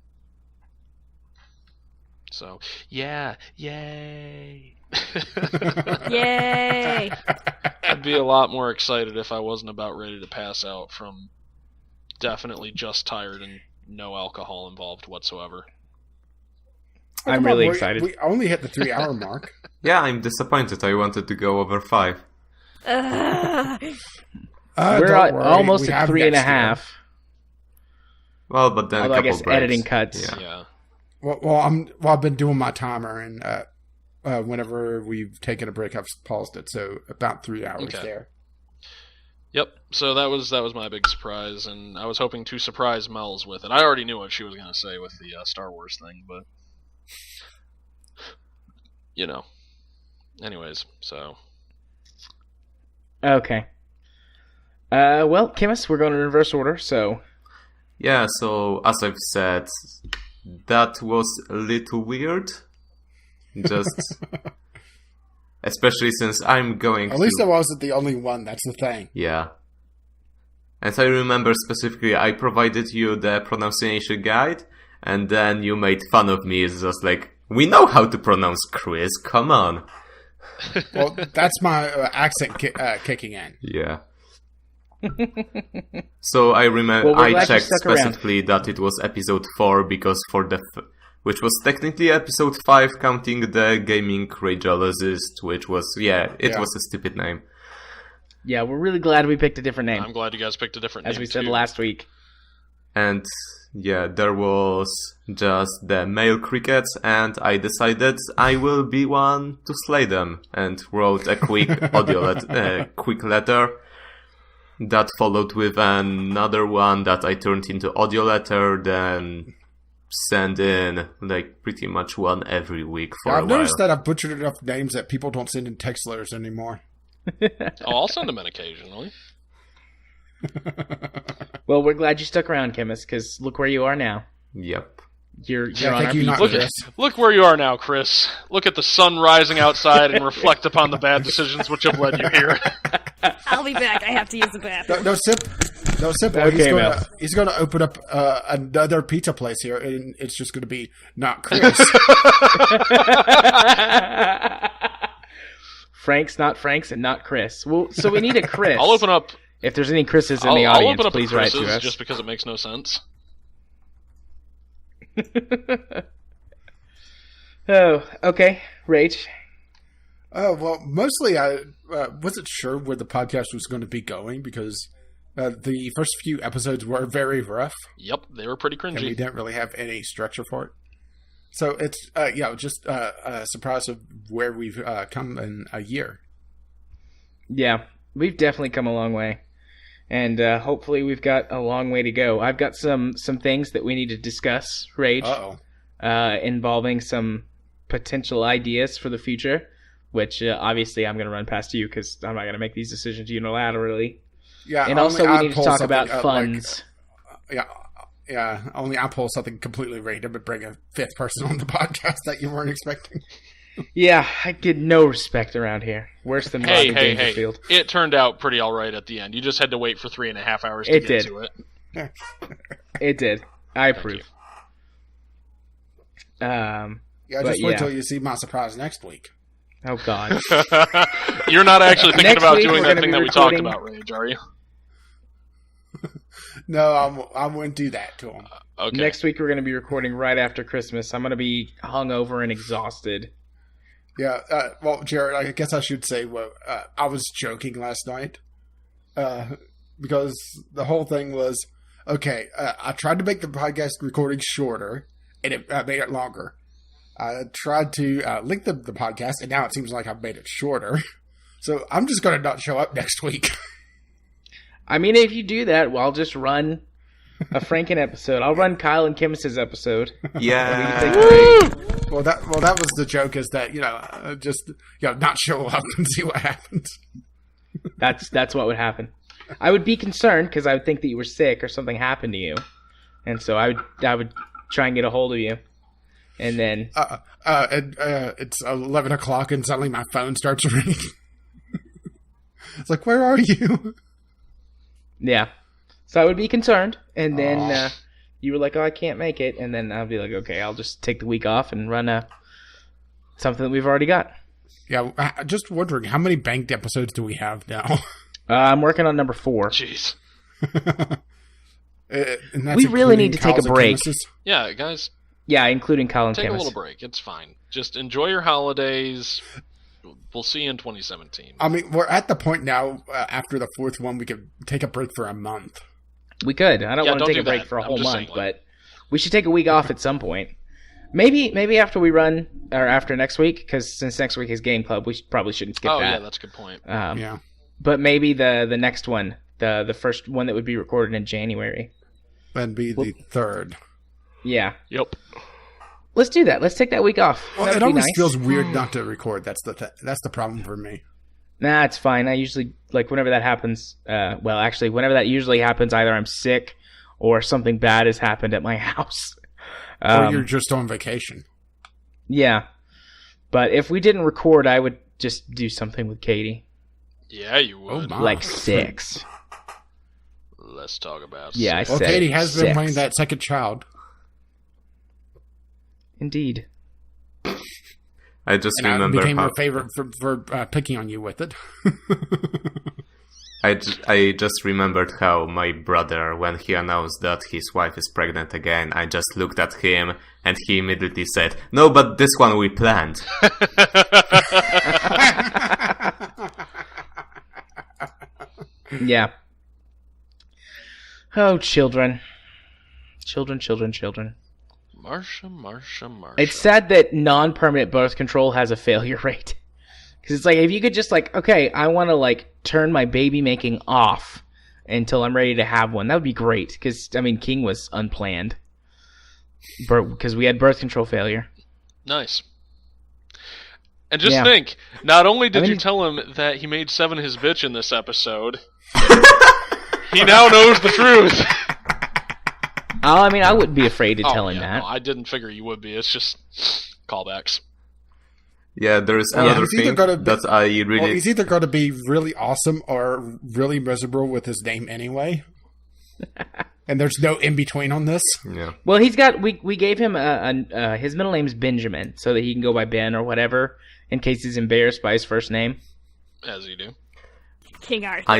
So, yeah, yay. Yay! I'd be a lot more excited if I wasn't about ready to pass out from definitely just tired and no alcohol involved whatsoever. I'm really excited. We only hit the 3-hour mark. Yeah, I'm disappointed. I wanted to go over 5. We're Don't worry, almost we at have 3.5. Well, but then Although a I couple guess breaks. editing cuts. Yeah. Well, I've been doing my timer, and whenever we've taken a break, I've paused it. So about 3 hours Okay. there. Yep. So that was my big surprise, and I was hoping to surprise Melz with it. I already knew what she was going to say with the Star Wars thing, but you know. Anyways, so Okay. Well, Chmis, we're going in reverse order, so... Yeah, so as I've said, that was a little weird. Just... especially since I'm going At least I wasn't the only one. That's the thing. Yeah. And I remember specifically, I provided you the pronunciation guide, and then you made fun of me. It's just like, we know how to pronounce Chris, come on. Well, that's my accent kicking in. Yeah. So I remember, Well, we're I glad you checked stuck around. specifically that it was episode 4, because for the... which was technically episode 5, counting the gaming radiologist, which was, it was a stupid name. Yeah, we're really glad we picked a different name, I'm glad you guys picked a different as name we said too. last week. And yeah, there was just the male crickets, and I decided I will be one to slay them, and wrote a quick quick letter that followed with another one that I turned into audio letter, then send in like pretty much one every week for Yeah, a I've while. noticed that I've butchered enough names that people don't send in text letters anymore. Oh, I'll send them in occasionally. Well, we're glad you stuck around, Chmis, because look where you are now. Yep. You're Yeah, on thank our you, feet. not Look, Chris. look where you are now, Chris. Look at the sun rising outside and reflect upon the bad decisions which have led you here. I'll be back. I have to use the bathroom. No sip. No sip. Okay, Mel. He's going to open up another pizza place here, and it's just going to be not Chris. Frank's, not Frank's, and not Chris. Well, so we need a Chris. I'll open up. If there's any Chris's in the I'll audience, open up please a write Chris's to us. just because it makes no sense. Oh, okay. Rach. Oh, well, mostly I wasn't sure where the podcast was going to be going because the first few episodes were very rough, Yep, they were pretty and we cringy. didn't really have any structure for it. So it's, just a surprise of where we've come in a year. Yeah, we've definitely come a long way. And hopefully we've got a long way to go. I've got some things that we need to discuss, Rage, Uh-oh. involving some potential ideas for the future, which obviously I'm going to run past you because I'm not going to make these decisions unilaterally. Yeah, And also we need to talk about funds. Only I pull something completely random and bring a fifth person on the podcast that you weren't expecting. Yeah, I get no respect around here. Worse than Hey, Rodney hey, hey. Dangerfield. It turned out pretty alright at the end. You just had to wait for 3.5 hours to It get did. to it. It did. I approve. Yeah, But just wait yeah. till you see my surprise next week. Oh, God. You're not actually thinking Next about week doing we're that gonna thing be that we talked recording- about, Rage, are you? No, I wouldn't do that to him. Okay. Next week we're going to be recording right after Christmas. I'm going to be hungover and exhausted. Yeah, well, Jared, I guess I should say, I was joking last night. Because the whole thing was, okay, I tried to make the podcast recording shorter, and it made it longer. I tried to link the podcast, and now it seems like I've made it shorter. So I'm just going to not show up next week. I mean, if you do that, well, I'll just run a Franken episode. I'll run Kyle and Chmis' episode. Yeah. Well, that was the joke, is that, just not show up and see what happens. That's what would happen. I would be concerned because I would think that you were sick or something happened to you, and so I would try and get a hold of you, and then it's 11 o'clock and suddenly my phone starts ringing. It's like, where are you? Yeah. So I would be concerned, and then you were like, oh, I can't make it, and then I'll be like, okay, I'll just take the week off and run something that we've already got. Yeah, just wondering, how many banked episodes do we have now? I'm working on number 4. Jeez. We really need to take a break. Yeah, guys. Yeah, including Colin Take Chmis. a little break. It's fine. Just enjoy your holidays. We'll see you in 2017. I mean, we're at the point now, after the 4th one, we could take a break for a month. We could. I don't want to take a break for a whole month, but we should take a week off at some point. Maybe after we run, or after next week, because since next week is Gameclub, we probably shouldn't skip that. Oh, yeah, that's a good point. Yeah. But maybe the next one, the first one that would be recorded in January. That'd be the 3rd. Yeah. Yep. Let's do that. Let's take that week off. Well, That'd it be always nice. feels weird not to record. That's the problem for me. Nah, it's fine. I usually, whenever that happens, whenever that usually happens, either I'm sick or something bad has happened at my house. Or you're just on vacation. Yeah. But if we didn't record, I would just do something with Katie. Yeah, you would. Oh, my. Like 6. Let's talk about Yeah, I Well, said Katie has been 6. playing that second child. Indeed. I just And I remember became how her favorite for picking on you with it. I just remembered how my brother, when he announced that his wife is pregnant again, I just looked at him and he immediately said, "No, but this one we planned." Yeah. Oh, children. Children. Marsha. It's sad that non-permanent birth control has a failure rate. Because it's like, if you could just okay, I want to turn my baby making off until I'm ready to have one. That would be great. Because, King was unplanned. Because we had birth control failure. Nice. And just think, not only did you tell him that he made Seven his bitch in this episode, he now knows the truth. I wouldn't be afraid to tell him that. No, I didn't figure you would be. It's just callbacks. Yeah, there's another thing that I really... Well, he's either going to be really awesome or really miserable with his name anyway. And there's no in-between on this. Yeah. Well, he's got... We gave him his middle name is Benjamin, so that he can go by Ben or whatever, in case he's embarrassed by his first name. As you do. King Arthur. I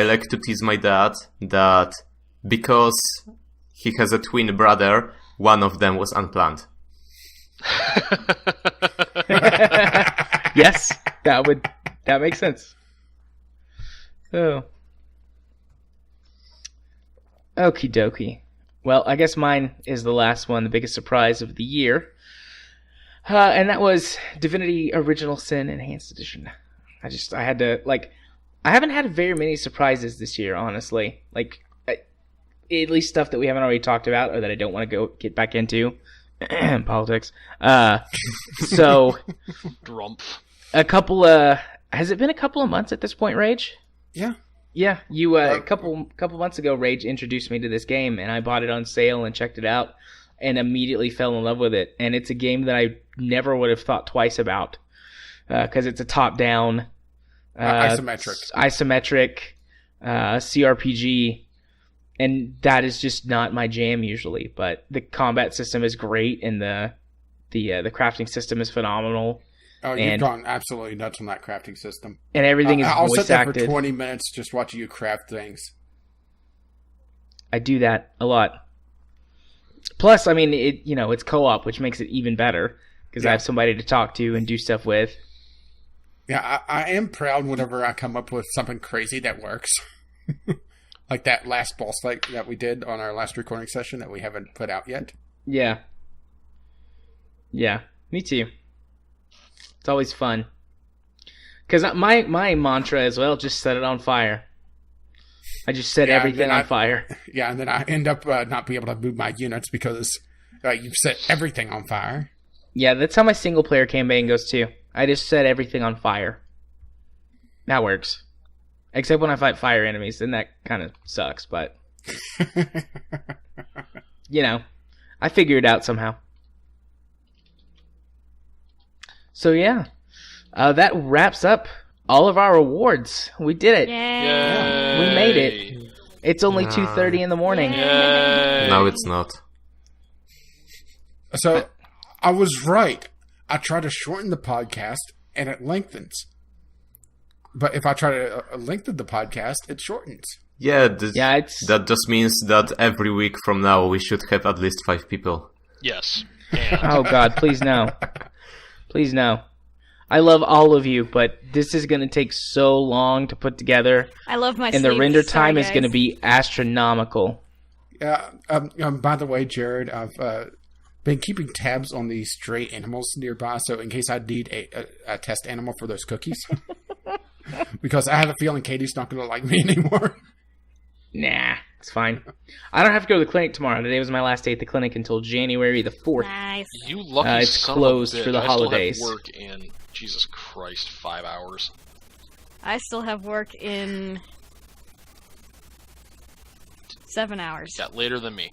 like to tease my dad that because he has a twin brother, one of them was unplanned. Yes, that makes sense. Oh. Okie dokie. Well, I guess mine is the last one, the biggest surprise of the year. And that was Divinity Original Sin Enhanced Edition. I had to, I haven't had very many surprises this year, honestly. At least stuff that we haven't already talked about or that I don't want to get back into. Politics. So, Drumpf. has it been a couple of months at this point, Rage? Yeah. Yeah, you a couple months ago, Rage introduced me to this game, and I bought it on sale and checked it out, and immediately fell in love with it. And it's a game that I never would have thought twice about, because it's a top-down, isometric CRPG, and that is just not my jam usually. But the combat system is great, and the crafting system is phenomenal. Oh, you've gone absolutely nuts on that crafting system. And everything is I'll voice sit there acted. for 20 minutes just watching you craft things. I do that a lot. Plus, I mean, it's co-op, which makes it even better because I have somebody to talk to and do stuff with. Yeah, I am proud whenever I come up with something crazy that works. Like that last boss fight that we did on our last recording session that we haven't put out yet. Yeah. Yeah, me too. It's always fun. Because my mantra as well, just set it on fire. I just set everything on fire. Yeah, and then I end up not being able to move my units because you've set everything on fire. Yeah, that's how my single-player campaign goes too. I just set everything on fire. That works. Except when I fight fire enemies, then that kind of sucks, but... I figure it out somehow. So yeah, that wraps up all of our awards. We did it. Yay. We made it. It's only 2:30 in the morning. Yay. No, it's not. So, I was right. I try to shorten the podcast, and it lengthens. But if I try to lengthen the podcast, it shortens. Yeah, that just means that every week from now we should have at least 5 people. Yes. Oh God, please no. Please no. I love all of you, but this is going to take so long to put together. I love my and the sleep. render Sorry, time is guys. going to be astronomical. Yeah. By the way, Jared, I've been keeping tabs on these stray animals nearby, so in case I need a test animal for those cookies. Because I have a feeling Katie's not going to like me anymore. Nah, it's fine. I don't have to go to the clinic tomorrow. Today was my last day at the clinic until January the 4th. Nice. You lucky It's son closed of a bitch. for the I holidays. still have work in, Jesus Christ, 5 hours. I still have work in 7 hours. Yeah, later than me.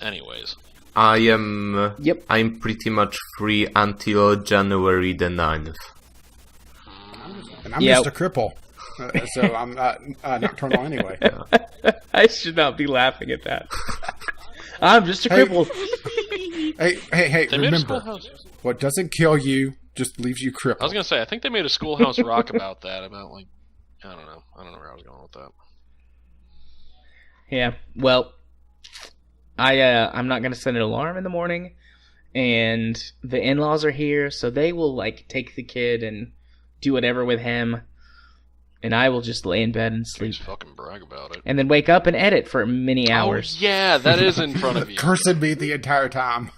Anyways. I'm Yep. I'm pretty much free until January the 9th. And I'm Yep. Mr. Cripple. So I'm nocturnal anyway. I should not be laughing at that. I'm just a cripple. Hey, They made a remember, Schoolhouse. what doesn't kill you just leaves you crippled. I was gonna say, I think they made a Schoolhouse Rock about that. About like, I don't know where I was going with that. Yeah. Well, I'm not gonna set an alarm in the morning, and the in-laws are here, so they will like take the kid and do whatever with him, and I will just lay in bed and sleep, Please fucking brag about it. and then wake up and edit for many hours. Oh, yeah, that is in front of you. Cursing me the entire time.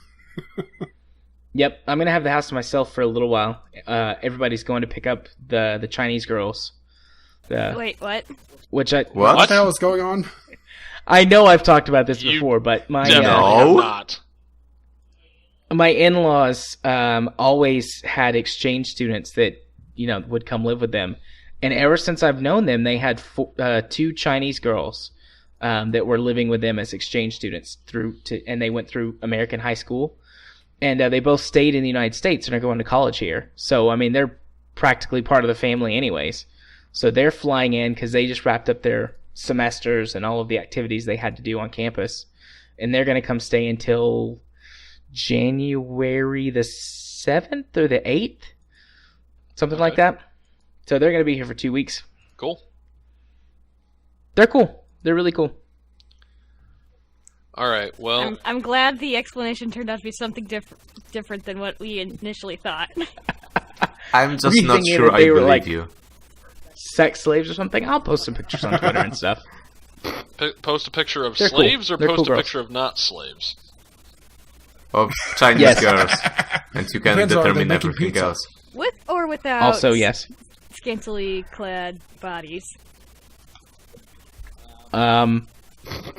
Yep, I'm gonna have the house to myself for a little while. Everybody's going to pick up the Chinese girls. Wait, what? Which I What the hell is going on? I know I've talked about this You before, but my Definitely No. have not. my in-laws always had exchange students that would come live with them, and ever since I've known them, they had 2 Chinese girls that were living with them as exchange students and they went through American high school, and they both stayed in the United States and are going to college here. So I mean, they're practically part of the family anyways. So they're flying in because they just wrapped up their semesters and all of the activities they had to do on campus, and they're going to come stay until January the 7th or the 8th, something like that. So they're going to be here for 2 weeks. Cool. They're cool. They're really cool. All right. Well, I'm glad the explanation turned out to be something different than what we initially thought. I'm just We not thinking sure that I they were, believe like- you. Sex slaves or something. I'll post some pictures on Twitter and stuff. post a picture of They're cool. slaves or They're post cool a girls. picture of not slaves? Of Chinese Yes. girls. And you can Depends on if they're determine making everything pizza. else. With or without Also, yes. scantily clad bodies.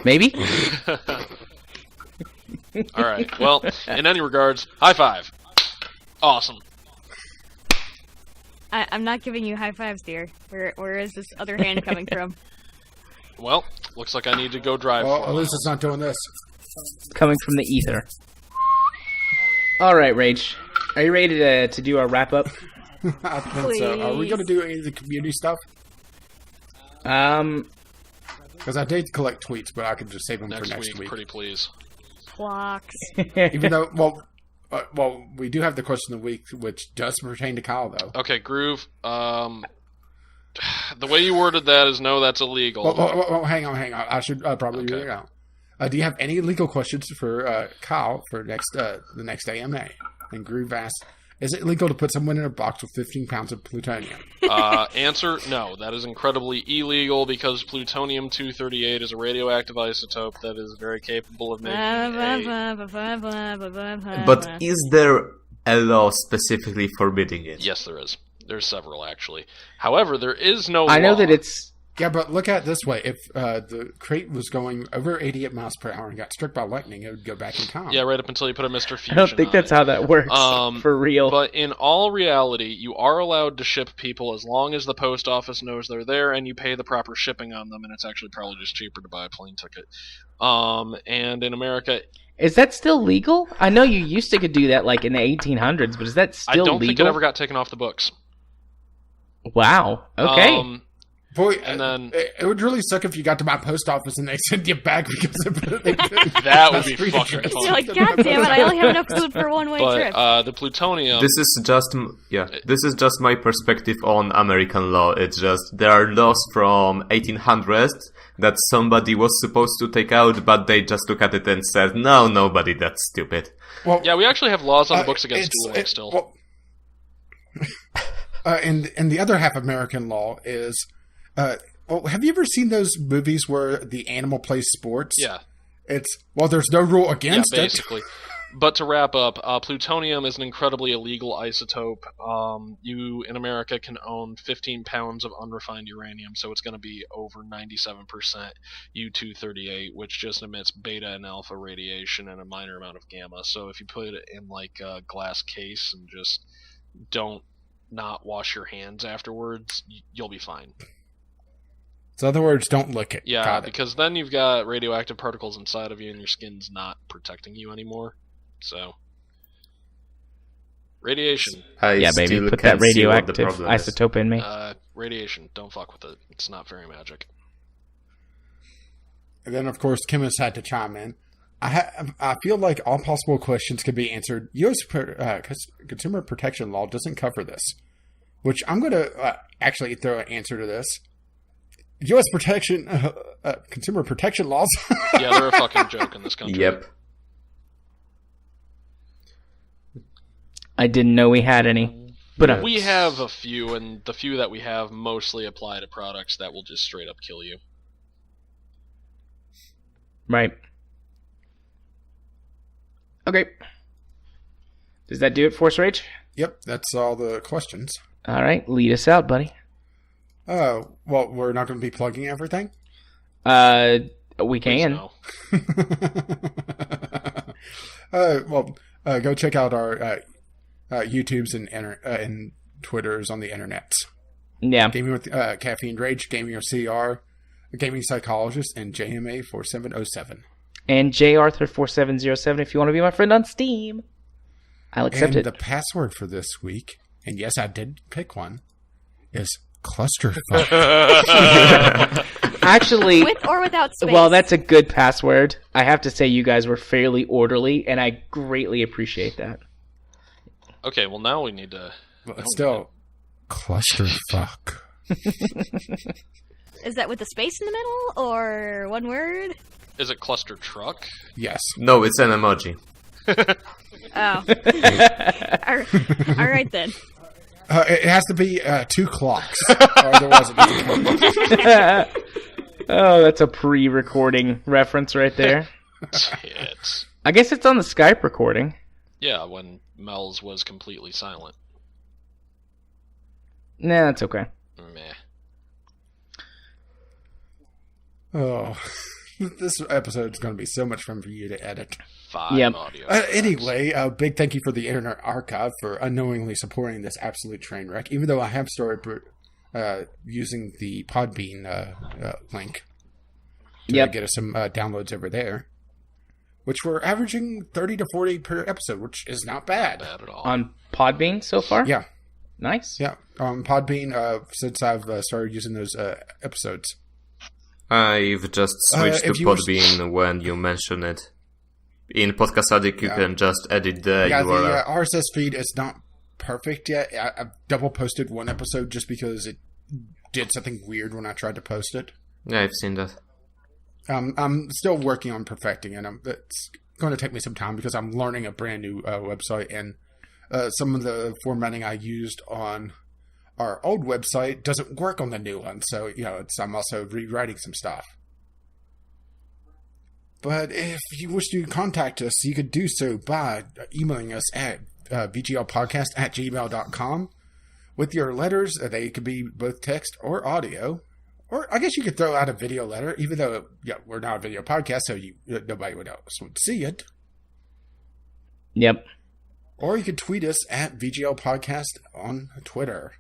Maybe. All right. Well, in any regards, high five. Awesome. I'm not giving you high fives, dear. Where is this other hand coming from? Well, looks like I need to go drive. Well, for a at least while. it's not doing this. Coming from the ether. All right, Rage. Are you ready to do our wrap up? I think so. Are we going to do any of the community stuff? Because I did collect tweets, but I could just save them for next week. Pretty please. Clocks. Even though, we do have the question of the week, which does pertain to Kyle, though. Okay, Groove. The way you worded that is no, that's illegal. Well, hang on. I should probably Okay. read it out. Do you have any legal questions for Kyle for the next AMA? And Groove asks, is it illegal to put someone in a box with 15 pounds of plutonium? Answer, no. That is incredibly illegal because plutonium-238 is a radioactive isotope that is very capable of making But is there a law specifically forbidding it? Yes, there is. There's several, actually. However, there is no I know law. that it's... Yeah, but look at it this way. If the crate was going over 88 miles per hour and got struck by lightning, it would go back in time. Yeah, right up until you put a Mr. Fusion I don't think on that's it. how that works, for real. But in all reality, you are allowed to ship people as long as the post office knows they're there and you pay the proper shipping on them, and it's actually probably just cheaper to buy a plane ticket. And in America... Is that still legal? I know you used to could do that like in the 1800s, but is that still legal? I don't think it ever got taken off the books. Wow. Okay. Boy, And then it would really suck if you got to my post office and they sent you back because that would be fucking You're fun. like, God damn it, I only have enough food for a one-way trip. But the plutonium. This is just my perspective on American law. It's just there are laws from 1800s that somebody was supposed to take out, but they just look at it and said, "No, nobody. That's stupid." Well, Yeah, we actually have laws on the books against dueling still. Well, and the other half of American law is, have you ever seen those movies where the animal plays sports? Yeah. There's no rule against it. Basically. But to wrap up, plutonium is an incredibly illegal isotope. You, in America, can own 15 pounds of unrefined uranium, so it's going to be over 97% U-238, which just emits beta and alpha radiation and a minor amount of gamma. So if you put it in like a glass case and just don't not wash your hands afterwards, you'll be fine. So in other words, don't lick it. Yeah, Got it. because then you've got radioactive particles inside of you and your skin's not protecting you anymore. So, radiation. Yeah, baby, still put can't that see what the radioactive problem is. isotope in me. Radiation, don't fuck with it. It's not very magic. And then, of course, Chmis had to chime in. I feel like all possible questions could be answered. U.S. Consumer Protection Law doesn't cover this, which I'm going to actually throw an answer to this. U.S. Consumer Protection Laws. Yeah, they're a fucking joke in this country. Yep. I didn't know we had any. But We have a few, and the few that we have mostly apply to products that will just straight up kill you. Right. Okay. Does that do it, Force Rage? Yep, that's all the questions. All right, lead us out, buddy. Well, we're not going to be plugging everything. We Please can. no. Go check out our YouTubes and Twitters on the internet. Yeah. Gaming with Caffeine Rage, Gaming or CR, Gaming Psychologist, and JMA 4707. And JArthur4707 if you want to be my friend on Steam. I'll accept And it. the password for this week, and yes, I did pick one, is clusterfuck. Actually, With or without space. well, that's a good password. I have to say you guys were fairly orderly, and I greatly appreciate that. Okay, well now we need to... But it's still clusterfuck. Is that with the space in the middle, or one word? Is it cluster truck? Yes. No, it's an emoji. Oh. All right then. It has to be 2 clocks. Otherwise it doesn't count. Oh, that's a pre-recording reference right there. Tits. I guess it's on the Skype recording. Yeah, when Melz was completely silent. Nah, that's okay. Meh. Oh, this episode is going to be so much fun for you to edit. 5 Yep. audio. Anyway, a big thank you for the Internet Archive for unknowingly supporting this absolute train wreck, even though I have started using the Podbean link to get us some downloads over there, which we're averaging 30 to 40 per episode, which is not bad. Bad at all. On Podbean so far? Yeah, Nice. yeah. Podbean, since I've started using those episodes. I've just switched to if you were- Podbean when you mention it. In Podcast Addict, you can just edit the Yeah, URL. the RSS feed is not perfect yet. I've double posted one episode just because did something weird when I tried to post it. Yeah, I've seen that. I'm still working on perfecting it. It's going to take me some time because I'm learning a brand new website, and some of the formatting I used on our old website doesn't work on the new one. So, I'm also rewriting some stuff. But if you wish to contact us, you could do so by emailing us at vglpodcast@gmail.com with your letters. They could be both text or audio. Or I guess you could throw out a video letter, even though we're not a video podcast, so nobody else would see it. Yep. Or you could tweet us at VGL Podcast on Twitter.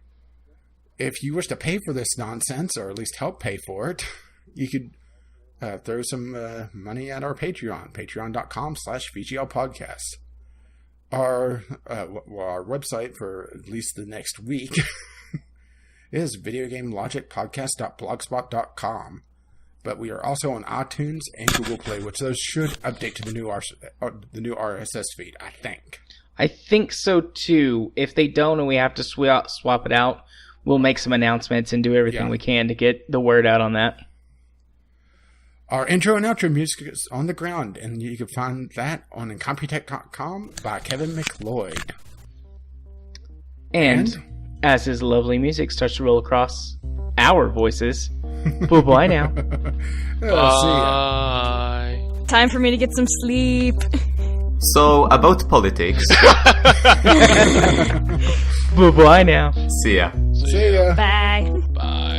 If you wish to pay for this nonsense, or at least help pay for it, you could throw some money at our Patreon, patreon.com/VGL Podcast. Our website for at least the next week is videogamelogicpodcast.blogspot.com. But we are also on iTunes and Google Play, which those should update to the new RSS feed, I think. I think so too. If they don't and we have to swap it out, we'll make some announcements and do everything we can to get the word out on that. Our intro and outro music is on the ground, and you can find that on Incompetech.com by Kevin McLeod. And as his lovely music starts to roll across our voices, bye-bye now. See ya. Bye. Time for me to get some sleep. So, about politics. Bye-bye now. See ya. See ya. Bye. Bye.